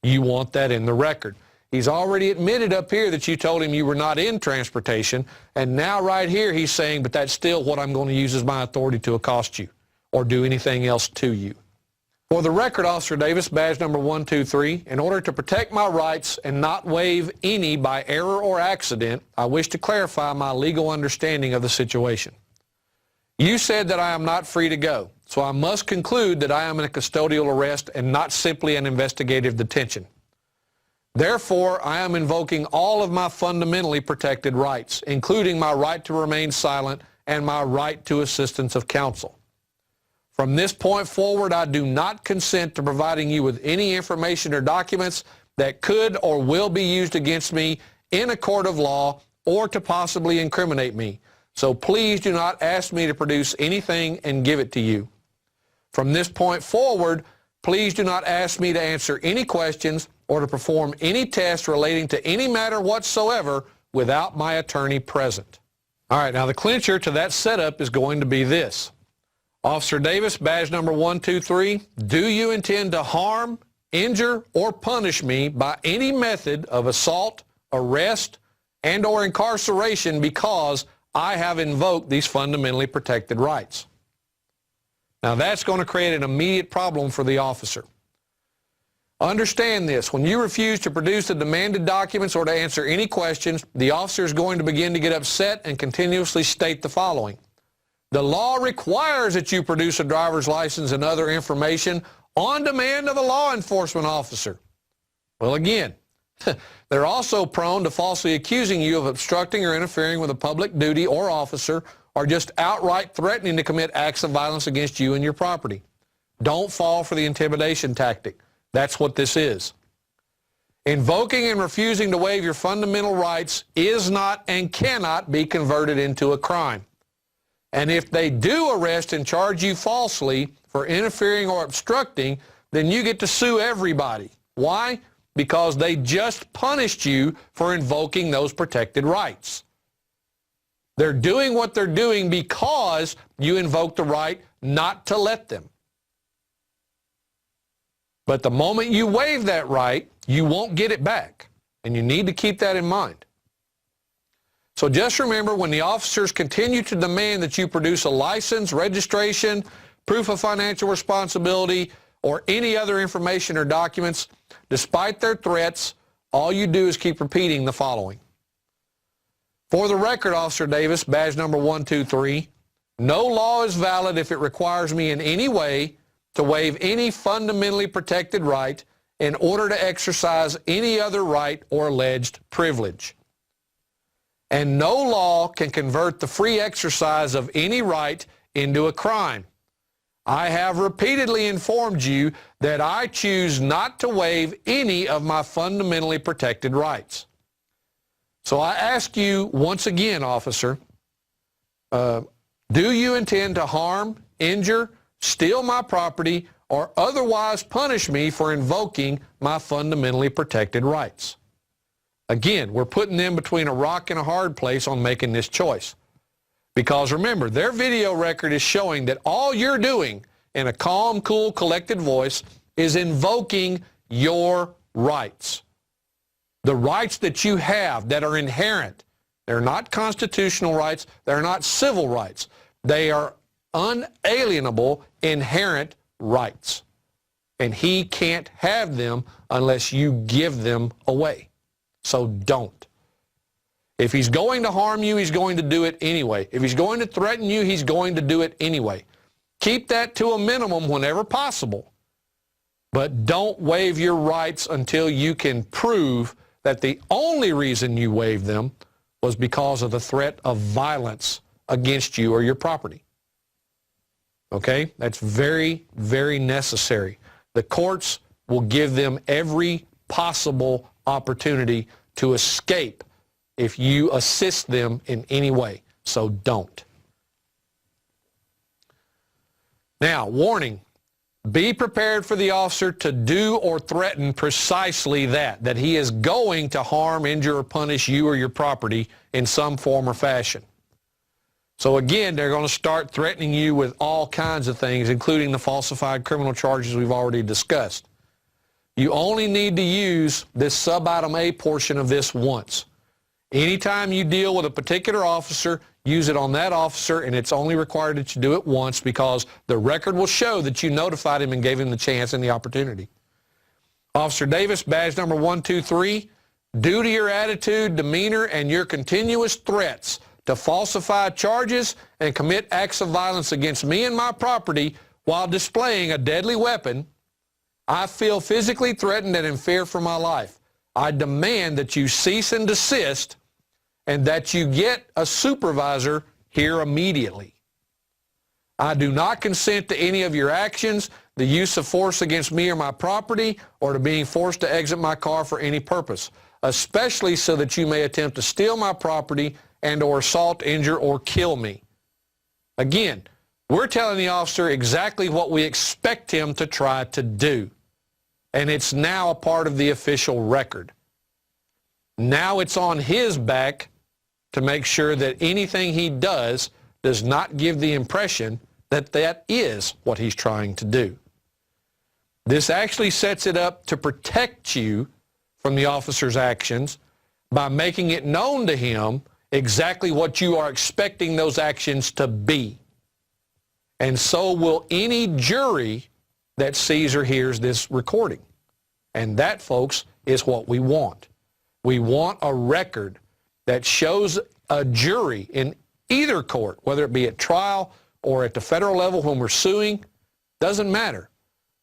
You want that in the record. He's already admitted up here that you told him you were not in transportation, and now right here he's saying, but that's still what I'm going to use as my authority to accost you or do anything else to you. For the record, Officer Davis, badge number 123, in order to protect my rights and not waive any by error or accident, I wish to clarify my legal understanding of the situation. You said that I am not free to go, so I must conclude that I am in a custodial arrest and not simply an investigative detention. Therefore, I am invoking all of my fundamentally protected rights, including my right to remain silent and my right to assistance of counsel. From this point forward, I do not consent to providing you with any information or documents that could or will be used against me in a court of law or to possibly incriminate me. So please do not ask me to produce anything and give it to you. From this point forward, please do not ask me to answer any questions or to perform any tests relating to any matter whatsoever without my attorney present. All right, now the clincher to that setup is going to be this. Officer Davis, badge number 123, do you intend to harm, injure, or punish me by any method of assault, arrest, and or incarceration because I have invoked these fundamentally protected rights? Now that's going to create an immediate problem for the officer. Understand this, when you refuse to produce the demanded documents or to answer any questions, the officer is going to begin to get upset and continuously state the following. The law requires that you produce a driver's license and other information on demand of a law enforcement officer. Well, again, they're also prone to falsely accusing you of obstructing or interfering with a public duty or officer, or just outright threatening to commit acts of violence against you and your property. Don't fall for the intimidation tactic. That's what this is. Invoking and refusing to waive your fundamental rights is not and cannot be converted into a crime. And if they do arrest and charge you falsely for interfering or obstructing, then you get to sue everybody. Why? Because they just punished you for invoking those protected rights. They're doing what they're doing because you invoked the right not to let them. But the moment you waive that right, you won't get it back. And you need to keep that in mind. So just remember, when the officers continue to demand that you produce a license, registration, proof of financial responsibility, or any other information or documents, despite their threats, all you do is keep repeating the following. For the record, Officer Davis, badge number 123, no law is valid if it requires me in any way to waive any fundamentally protected right in order to exercise any other right or alleged privilege. And no law can convert the free exercise of any right into a crime. I have repeatedly informed you that I choose not to waive any of my fundamentally protected rights. So I ask you once again, officer, do you intend to harm, injure, steal my property, or otherwise punish me for invoking my fundamentally protected rights? Again, we're putting them between a rock and a hard place on making this choice. Because remember, their video record is showing that all you're doing in a calm, cool, collected voice is invoking your rights. The rights that you have that are inherent. They're not constitutional rights. They're not civil rights. They are unalienable, inherent rights. And he can't have them unless you give them away. So don't. If he's going to harm you, he's going to do it anyway. If he's going to threaten you, he's going to do it anyway. Keep that to a minimum whenever possible. But don't waive your rights until you can prove that the only reason you waived them was because of the threat of violence against you or your property. Okay? That's very, very necessary. The courts will give them every possible opportunity to escape if you assist them in any way. So don't. Now, warning. Be prepared for the officer to do or threaten precisely that he is going to harm, injure, or punish you or your property in some form or fashion. So again, they're going to start threatening you with all kinds of things, including the falsified criminal charges we've already discussed. You only need to use this subitem A portion of this once. Anytime you deal with a particular officer, use it on that officer, and it's only required that you do it once because the record will show that you notified him and gave him the chance and the opportunity. Officer Davis, badge number 123, due to your attitude, demeanor, and your continuous threats to falsify charges and commit acts of violence against me and my property while displaying a deadly weapon, I feel physically threatened and in fear for my life. I demand that you cease and desist and that you get a supervisor here immediately. I do not consent to any of your actions, the use of force against me or my property, or to being forced to exit my car for any purpose, especially so that you may attempt to steal my property and or assault, injure, or kill me. Again, we're telling the officer exactly what we expect him to try to do. And it's now a part of the official record. Now it's on his back to make sure that anything he does not give the impression that that is what he's trying to do. This actually sets it up to protect you from the officer's actions by making it known to him exactly what you are expecting those actions to be. and so will any jury that sees or hears this recording. And that, folks, is what we want. We want a record that shows a jury in either court, whether it be at trial or at the federal level when we're suing, doesn't matter.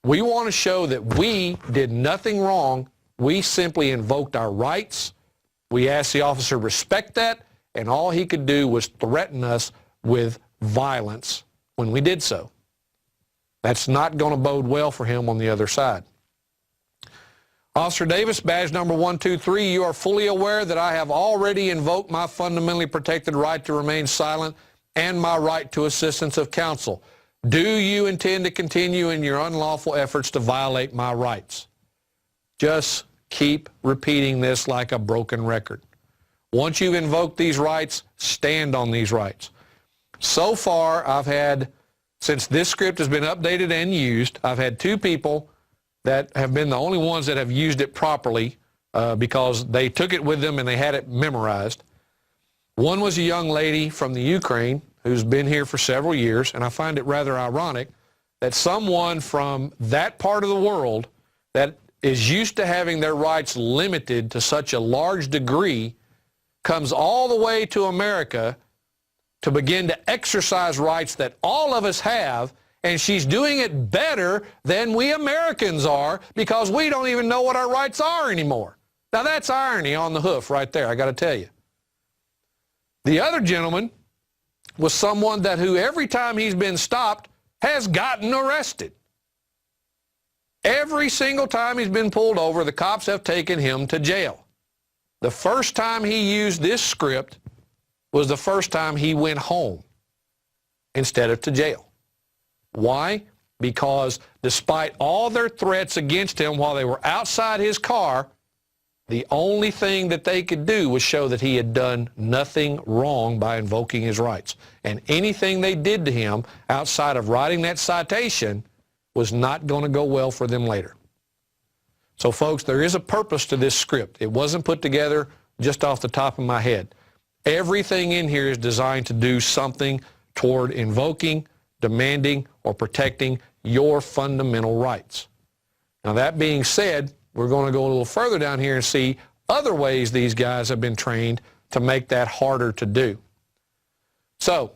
We want to show that we did nothing wrong. We simply invoked our rights. We asked the officer to respect that, and all he could do was threaten us with violence when we did so. That's not going to bode well for him on the other side. Officer Davis, badge number 123, you are fully aware that I have already invoked my fundamentally protected right to remain silent and my right to assistance of counsel. Do you intend to continue in your unlawful efforts to violate my rights? Just keep repeating this like a broken record. Once you've invoked these rights, stand on these rights. So far, I've had, since this script has been updated and used, I've had 2 people that have been the only ones that have used it properly because they took it with them and they had it memorized. One was a young lady from the Ukraine who's been here for several years, and I find it rather ironic that someone from that part of the world that is used to having their rights limited to such a large degree comes all the way to America to begin to exercise rights that all of us have, and she's doing it better than we Americans are because we don't even know what our rights are anymore. Now that's irony on the hoof right there, I got to tell you. The other gentleman was someone that who every time he's been stopped has gotten arrested. Every single time he's been pulled over, the cops have taken him to jail. The first time he used this script was the first time he went home instead of to jail. Why? Because despite all their threats against him while they were outside his car, the only thing that they could do was show that he had done nothing wrong by invoking his rights. And anything they did to him outside of writing that citation was not going to go well for them later. So, folks, there is a purpose to this script. It wasn't put together just off the top of my head. Everything in here is designed to do something toward invoking, demanding, or protecting your fundamental rights. Now, that being said, we're going to go a little further down here and see other ways these guys have been trained to make that harder to do. So,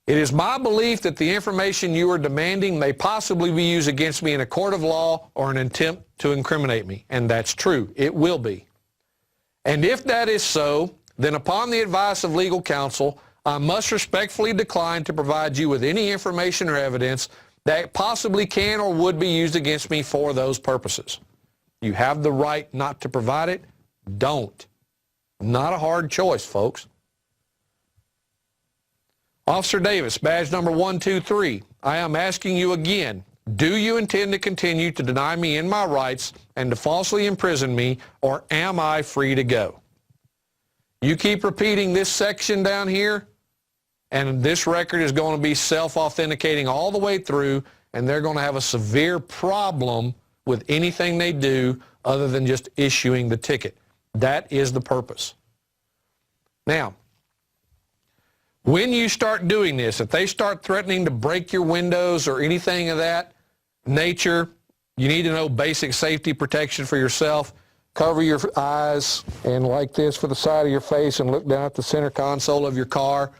it is my belief that the information you are demanding may possibly be used against me in a court of law or an attempt to incriminate me. And that's true. It will be. And if that is so, then upon the advice of legal counsel, I must respectfully decline to provide you with any information or evidence that possibly can or would be used against me for those purposes. You have the right not to provide it. Don't. Not a hard choice, folks. Officer Davis, badge number 123, I am asking you again, do you intend to continue to deny me in my rights and to falsely imprison me, or am I free to go? You keep repeating this section down here, and this record is going to be self-authenticating all the way through, and they're going to have a severe problem with anything they do other than just issuing the ticket. That is the purpose. Now, when you start doing this, if they start threatening to break your windows or anything of that nature, you need to know basic safety protection for yourself. Cover your eyes and like this for the side of your face and look down at the center console of your car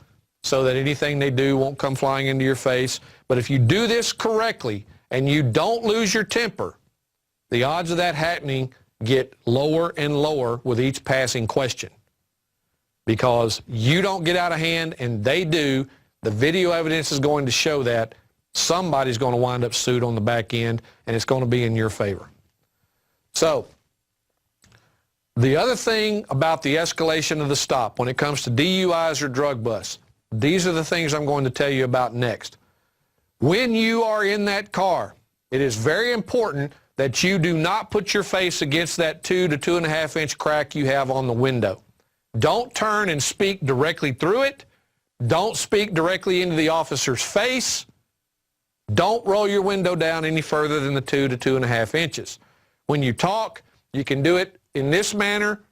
so that anything they do won't come flying into your face. But if you do this correctly and you don't lose your temper, the odds of that happening get lower and lower with each passing question. Because you don't get out of hand and they do, the video evidence is going to show that somebody's going to wind up sued on the back end, and it's going to be in your favor. So, the other thing about the escalation of the stop when it comes to DUIs or drug busts, these are the things I'm going to tell you about next. When you are in that car, it is very important that you do not put your face against that 2 to 2.5 inch crack you have on the window. Don't turn and speak directly through it. Don't speak directly into the officer's face. Don't roll your window down any further than the 2 to 2.5 inches. When you talk, you can do it in this manner.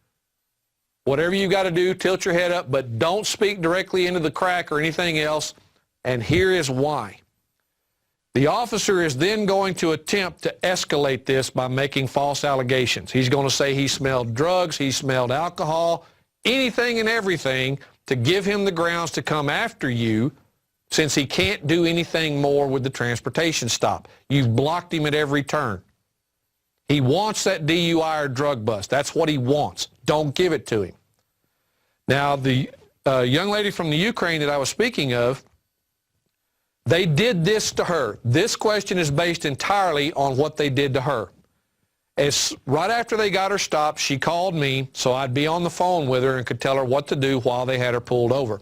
Whatever you got to do, tilt your head up, but don't speak directly into the crack or anything else. and here is why. The officer is then going to attempt to escalate this by making false allegations. He's going to say he smelled drugs, he smelled alcohol, anything and everything to give him the grounds to come after you, since he can't do anything more with the transportation stop. You've blocked him at every turn. He wants that DUI or drug bust. That's what he wants. Don't give it to him. Now, the young lady from the Ukraine that I was speaking of, they did this to her. This question is based entirely on what they did to her. Right after they got her stopped, she called me, so I'd be on the phone with her and could tell her what to do while they had her pulled over.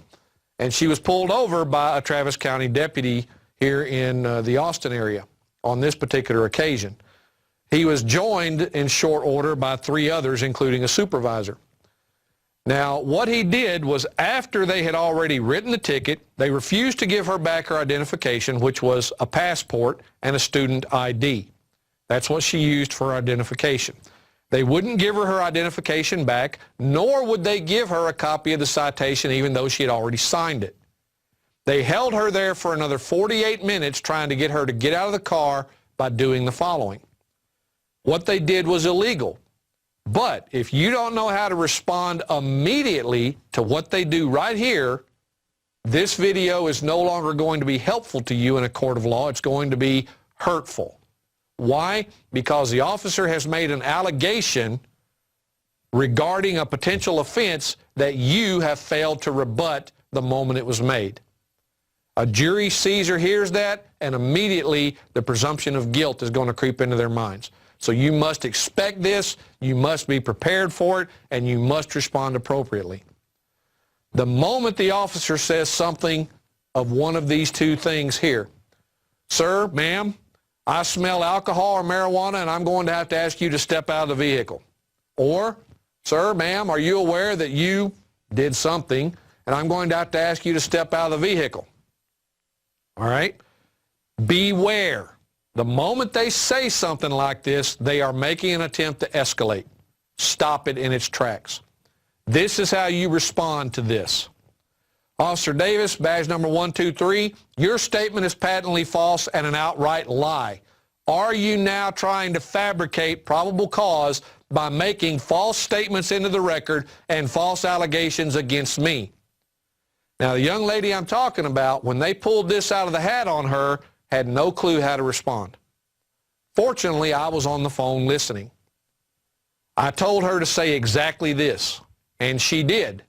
And she was pulled over by a Travis County deputy here in the Austin area on this particular occasion. He was joined in short order by 3 others, including a supervisor. Now, what he did was, after they had already written the ticket, they refused to give her back her identification, which was a passport and a student ID. That's what she used for identification. They wouldn't give her her identification back, nor would they give her a copy of the citation, even though she had already signed it. They held her there for another 48 minutes trying to get her to get out of the car by doing the following. What they did was illegal. But if you don't know how to respond immediately to what they do right here, this video is no longer going to be helpful to you in a court of law. It's going to be hurtful. Why? Because the officer has made an allegation regarding a potential offense that you have failed to rebut the moment it was made. A jury sees or hears that, and immediately the presumption of guilt is going to creep into their minds. So you must expect this, you must be prepared for it, and you must respond appropriately. The moment the officer says something of one of these 2 things here, sir, ma'am, I smell alcohol or marijuana, and I'm going to have to ask you to step out of the vehicle. Or, sir, ma'am, are you aware that you did something, and I'm going to have to ask you to step out of the vehicle? All right? Beware. The moment they say something like this, they are making an attempt to escalate. Stop it in its tracks. This is how you respond to this. Officer Davis, badge number 123, your statement is patently false and an outright lie. Are you now trying to fabricate probable cause by making false statements into the record and false allegations against me? Now, the young lady I'm talking about, when they pulled this out of the hat on her, had no clue how to respond. Fortunately, I was on the phone listening. I told her to say exactly this, and she did.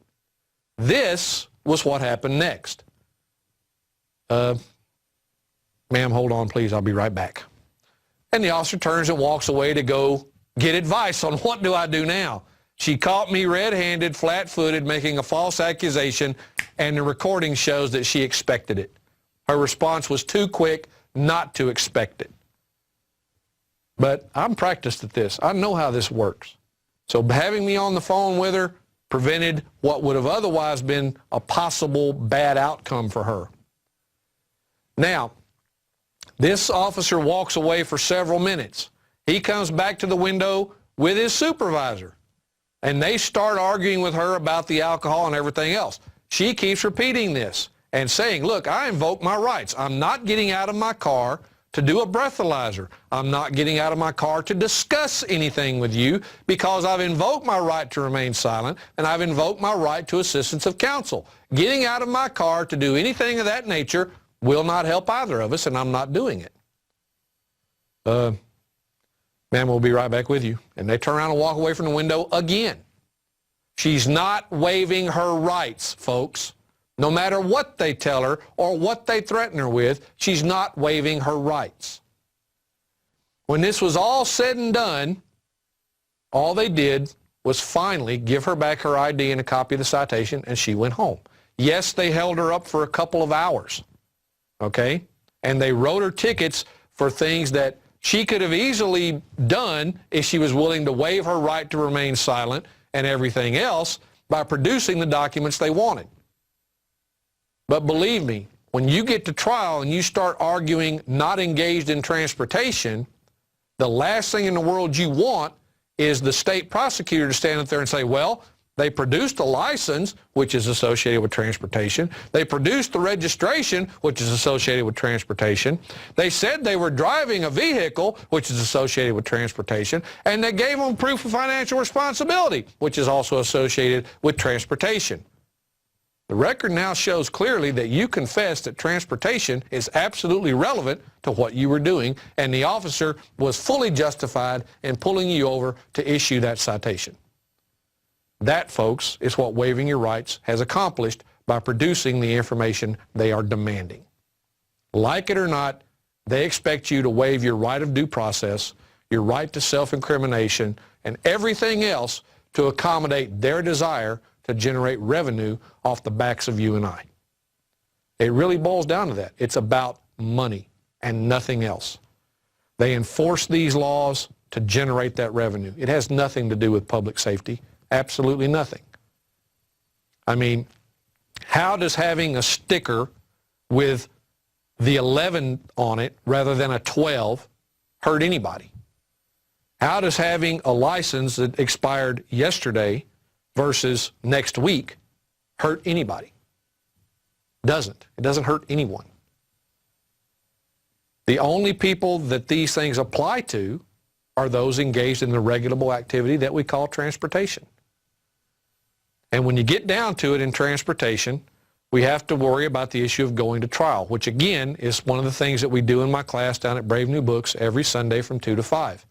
This was what happened next. Ma'am, hold on, please. I'll be right back. And the officer turns and walks away to go get advice on what do I do now. She caught me red-handed, flat-footed, making a false accusation, and the recording shows that she expected it. Her response was too quick not to expect it. But I'm practiced at this. I know how this works. So having me on the phone with her prevented what would have otherwise been a possible bad outcome for her. Now, this officer walks away for several minutes. He comes back to the window with his supervisor, and they start arguing with her about the alcohol and everything else. She keeps repeating this and saying, look, I invoke my rights. I'm not getting out of my car to do a breathalyzer. I'm not getting out of my car to discuss anything with you because I've invoked my right to remain silent and I've invoked my right to assistance of counsel. Getting out of my car to do anything of that nature will not help either of us, and I'm not doing it. Ma'am, we'll be right back with you. And they turn around and walk away from the window again. She's not waiving her rights, folks. No matter what they tell her or what they threaten her with, she's not waiving her rights. When this was all said and done, all they did was finally give her back her ID and a copy of the citation, and she went home. Yes, they held her up for a couple of hours, okay? And they wrote her tickets for things that she could have easily done if she was willing to waive her right to remain silent and everything else by producing the documents they wanted. But believe me, when you get to trial and you start arguing not engaged in transportation, the last thing in the world you want is the state prosecutor to stand up there and say, well, They produced a license, which is associated with transportation. They produced the registration, which is associated with transportation. They said they were driving a vehicle, which is associated with transportation. And they gave them proof of financial responsibility, which is also associated with transportation. The record now shows clearly that you confessed that transportation is absolutely relevant to what you were doing, and the officer was fully justified in pulling you over to issue that citation. That, folks, is what waiving your rights has accomplished by producing the information they are demanding. Like it or not, they expect you to waive your right of due process, your right to self-incrimination, and everything else to accommodate their desire to generate revenue off the backs of you and I. It really boils down to that. It's about money and nothing else. They enforce these laws to generate that revenue. It has nothing to do with public safety. Absolutely nothing. I mean, how does having a sticker with the 11 on it rather than a 12 hurt anybody? How does having a license that expired yesterday versus next week hurt anybody? Doesn't. It doesn't hurt anyone. The only people that these things apply to are those engaged in the regulable activity that we call transportation. And when you get down to it in transportation, we have to worry about the issue of going to trial, which again is one of the things that we do in my class down at Brave New Books every Sunday from 2 to 5.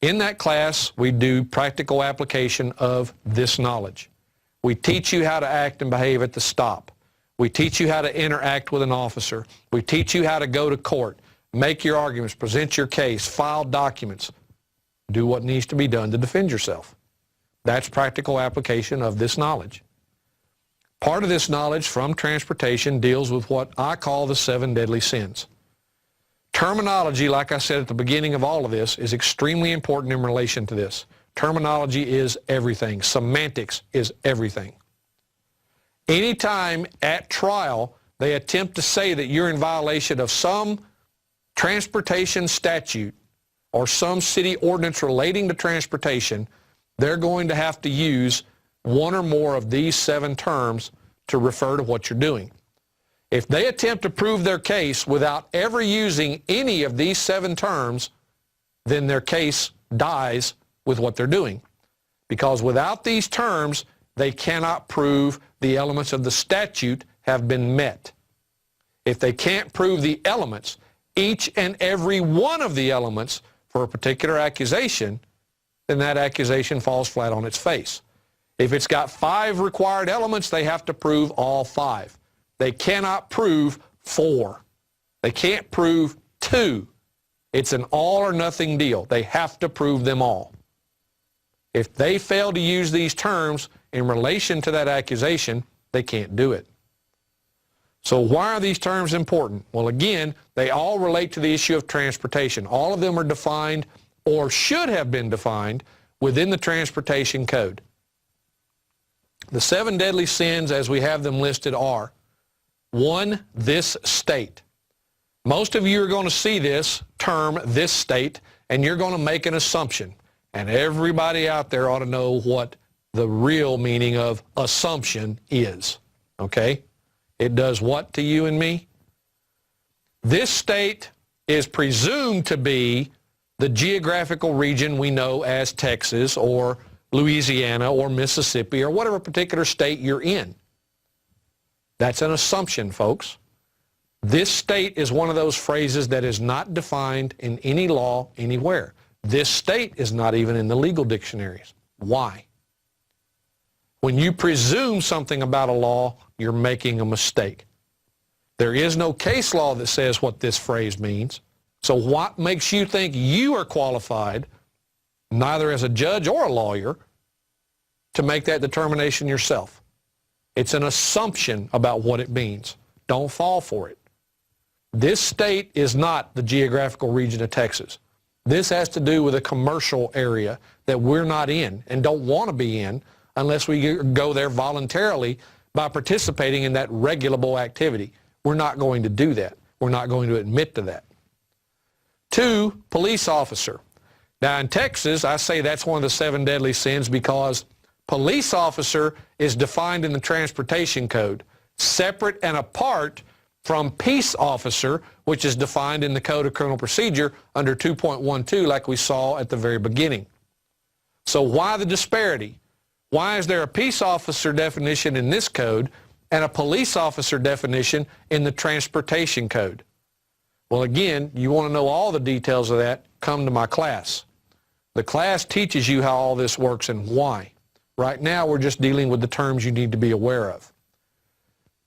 In that class, we do practical application of this knowledge. We teach you how to act and behave at the stop. We teach you how to interact with an officer. We teach you how to go to court, make your arguments, present your case, file documents, do what needs to be done to defend yourself. That's practical application of this knowledge. Part of this knowledge from transportation deals with what I call the 7 deadly sins. Terminology, like I said at the beginning of all of this, is extremely important in relation to this. Terminology is everything. Semantics is everything. Anytime at trial they attempt to say that you're in violation of some transportation statute or some city ordinance relating to transportation, they're going to have to use one or more of these 7 terms to refer to what you're doing. If they attempt to prove their case without ever using any of these 7 terms, then their case dies with what they're doing. Because without these terms, they cannot prove the elements of the statute have been met. If they can't prove the elements, each and every one of the elements for a particular accusation, then that accusation falls flat on its face. If it's got 5 required elements, they have to prove all 5. They cannot prove 4. They can't prove 2. It's an all or nothing deal. They have to prove them all. If they fail to use these terms in relation to that accusation, they can't do it. So why are these terms important? Well, again, they all relate to the issue of transportation. All of them are defined or should have been defined within the Transportation Code. The 7 deadly sins as we have them listed are: 1, this state. Most of you are going to see this term, this state, and you're going to make an assumption. And everybody out there ought to know what the real meaning of assumption is. Okay? It does what to you and me? This state is presumed to be the geographical region we know as Texas or Louisiana or Mississippi or whatever particular state you're in. That's an assumption, folks. This state is one of those phrases that is not defined in any law anywhere. This state is not even in the legal dictionaries. Why? When you presume something about a law, you're making a mistake. There is no case law that says what this phrase means. So what makes you think you are qualified, neither as a judge or a lawyer, to make that determination yourself? It's an assumption about what it means. Don't fall for it. This state is not the geographical region of Texas. This has to do with a commercial area that we're not in and don't want to be in unless we go there voluntarily by participating in that regulable activity. We're not going to do that. We're not going to admit to that. 2, police officer. Now in Texas, I say that's one of the 7 deadly sins because Police officer is defined in the Transportation Code, separate and apart from peace officer, which is defined in the Code of Criminal Procedure under 2.12, like we saw at the very beginning. So why the disparity? Why is there a peace officer definition in this code and a police officer definition in the Transportation Code? Well, again, you want to know all the details of that, come to my class. The class teaches you how all this works and why. Right now, we're just dealing with the terms you need to be aware of.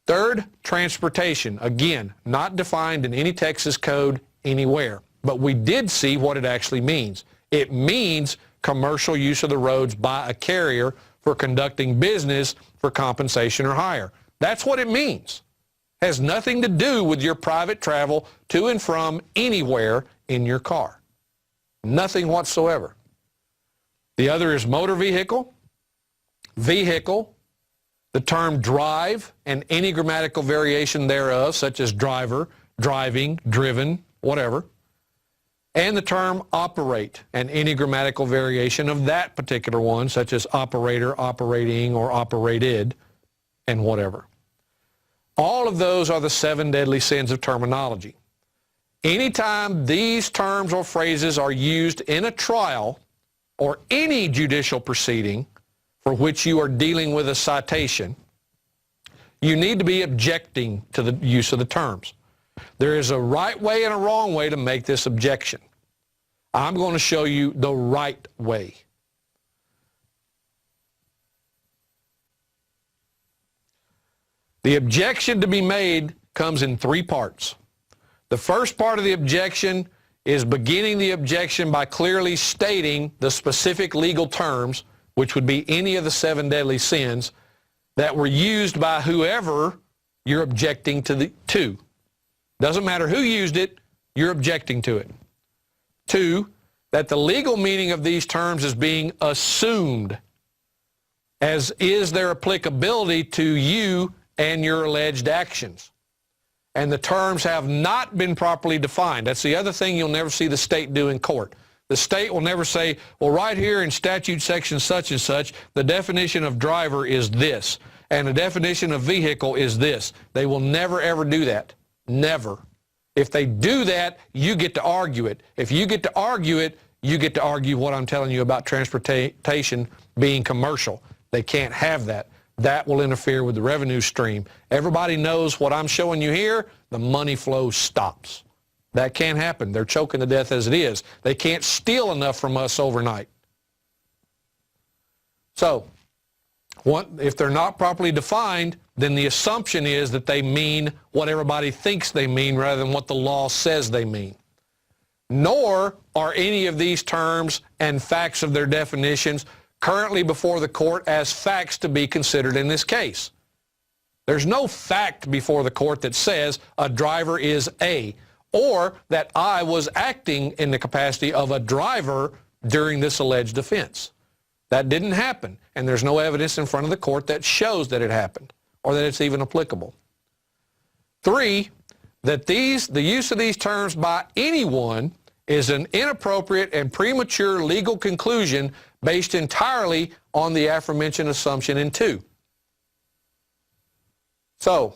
Third, transportation. Again, not defined in any Texas code anywhere, but we did see what it actually means. It means commercial use of the roads by a carrier for conducting business for compensation or hire. That's what it means. Has nothing to do with your private travel to and from anywhere in your car. Nothing whatsoever. The other is motor vehicle, vehicle, the term drive, and any grammatical variation thereof, such as driver, driving, driven, whatever, and the term operate, and any grammatical variation of that particular one, such as operator, operating, or operated, and whatever. All of those are the 7 deadly sins of terminology. Anytime these terms or phrases are used in a trial or any judicial proceeding for which you are dealing with a citation, you need to be objecting to the use of the terms. There is a right way and a wrong way to make this objection. I'm going to show you the right way. The objection to be made comes in 3 parts. The first part of the objection is beginning the objection by clearly stating the specific legal terms, which would be any of the 7 deadly sins, that were used by whoever you're objecting to. Doesn't matter who used it, you're objecting to it. 2, that the legal meaning of these terms is being assumed, as is their applicability to you and your alleged actions. And the terms have not been properly defined. That's the other thing you'll never see the state do in court. The state will never say, well, right here in statute section such and such, the definition of driver is this, and the definition of vehicle is this. They will never, ever do that. Never. If they do that, you get to argue it. If you get to argue it, you get to argue what I'm telling you about transportation being commercial. They can't have that. That will interfere with the revenue stream. Everybody knows what I'm showing you here, the money flow stops. That can't happen. They're choking to death as it is. They can't steal enough from us overnight. So, if they're not properly defined, then the assumption is that they mean what everybody thinks they mean rather than what the law says they mean. Nor are any of these terms and facts of their definitions currently before the court as facts to be considered in this case. There's no fact before the court that says a driver is A, or that I was acting in the capacity of a driver during this alleged offense. That didn't happen, and there's no evidence in front of the court that shows that it happened, or that it's even applicable. 3, that the use of these terms by anyone is an inappropriate and premature legal conclusion based entirely on the aforementioned assumption in 2. So,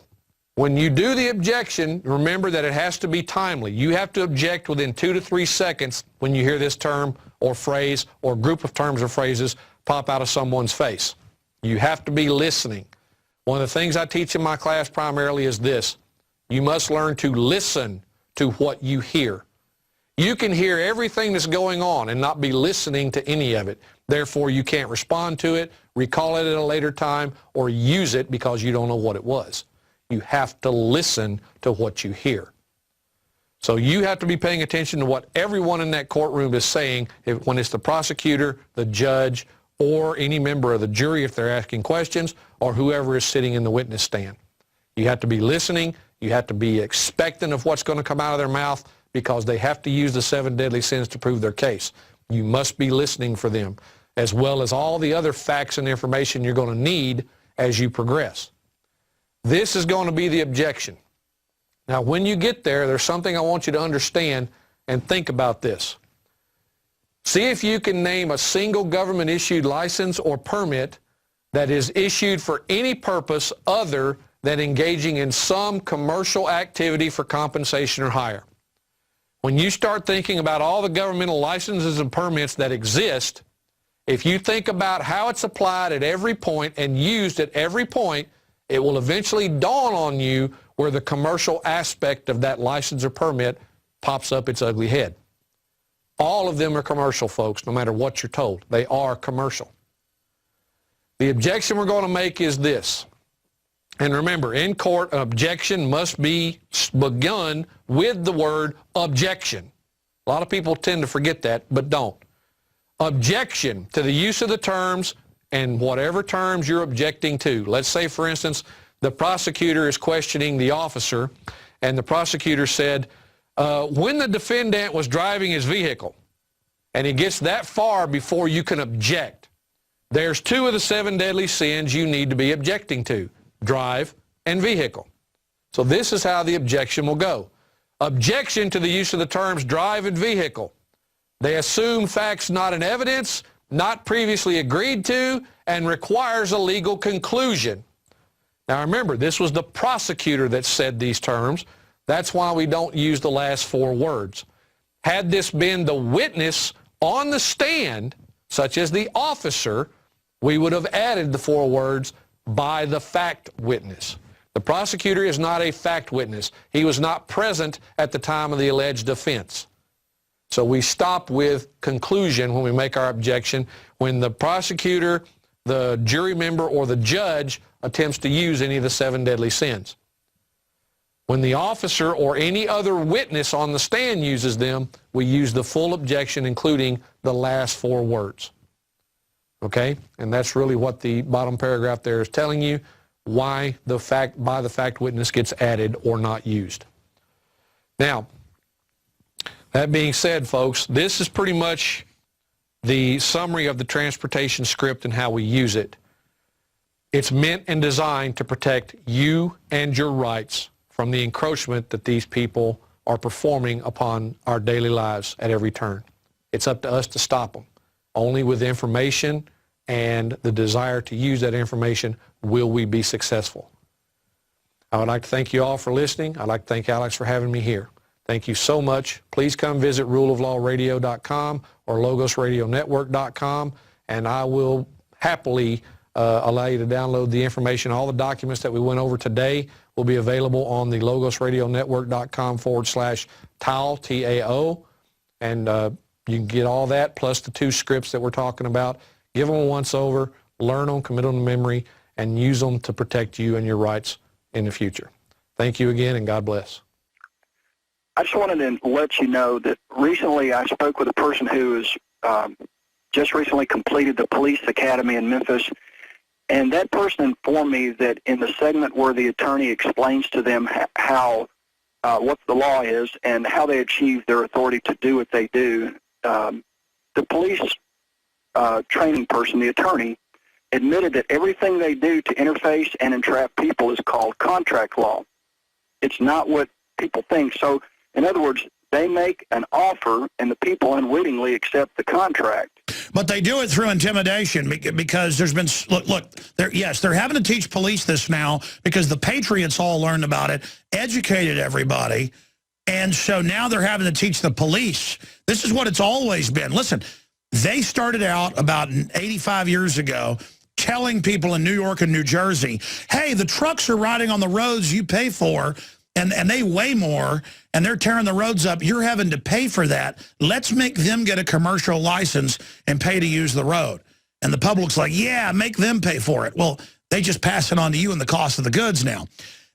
when you do the objection, remember that it has to be timely. You have to object within 2 to 3 seconds when you hear this term or phrase or group of terms or phrases pop out of someone's face. You have to be listening. One of the things I teach in my class primarily is this. You must learn to listen to what you hear. You can hear everything that's going on and not be listening to any of it. Therefore, you can't respond to it, recall it at a later time, or use it because you don't know what it was. You have to listen to what you hear. So you have to be paying attention to what everyone in that courtroom is saying when it's the prosecutor, the judge, or any member of the jury if they're asking questions, or whoever is sitting in the witness stand. You have to be listening. You have to be expectant of what's going to come out of their mouth because they have to use the 7 deadly sins to prove their case. You must be listening for them, as well as all the other facts and information you're going to need as you progress. This is going to be the objection. Now, when you get there, there's something I want you to understand and think about this. See if you can name a single government-issued license or permit that is issued for any purpose other than engaging in some commercial activity for compensation or hire. When you start thinking about all the governmental licenses and permits that exist, if you think about how it's applied at every point and used at every point, it will eventually dawn on you where the commercial aspect of that license or permit pops up its ugly head. All of them are commercial, folks, no matter what you're told. They are commercial. The objection we're going to make is this. And remember, in court, an objection must be begun with the word objection. A lot of people tend to forget that, but don't. Objection to the use of the terms and whatever terms you're objecting to. Let's say, for instance, the prosecutor is questioning the officer, and the prosecutor said, when the defendant was driving his vehicle, and he gets that far before you can object, there's two of the 7 deadly sins you need to be objecting to: drive and vehicle. So this is how the objection will go. Objection to the use of the terms drive and vehicle. They assume facts not in evidence, not previously agreed to, and requires a legal conclusion. Now remember, this was the prosecutor that said these terms. That's why we don't use the last 4 words. Had this been the witness on the stand, such as the officer, we would have added the 4 words, by the fact witness. The prosecutor is not a fact witness. He was not present at the time of the alleged offense. So we stop with conclusion when we make our objection when the prosecutor, the jury member, or the judge attempts to use any of the 7 deadly sins. When the officer or any other witness on the stand uses them, we use the full objection, including the last 4 words. Okay? And that's really what the bottom paragraph there is telling you, why the fact by the fact witness gets added or not used. Now, that being said, folks, this is pretty much the summary of the transportation script and how we use it. It's meant and designed to protect you and your rights from the encroachment that these people are performing upon our daily lives at every turn. It's up to us to stop them. Only with information and the desire to use that information will we be successful. I would like to thank you all for listening. I'd like to thank Alex for having me here. Thank you so much. Please come visit ruleoflawradio.com or logosradionetwork.com, and I will happily allow you to download the information. All the documents that we went over today will be available on the logosradionetwork.com/TAO, T-A-O, and you can get all that plus the 2 scripts that we're talking about. Give them a once over, learn them, commit them to memory, and use them to protect you and your rights in the future. Thank you again, and God bless. I just wanted to let you know that recently I spoke with a person who has just recently completed the police academy in Memphis, and that person informed me that in the segment where the attorney explains to them how what the law is and how they achieve their authority to do what they do, the police training person, the attorney, admitted that everything they do to interface and entrap people is called contract law. It's not what people think. So, in other words, they make an offer and the people unwittingly accept the contract. But they do it through intimidation because there's been, look, they're having to teach police this now because the Patriots all learned about it, educated everybody, and so now they're having to teach the police. This is what it's always been. Listen, they started out about 85 years ago telling people in New York and New Jersey, hey, the trucks are riding on the roads you pay for, and they weigh more, and they're tearing the roads up. You're having to pay for that. Let's make them get a commercial license and pay to use the road. And the public's like, yeah, make them pay for it. Well, they just pass it on to you and the cost of the goods now.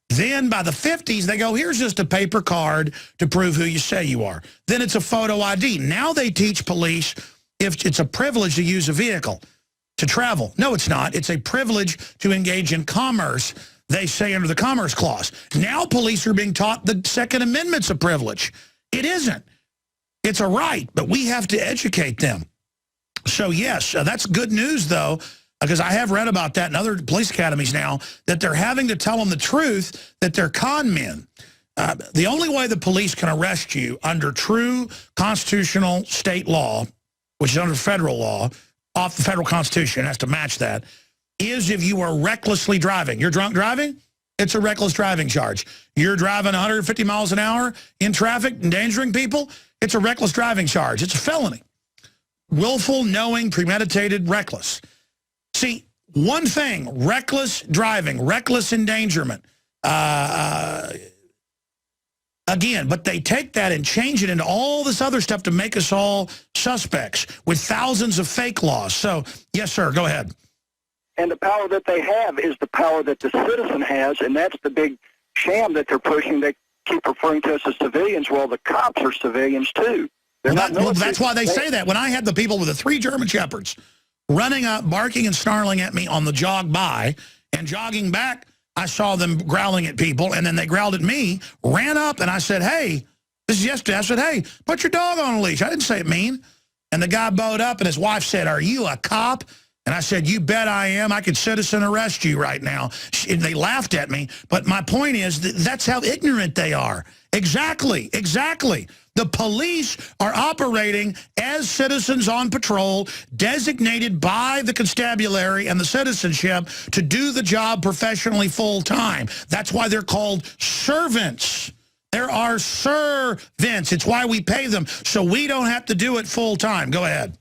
Then by the 50s, they go, here's just a paper card to prove who you say you are. Then it's a photo ID. Now they teach police if it's a privilege to use a vehicle to travel. No, it's not. It's a privilege to engage in commerce, they say under the Commerce Clause. Now police are being taught the Second Amendment's a privilege. It isn't. It's a right, but we have to educate them. So yes, that's good news though, because I have read about that in other police academies now, that they're having to tell them the truth that they're con men. The only way the police can arrest you under true constitutional state law, which is under federal law, off the federal constitution, has to match that, is if you are recklessly driving. You're drunk driving? It's a reckless driving charge. You're driving 150 miles an hour in traffic, endangering people? It's a reckless driving charge. It's a felony. Willful, knowing, premeditated, reckless. See, one thing, reckless driving, reckless endangerment. Again, but they take that and change it into all this other stuff to make us all suspects with thousands of fake laws. So, yes, sir, go ahead. And the power that they have is the power that the citizen has, and that's the big sham that they're pushing. They keep referring to us as civilians. Well, the cops are civilians, too. Well, that's why they say that. When I had the people with the 3 German Shepherds running up, barking and snarling at me on the jog by, and jogging back, I saw them growling at people, and then they growled at me, ran up, and I said, hey, this is yesterday. I said, hey, put your dog on a leash. I didn't say it mean. And the guy bowed up, and his wife said, are you a cop? And I said, you bet I am. I could citizen arrest you right now. And they laughed at me. But my point is that's how ignorant they are. Exactly, exactly. The police are operating as citizens on patrol, designated by the constabulary and the citizenship to do the job professionally full-time. That's why they're called servants. There are servants. It's why we pay them, so we don't have to do it full-time. Go ahead.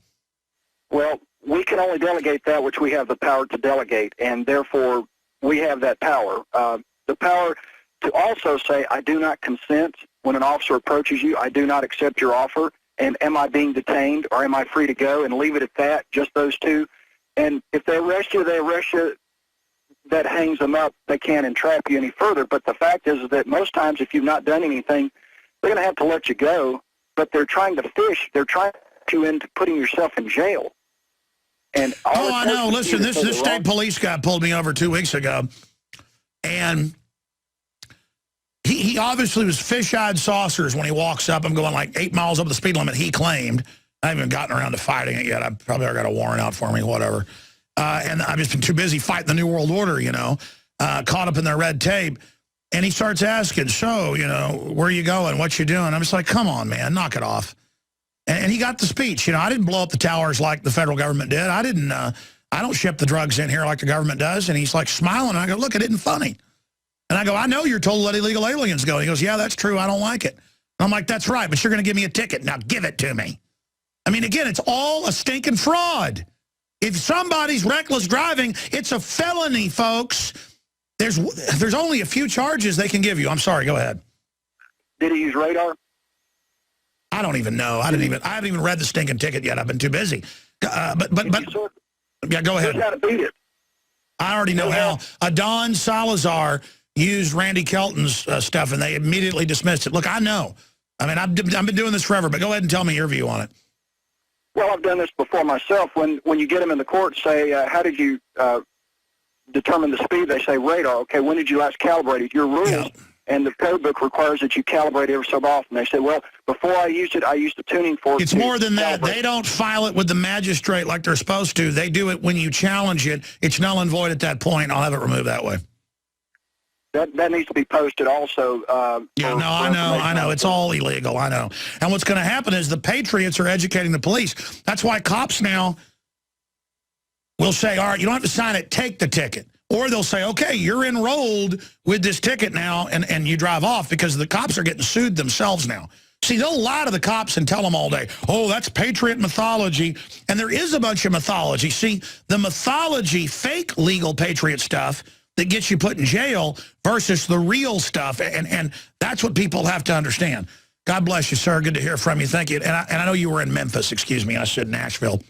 Well, we can only delegate that which we have the power to delegate, and therefore we have that power. The power to also say, I do not consent when an officer approaches you. I do not accept your offer, and am I being detained, or am I free to go, and leave it at that, just those two. And if they arrest you, that hangs them up. They can't entrap you any further. But the fact is that most times if you've not done anything, they're going to have to let you go, but they're trying to fish. They're trying to get you into putting yourself in jail. And I know. Listen, this state police guy pulled me over 2 weeks ago, and he obviously was fish-eyed saucers when he walks up. I'm going like 8 miles over the speed limit, he claimed. I haven't even gotten around to fighting it yet. I probably got a warrant out for me, whatever. And I've just been too busy fighting the New World Order, you know, caught up in their red tape. And he starts asking, so, you know, where you going? What you doing? I'm just like, come on, man, knock it off. And he got the speech. You know, I didn't blow up the towers like the federal government did. I don't ship the drugs in here like the government does. And he's like smiling. And I go, look, it isn't funny. And I go, I know you're told to let illegal aliens go. And he goes, yeah, that's true. I don't like it. And I'm like, that's right, but you're going to give me a ticket. Now give it to me. I mean, again, it's all a stinking fraud. If somebody's reckless driving, it's a felony, folks. There's only a few charges they can give you. I'm sorry, go ahead. Did he use radar? I don't even know. I haven't even read the stinking ticket yet. I've been too busy. But yeah, go ahead. Here's how to beat it. I already know how. Adon Salazar used Randy Kelton's stuff, and they immediately dismissed it. Look, I know. I mean, I've been doing this forever, but go ahead and tell me your view on it. Well, I've done this before myself. When you get them in the court, say, how did you determine the speed? They say radar. Okay, when did you last calibrate it? Your rules. Yeah. And the code book requires that you calibrate every so often. They say, well, before I used it, I used the tuning fork. It's more than that. They don't file it with the magistrate like they're supposed to. They do it when you challenge it. It's null and void at that point. I'll have it removed that way. That needs to be posted also. Yeah, no, I know. It's all illegal, I know. And what's going to happen is the patriots are educating the police. That's why cops now will say, all right, you don't have to sign it, take the ticket. Or they'll say, okay, you're enrolled with this ticket now, and you drive off, because the cops are getting sued themselves now. See, they'll lie to the cops and tell them all day, oh, that's patriot mythology. And there is a bunch of mythology. See, the mythology, fake legal patriot stuff that gets you put in jail versus the real stuff. And that's what people have to understand. God bless you, sir. Good to hear from you. Thank you. And I know you were in Memphis. Excuse me. I said Nashville.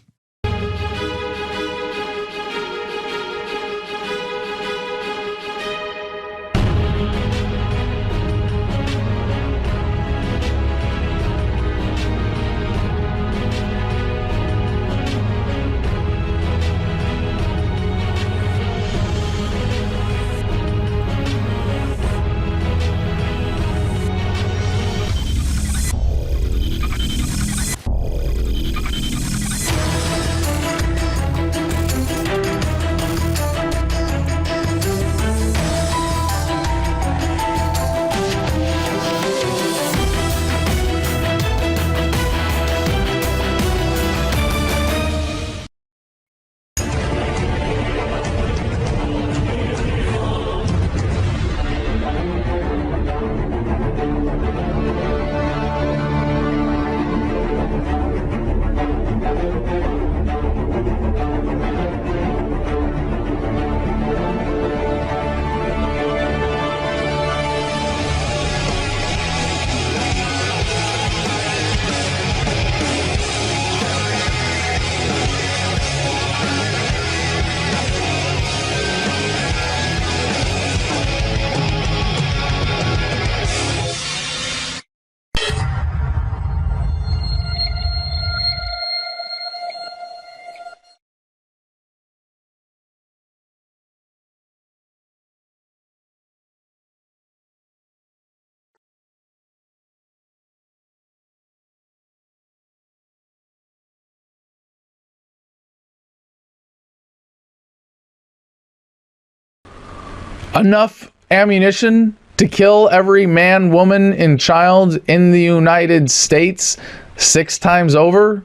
enough ammunition to kill every man, woman, and child in the United States 6 times over?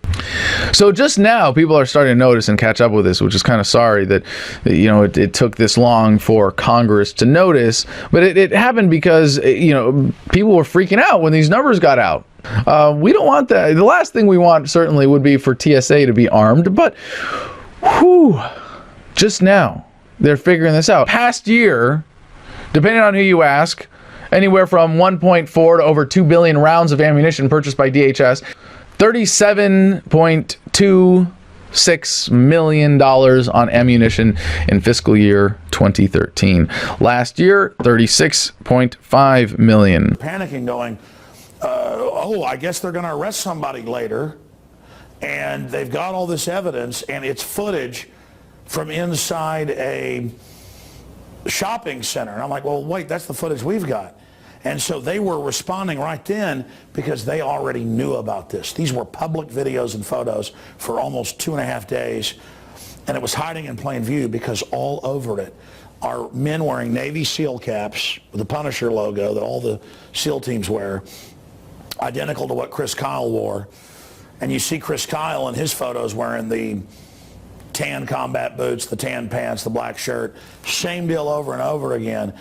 So just now, people are starting to notice and catch up with this, which is kind of sorry that, you know, it took this long for Congress to notice. But it happened because, you know, people were freaking out when these numbers got out. We don't want that. The last thing we want certainly would be for TSA to be armed. But whew, just now, they're figuring this out. Past year, depending on who you ask, anywhere from 1.4 to over 2 billion rounds of ammunition purchased by DHS, $37.26 million on ammunition in fiscal year 2013. Last year, $36.5 million. Panicking, going, oh, I guess they're going to arrest somebody later. And they've got all this evidence, and it's footage from inside a shopping center. And I'm like, well, wait, that's the footage we've got. And so they were responding right then because they already knew about this. These were public videos and photos for almost 2.5 days. And it was hiding in plain view because all over it are men wearing Navy SEAL caps with the Punisher logo that all the SEAL teams wear, identical to what Chris Kyle wore. And you see Chris Kyle in his photos wearing the tan combat boots, the tan pants, the black shirt. Same deal over and over again.